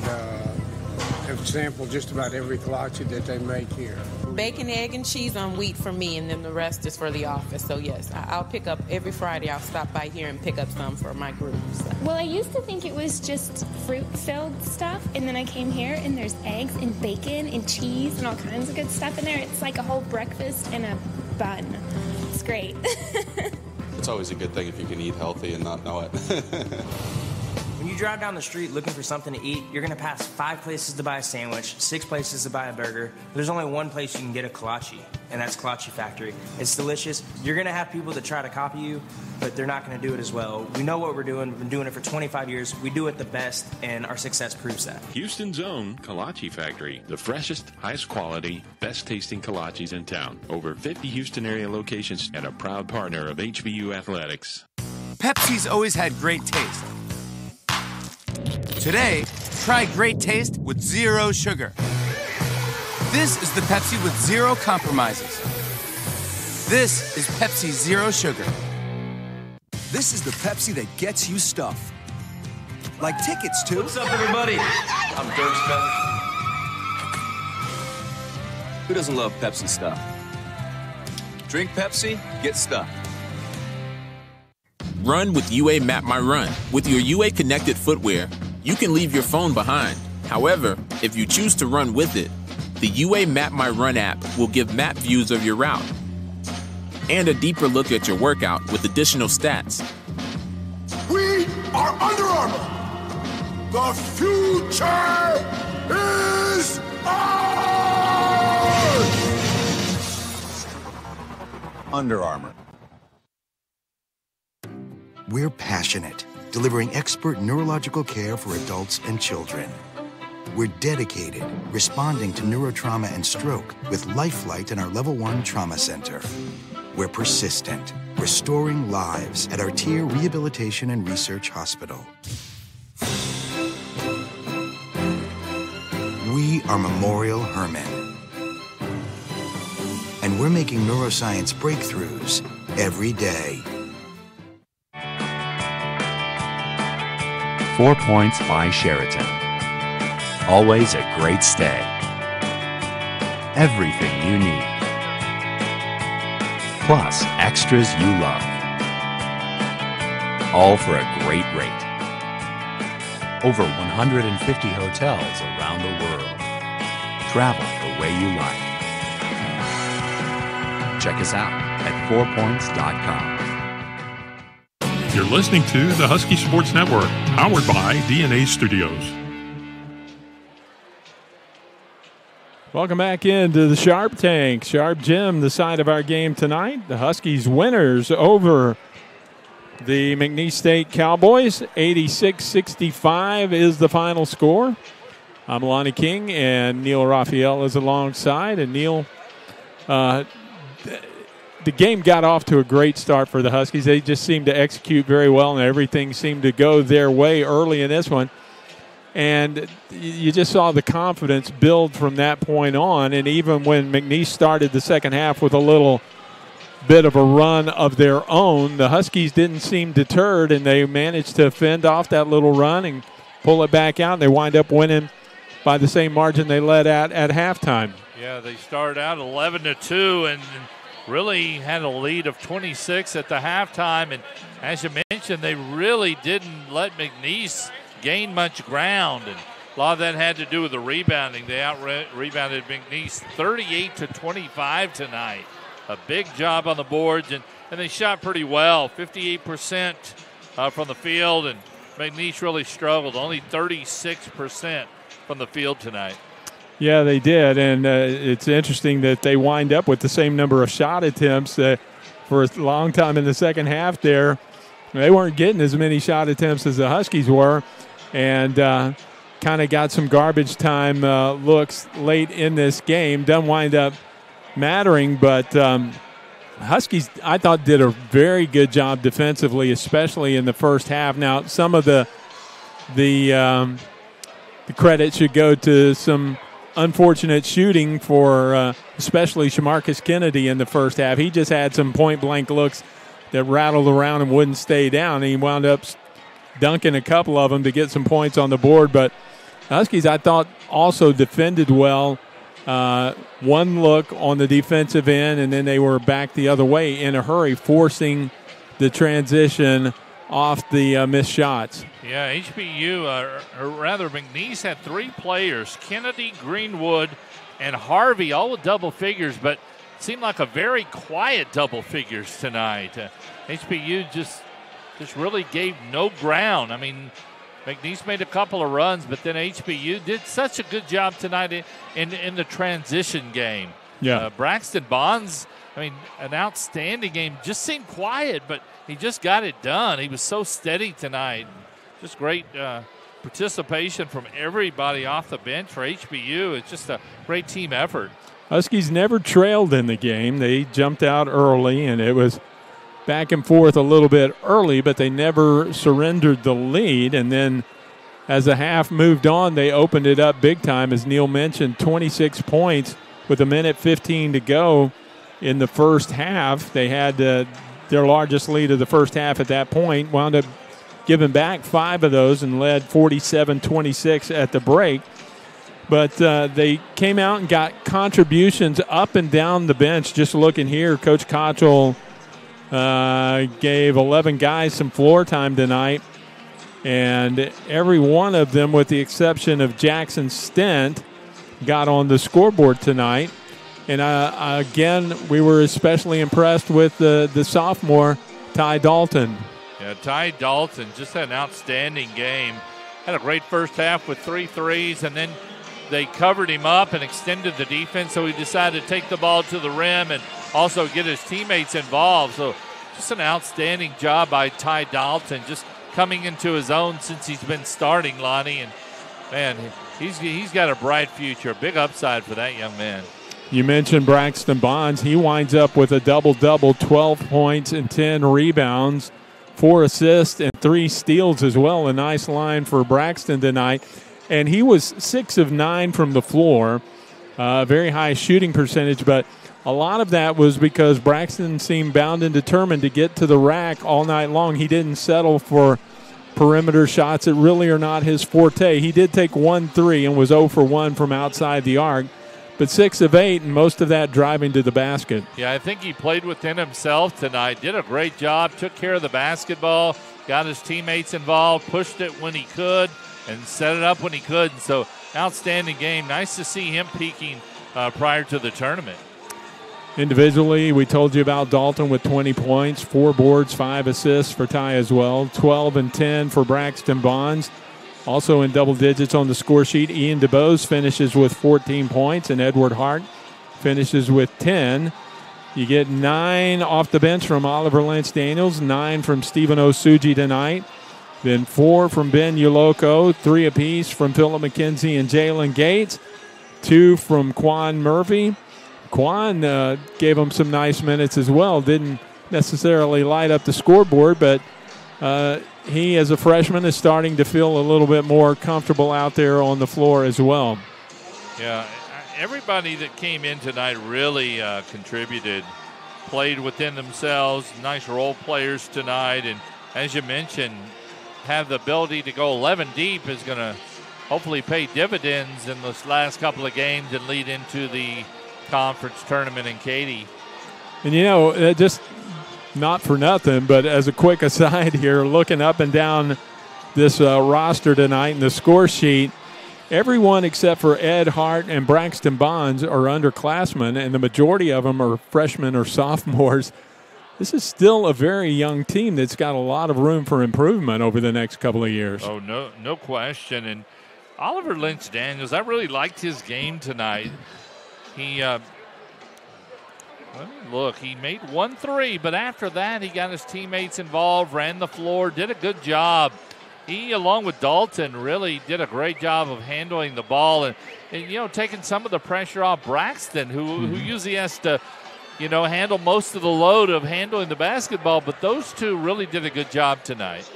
have sampled just about every kolache that they make here. Bacon, egg, and cheese on wheat for me, and then the rest is for the office. So yes, I'll pick up every Friday. I'll stop by here and pick up some for my group. So. Well, I used to think it was just fruit-filled stuff, and then I came here and there's eggs and bacon and cheese and all kinds of good stuff in there. It's like a whole breakfast in a bun. It's great. It's always a good thing if you can eat healthy and not know it. When you drive down the street looking for something to eat, you're going to pass 5 places to buy a sandwich, 6 places to buy a burger. There's only one place you can get a kolache, and that's Kolache Factory. It's delicious. You're going to have people that try to copy you, but they're not going to do it as well. We know what we're doing. We've been doing it for 25 years. We do it the best, and our success proves that. Houston's own Kolache Factory, the freshest, highest quality, best tasting kolaches in town. Over 50 Houston area locations and a proud partner of HBU Athletics. Pepsi's always had great taste. Today, try great taste with zero sugar. This is the Pepsi with zero compromises. This is Pepsi Zero Sugar. This is the Pepsi that gets you stuff. Like tickets to... What's up, everybody? I'm Dirk Spence. Who doesn't love Pepsi stuff? Drink Pepsi, get stuff. Run with UA Map My Run. With your UA connected footwear, you can leave your phone behind. However, if you choose to run with it, the UA Map My Run app will give map views of your route and a deeper look at your workout with additional stats. We are Under Armour. The future is ours! Under Armour. We're passionate, delivering expert neurological care for adults and children. We're dedicated, responding to neurotrauma and stroke with Lifelight in our Level 1 Trauma Center. We're persistent, restoring lives at our Tier Rehabilitation and Research Hospital. We are Memorial Hermann. And and we're making neuroscience breakthroughs every day. 4 Points by Sheraton. Always a great stay. Everything you need. Plus extras you love. All for a great rate. Over 150 hotels around the world. Travel the way you like. Check us out at 4points.com. You're listening to the Husky Sports Network, powered by DNA Studios. Welcome back into the Sharp Tank. Sharp Gym, the side of our game tonight. The Huskies winners over the McNeese State Cowboys. 86-65 is the final score. I'm Lonnie King, and Neil Raphael is alongside. And Neil, the game got off to a great start for the Huskies. They just seemed to execute very well, and everything seemed to go their way early in this one. And you just saw the confidence build from that point on. And even when McNeese started the second half with a little bit of a run of their own, the Huskies didn't seem deterred, and they managed to fend off that little run and pull it back out. And they wind up winning by the same margin they led at halftime. Yeah, they started out 11-2 and really had a lead of 26 at the halftime. And as you mentioned, they really didn't let McNeese gain much ground. And a lot of that had to do with the rebounding. They out-rebounded McNeese 38-25 tonight. A big job on the boards, and they shot pretty well, 58% from the field, and McNeese really struggled, only 36% from the field tonight. Yeah, they did, and it's interesting that they wind up with the same number of shot attempts for a long time in the second half there. They weren't getting as many shot attempts as the Huskies were, and kind of got some garbage time looks late in this game. Doesn't wind up mattering, but Huskies, I thought, did a very good job defensively, especially in the first half. Now, some of the credit should go to some unfortunate shooting for especially Shamarcus Kennedy in the first half. He just had some point-blank looks that rattled around and wouldn't stay down. He wound up dunking a couple of them to get some points on the board. But Huskies, I thought, also defended well. One look on the defensive end, and then they were back the other way in a hurry, forcing the transition off the missed shots. Yeah, HBU, or rather McNeese, had three players, Kennedy, Greenwood, and Harvey, all with double figures, but it seemed like a very quiet double figures tonight. HBU just really gave no ground. I mean, McNeese made a couple of runs, but then HBU did such a good job tonight in the transition game. Yeah. Braxton Bonds, I mean, an outstanding game. Just seemed quiet, but he just got it done. He was so steady tonight. Just great participation from everybody off the bench for HBU. It's just a great team effort. Huskies never trailed in the game. They jumped out early, and it was back and forth a little bit early, but they never surrendered the lead. And then as the half moved on, they opened it up big time. As Neil mentioned, 26 points with 1:15 to go in the first half. They had their largest lead of the first half at that point, wound up giving back 5 of those and led 47-26 at the break. But they came out and got contributions up and down the bench. Just looking here, Coach Cottrell gave 11 guys some floor time tonight, and every one of them, with the exception of Jackson Stent, got on the scoreboard tonight. And again, we were especially impressed with the sophomore, Ty Dalton. Yeah, Ty Dalton just had an outstanding game. Had a great first half with 3 threes, and then they covered him up and extended the defense, so he decided to take the ball to the rim and also get his teammates involved. So just an outstanding job by Ty Dalton, just coming into his own since he's been starting, Lonnie. And, man, he's got a bright future, a big upside for that young man. You mentioned Braxton Bonds. He winds up with a double-double, 12 points and 10 rebounds, 4 assists and 3 steals as well. A nice line for Braxton tonight. And he was 6 of 9 from the floor, very high shooting percentage, but a lot of that was because Braxton seemed bound and determined to get to the rack all night long. He didn't settle for perimeter shots that really are not his forte. He did take 1-3 and was 0 for 1 from outside the arc, but 6 of 8, and most of that driving to the basket. Yeah, I think he played within himself tonight, did a great job, took care of the basketball, got his teammates involved, pushed it when he could, and set it up when he could. And so, outstanding game. Nice to see him peaking prior to the tournament. Individually, we told you about Dalton with 20 points, 4 boards, 5 assists for Ty as well, 12 and 10 for Braxton Bonds. Also in double digits on the score sheet, Ian DeBose finishes with 14 points, and Edward Hart finishes with 10. You get 9 off the bench from Oliver Lynch-Daniels, 9 from Stephen Osuji tonight, then 4 from Ben Uloko, 3 apiece from Phillip McKenzie and Jalen Gates, 2 from Quan Murphy. Quan gave him some nice minutes as well. Didn't necessarily light up the scoreboard, but he, as a freshman, is starting to feel a little bit more comfortable out there on the floor as well. Yeah, everybody that came in tonight really contributed, played within themselves, nice role players tonight, and as you mentioned, have the ability to go 11 deep is going to hopefully pay dividends in this last couple of games and lead into the conference tournament in Katy. And, you know, just not for nothing, but as a quick aside here, looking up and down this roster tonight and the score sheet, everyone except for Ed Hart and Braxton Bonds are underclassmen, and the majority of them are freshmen or sophomores. This is still a very young team that's got a lot of room for improvement over the next couple of years. Oh, no question. And Oliver Lynch-Daniels, I really liked his game tonight. He, let me look, he made 1 3, but after that he got his teammates involved, ran the floor, did a good job. He, along with Dalton, really did a great job of handling the ball and you know, taking some of the pressure off Braxton, who usually has to, you know, handle most of the load of handling the basketball, but those two really did a good job tonight.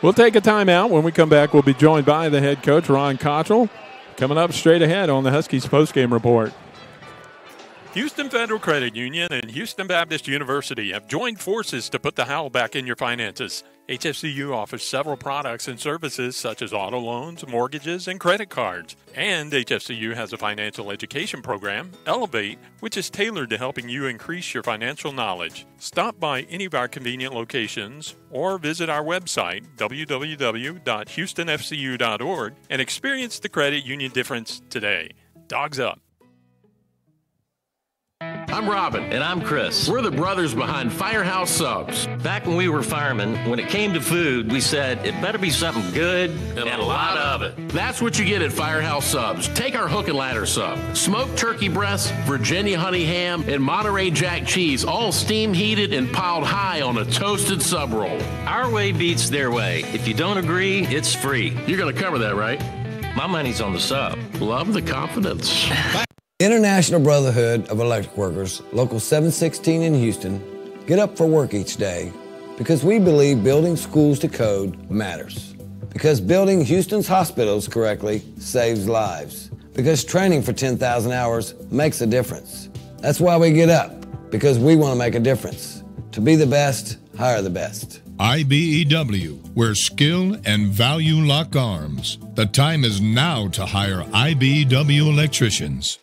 We'll take a timeout. When we come back, we'll be joined by the head coach, Ron Cottrell, coming up straight ahead on the Huskies postgame report. Houston Federal Credit Union and Houston Baptist University have joined forces to put the howl back in your finances. HFCU offers several products and services such as auto loans, mortgages, and credit cards. And HFCU has a financial education program, Elevate, which is tailored to helping you increase your financial knowledge. Stop by any of our convenient locations or visit our website, www.houstonfcu.org, and experience the credit union difference today. Dogs up. I'm Robin. And I'm Chris. We're the brothers behind Firehouse Subs. Back when we were firemen, when it came to food, we said it better be something good and a lot of it. That's what you get at Firehouse Subs. Take our hook and ladder sub. Smoked turkey breasts, Virginia honey ham, and Monterey Jack cheese, all steam heated and piled high on a toasted sub roll. Our way beats their way. If you don't agree, it's free. You're going to cover that, right? My money's on the sub. Love the confidence. International Brotherhood of Electric Workers, Local 716 in Houston, get up for work each day because we believe building schools to code matters. Because building Houston's hospitals correctly saves lives. Because training for 10,000 hours makes a difference. That's why we get up, because we want to make a difference. To be the best, hire the best. IBEW, where skill and value lock arms. The time is now to hire IBEW electricians.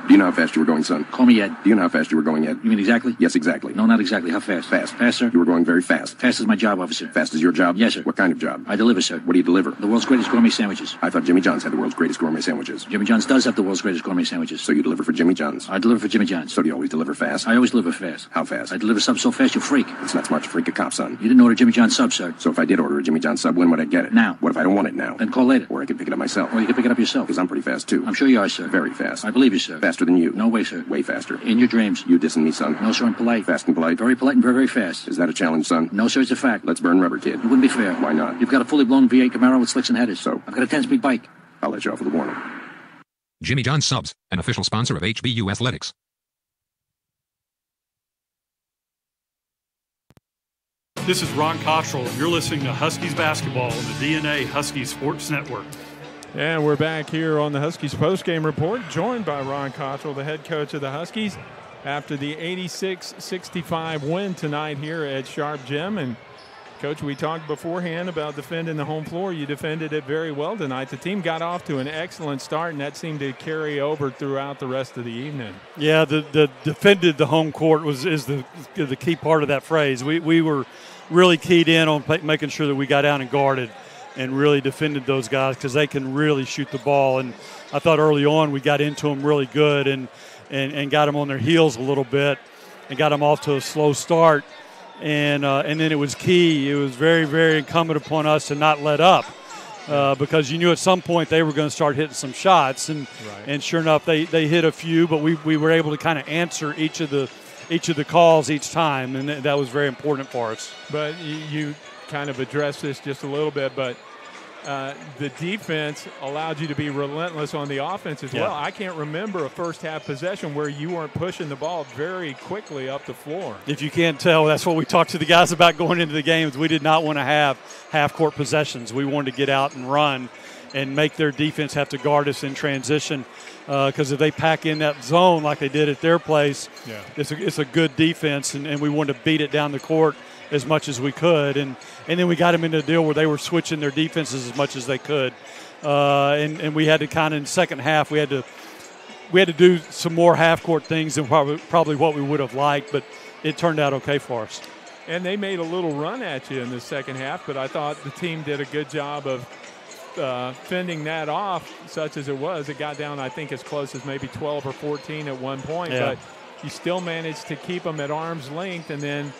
Do you know how fast you were going, son? Call me Ed. Do you know how fast you were going, Ed? You mean exactly? Yes, exactly. No, not exactly. How fast? Fast. Faster? You were going very fast. Fast as my job, officer. Fast as your job? Yes, sir. What kind of job? I deliver, sir. What do you deliver? The world's greatest gourmet sandwiches. I thought Jimmy John's had the world's greatest gourmet sandwiches. Jimmy John's does have the world's greatest gourmet sandwiches. So you deliver for Jimmy John's? I deliver for Jimmy John's. So do you always deliver fast? I always deliver fast. How fast? I deliver subs so fast, you freak. It's not smart to freak a cop, son. You didn't order Jimmy John's sub, sir. So if I did order a Jimmy John's sub, when would I get it? Now. What if I don't want it now? Then call later. Or I could pick it up myself. Or you can pick it up yourself. Because I'm pretty fast, too. I'm sure you are, sir. Very fast. I believe you, sir. Faster than you. No way, sir. Way faster. In your dreams. You dissing me, son? No, sir, I'm polite. Fast and polite? Very polite and very, very fast. Is that a challenge, son? No, sir, it's a fact. Let's burn rubber, kid. It wouldn't be fair. Why not? You've got a fully blown V8 Camaro with slicks and headers. So? I've got a 10-speed bike. I'll let you off with a warning. Jimmy John's Subs, an official sponsor of HBU Athletics. This is Ron Cottrell, and you're listening to Huskies basketball on the DNA Huskies Sports Network. And we're back here on the Huskies postgame report, joined by Ron Cottrell, the head coach of the Huskies, after the 86-65 win tonight here at Sharp Gym. And, Coach, we talked beforehand about defending the home floor. You defended it very well tonight. The team got off to an excellent start, and that seemed to carry over throughout the rest of the evening. Yeah, the defended the home court is the key part of that phrase. We were really keyed in on making sure that we got down and guarded and really defended those guys because they can really shoot the ball. And I thought early on we got into them really good and got them on their heels a little bit and got them off to a slow start. And then it was key. It was very, very incumbent upon us to not let up because you knew at some point they were going to start hitting some shots. And sure enough, they hit a few, but we were able to kind of answer each of the calls each time, and that was very important for us. But you kind of addressed this just a little bit, but the defense allowed you to be relentless on the offense as well. I can't remember a first-half possession where you weren't pushing the ball very quickly up the floor. If you can't tell, that's what we talked to the guys about going into the games. We did not want to have half-court possessions. We wanted to get out and run and make their defense have to guard us in transition because if they pack in that zone like they did at their place, it's a good defense, and we wanted to beat it down the court as much as we could. And then we got them into a deal where they were switching their defenses as much as they could. And we had to kind of, in the second half, we had to do some more half-court things than probably what we would have liked, but it turned out okay for us. And they made a little run at you in the second half, but I thought the team did a good job of fending that off, such as it was. It got down, I think, as close as maybe 12 or 14 at one point, but you still managed to keep them at arm's length and then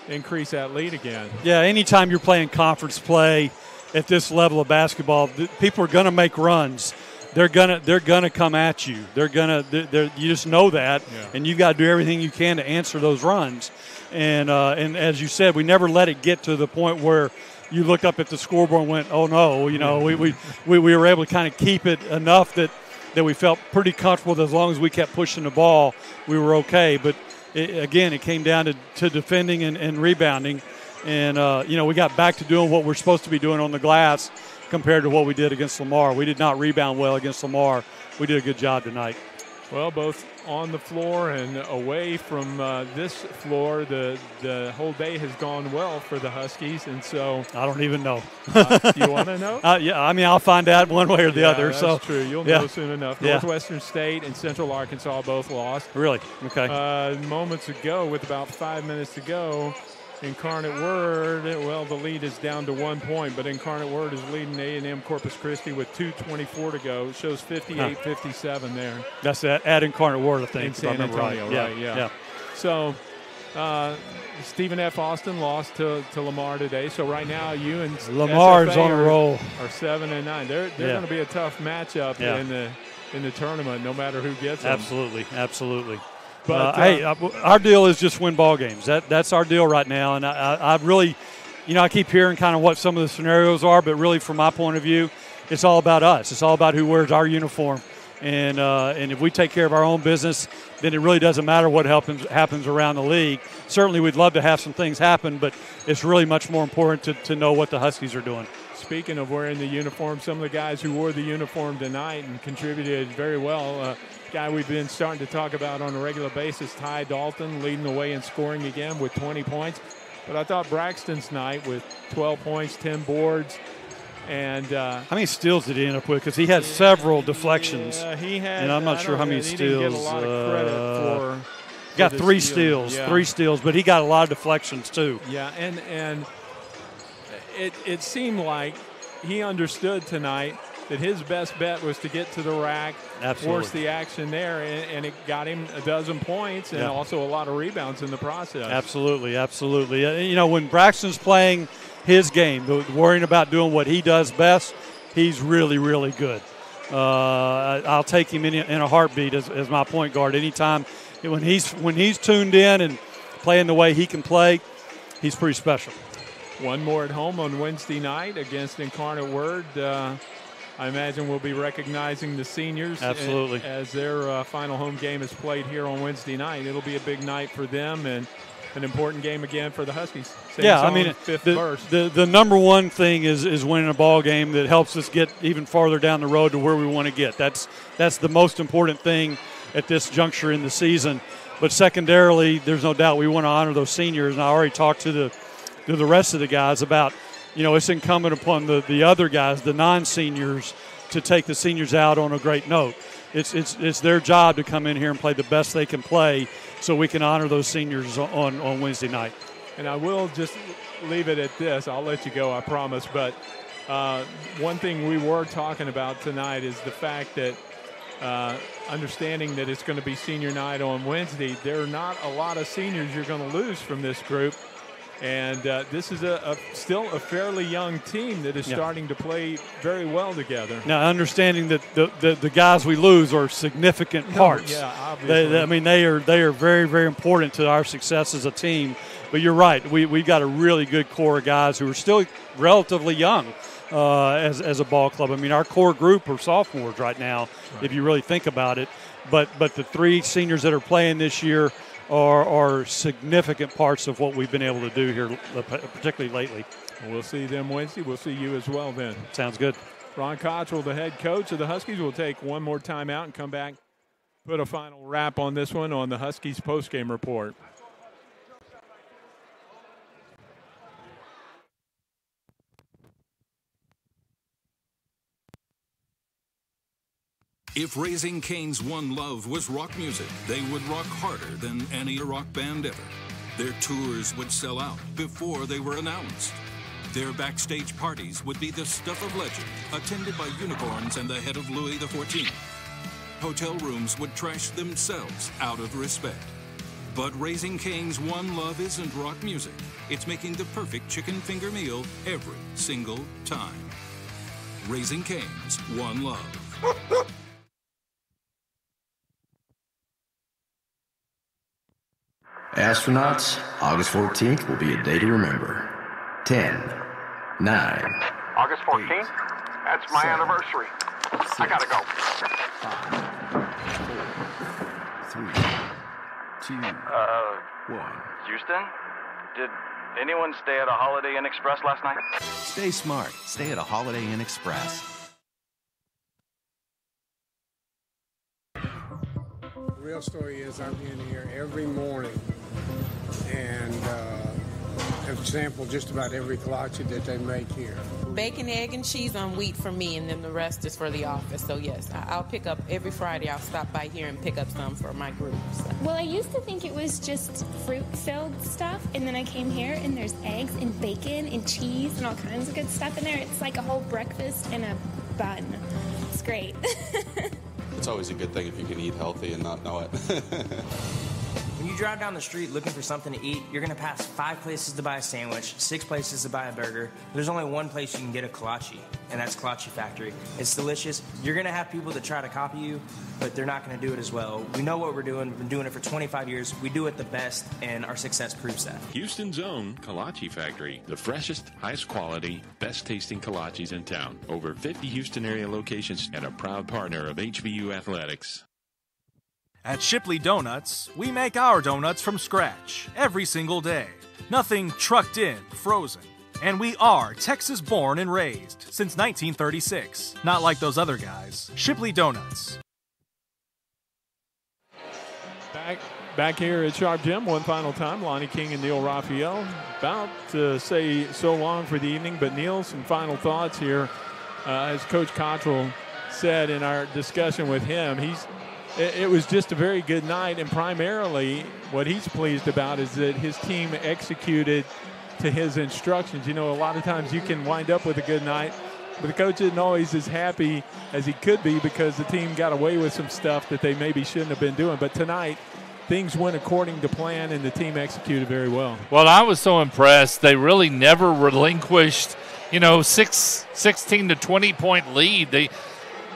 increase that lead again. Yeah, anytime you're playing conference play at this level of basketball, people are going to make runs. They're gonna come at you. You just know that, and you got to do everything you can to answer those runs. And as you said, we never let it get to the point where you looked up at the scoreboard and went, "Oh no!" You know, we were able to kind of keep it enough that we felt pretty comfortable that as long as we kept pushing the ball, we were okay. But it came down to defending and rebounding. And, we got back to doing what we're supposed to be doing on the glass compared to what we did against Lamar. We did not rebound well against Lamar. We did a good job tonight. Well, both on the floor and away from this floor, the whole day has gone well for the Huskies. And so I don't even know. You want to know? Yeah, I mean, I'll find out one way or the other. That's true. You'll know soon enough. Northwestern State and Central Arkansas both lost. Really? Okay. Moments ago, with about 5 minutes to go, Incarnate Word, the lead is down to 1 point, but Incarnate Word is leading A&M Corpus Christi with 2:24 to go. It shows 58-57 there. That's at Incarnate Word, I think. In San Antonio, right? Yeah. So Stephen F. Austin lost to Lamar today. So right now, you and Lamar's SFA on a roll. Are 7-9. They're going to be a tough matchup in the tournament, no matter who gets them. Absolutely. But our deal is just win ball games. That's our deal right now. And I really, I keep hearing kind of what some of the scenarios are, but really from my point of view, it's all about us. It's all about who wears our uniform. And if we take care of our own business, then it really doesn't matter what happens around the league. Certainly we'd love to have some things happen, but it's really much more important to know what the Huskies are doing. Speaking of wearing the uniform, some of the guys who wore the uniform tonight and contributed very well, guy we've been starting to talk about on a regular basis, Ty Dalton, leading the way in scoring again with 20 points. But I thought Braxton's night with 12 points, 10 boards, and how many steals did he end up with? Because he had several deflections. He had, and I'm not sure how many steals. He didn't get a lot of credit for got 3 steals, 3 steals, but he got a lot of deflections too. Yeah, and it seemed like he understood tonight that his best bet was to get to the rack, force the action there, and it got him a dozen points and also a lot of rebounds in the process. Absolutely. When Braxton's playing his game, worrying about doing what he does best, he's really, really good. I'll take him in a heartbeat as my point guard. Anytime when he's tuned in and playing the way he can play, he's pretty special. One more at home on Wednesday night against Incarnate Word. I imagine we'll be recognizing the seniors absolutely as their final home game is played here on Wednesday night. It'll be a big night for them, and an important game again for the Huskies. Yeah, I mean, fifth verse. The number one thing is winning a ball game that helps us get even farther down the road to where we want to get. That's the most important thing at this juncture in the season. But secondarily, there's no doubt we want to honor those seniors. And I already talked to the rest of the guys about, it's incumbent upon the other guys, the non-seniors, to take the seniors out on a great note. It's their job to come in here and play the best they can play so we can honor those seniors on Wednesday night. And I will just leave it at this. I'll let you go, I promise. But one thing we were talking about tonight is the fact that understanding that it's going to be senior night on Wednesday, there are not a lot of seniors you're going to lose from this group. And this is still a fairly young team that is starting to play very well together. Now, understanding that the guys we lose are significant parts. Yeah, obviously. They are very, very important to our success as a team. But you're right. We've got a really good core of guys who are still relatively young as a ball club. I mean, our core group are sophomores right now, if you really think about it. But the three seniors that are playing this year are significant parts of what we've been able to do here, particularly lately. We'll see them Wednesday. We'll see you as well then. Sounds good. Ron Cottrell, the head coach of the Huskies, will take one more timeout and come back, put a final wrap on this one on the Huskies postgame report. If Raising Cane's one love was rock music, they would rock harder than any rock band ever. Their tours would sell out before they were announced. Their backstage parties would be the stuff of legend, attended by unicorns and the head of Louis XIV. Hotel rooms would trash themselves out of respect. But Raising Cane's one love isn't rock music. It's making the perfect chicken finger meal every single time. Raising Cane's one love. Astronauts, August 14th will be a day to remember. 10, 9. August 14th? 8, That's my 7, anniversary. 6, I gotta go. 5, 4, 3, 2, 1. Houston? Did anyone stay at a Holiday Inn Express last night? Stay smart. Stay at a Holiday Inn Express. The real story is I'm in here every morning and have sampled just about every kolache that they make here. Bacon, egg, and cheese on wheat for me, and then the rest is for the office. So yes, I'll pick up every Friday. I'll stop by here and pick up some for my group. So. Well, I used to think it was just fruit-filled stuff, and then I came here and there's eggs and bacon and cheese and all kinds of good stuff in there. It's like a whole breakfast in a bun. It's great. It's always a good thing if you can eat healthy and not know it. When you drive down the street looking for something to eat, you're going to pass 5 places to buy a sandwich, 6 places to buy a burger. There's only one place you can get a kolache, and that's Kolache Factory. It's delicious. You're going to have people that try to copy you, but they're not going to do it as well. We know what we're doing. We've been doing it for 25 years. We do it the best, and our success proves that. Houston's own Kolache Factory, the freshest, highest quality, best tasting kolaches in town. Over 50 Houston area locations and a proud partner of HBU Athletics. At Shipley Donuts, we make our donuts from scratch every single day. Nothing trucked in, frozen. And we are Texas born and raised since 1936. Not like those other guys. Shipley Donuts. Back here at Sharp Gym one final time. Lonnie King and Neil Raphael about to say so long for the evening, but Neil, some final thoughts here. As Coach Cottrell said in our discussion with him, it was just a very good night, and primarily what he's pleased about is that his team executed to his instructions. You know, a lot of times you can wind up with a good night, but the coach isn't always as happy as he could be because the team got away with some stuff that they maybe shouldn't have been doing. But tonight, things went according to plan, and the team executed very well. Well, I was so impressed. They really never relinquished, 16 to 20-point lead.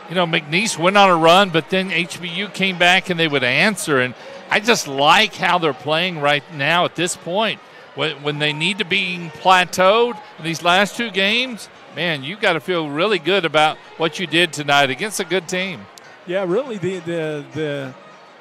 McNeese went on a run, but then HBU came back and they would answer. And I just like how they're playing right now at this point. When they need to be plateaued in these last 2 games, man, you got to feel really good about what you did tonight against a good team. Yeah, really, the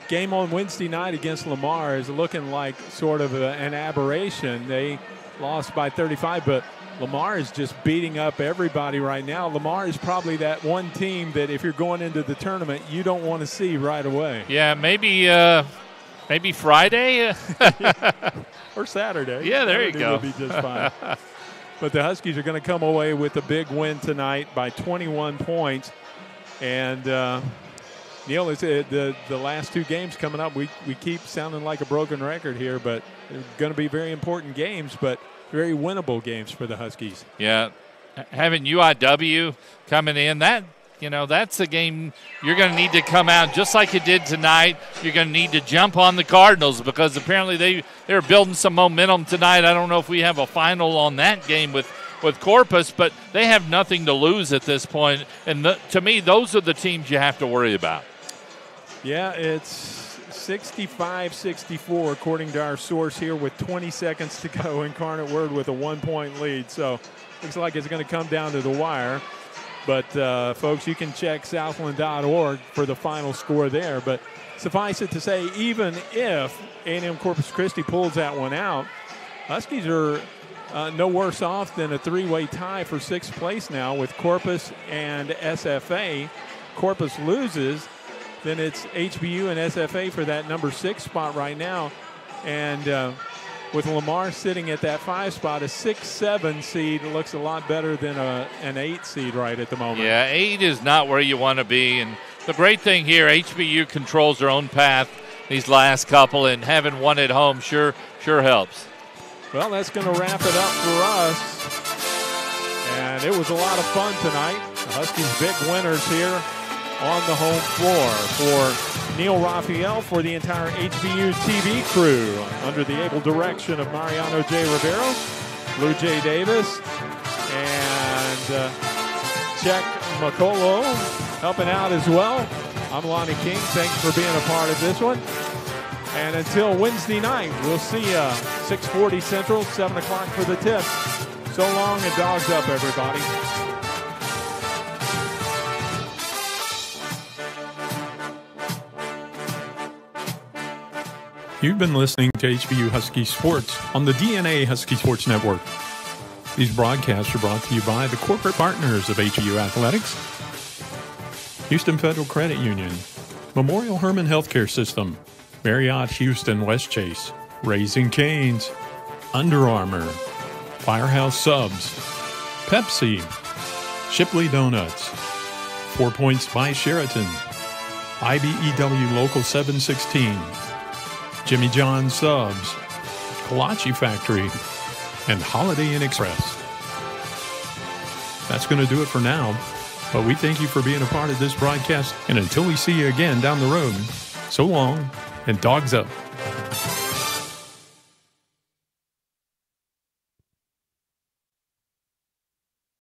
game on Wednesday night against Lamar is looking like sort of an aberration. They lost by 35, but Lamar is just beating up everybody right now. Lamar is probably that one team that if you're going into the tournament, you don't want to see right away. Yeah, maybe Friday or Saturday. Yeah, there you go. Would be just fine. But the Huskies are going to come away with a big win tonight by 21 points. And Neil, the last two games coming up, we keep sounding like a broken record here, but they're going to be very important games, but very winnable games for the Huskies. Yeah, having UIW coming in, that's a game you're going to need to come out just like you did tonight. You're going to need to jump on the Cardinals because apparently they're building some momentum tonight. I don't know if we have a final on that game with Corpus, but they have nothing to lose at this point. And to me, those are the teams you have to worry about. Yeah, it's 65-64 according to our source here with 20 seconds to go. Incarnate Word with a 1-point lead. So looks like it's going to come down to the wire. But, folks, you can check southland.org for the final score there. But suffice it to say, even if A&M Corpus Christi pulls that one out, Huskies are no worse off than a three-way tie for sixth place now with Corpus and SFA. Corpus loses, then it's HBU and SFA for that number 6 spot right now. And with Lamar sitting at that 5 spot, a 6-7 seed looks a lot better than an 8 seed right at the moment. Yeah, 8 is not where you want to be. And the great thing here, HBU controls their own path these last couple, and having one at home sure helps. Well, that's going to wrap it up for us. And it was a lot of fun tonight. The Huskies big winners here on the home floor. For Neil Raphael, for the entire HBU TV crew, under the able direction of Mariano J. Rivero, Lou J. Davis, and Czech Makolo helping out as well. I'm Lonnie King. Thanks for being a part of this one. And until Wednesday night, we'll see you 6:40 Central, 7 o'clock for the tip. So long and dogs up, everybody. You've been listening to HBU Husky Sports on the DNA Husky Sports Network. These broadcasts are brought to you by the corporate partners of HBU Athletics, Houston Federal Credit Union, Memorial Hermann Healthcare System, Marriott Houston West Chase, Raising Cane's, Under Armour, Firehouse Subs, Pepsi, Shipley Donuts, 4 Points by Sheraton, IBEW Local 716, Jimmy John Subs, Kolache Factory, and Holiday Inn Express. That's going to do it for now, but we thank you for being a part of this broadcast, and until we see you again down the road, so long and dogs up.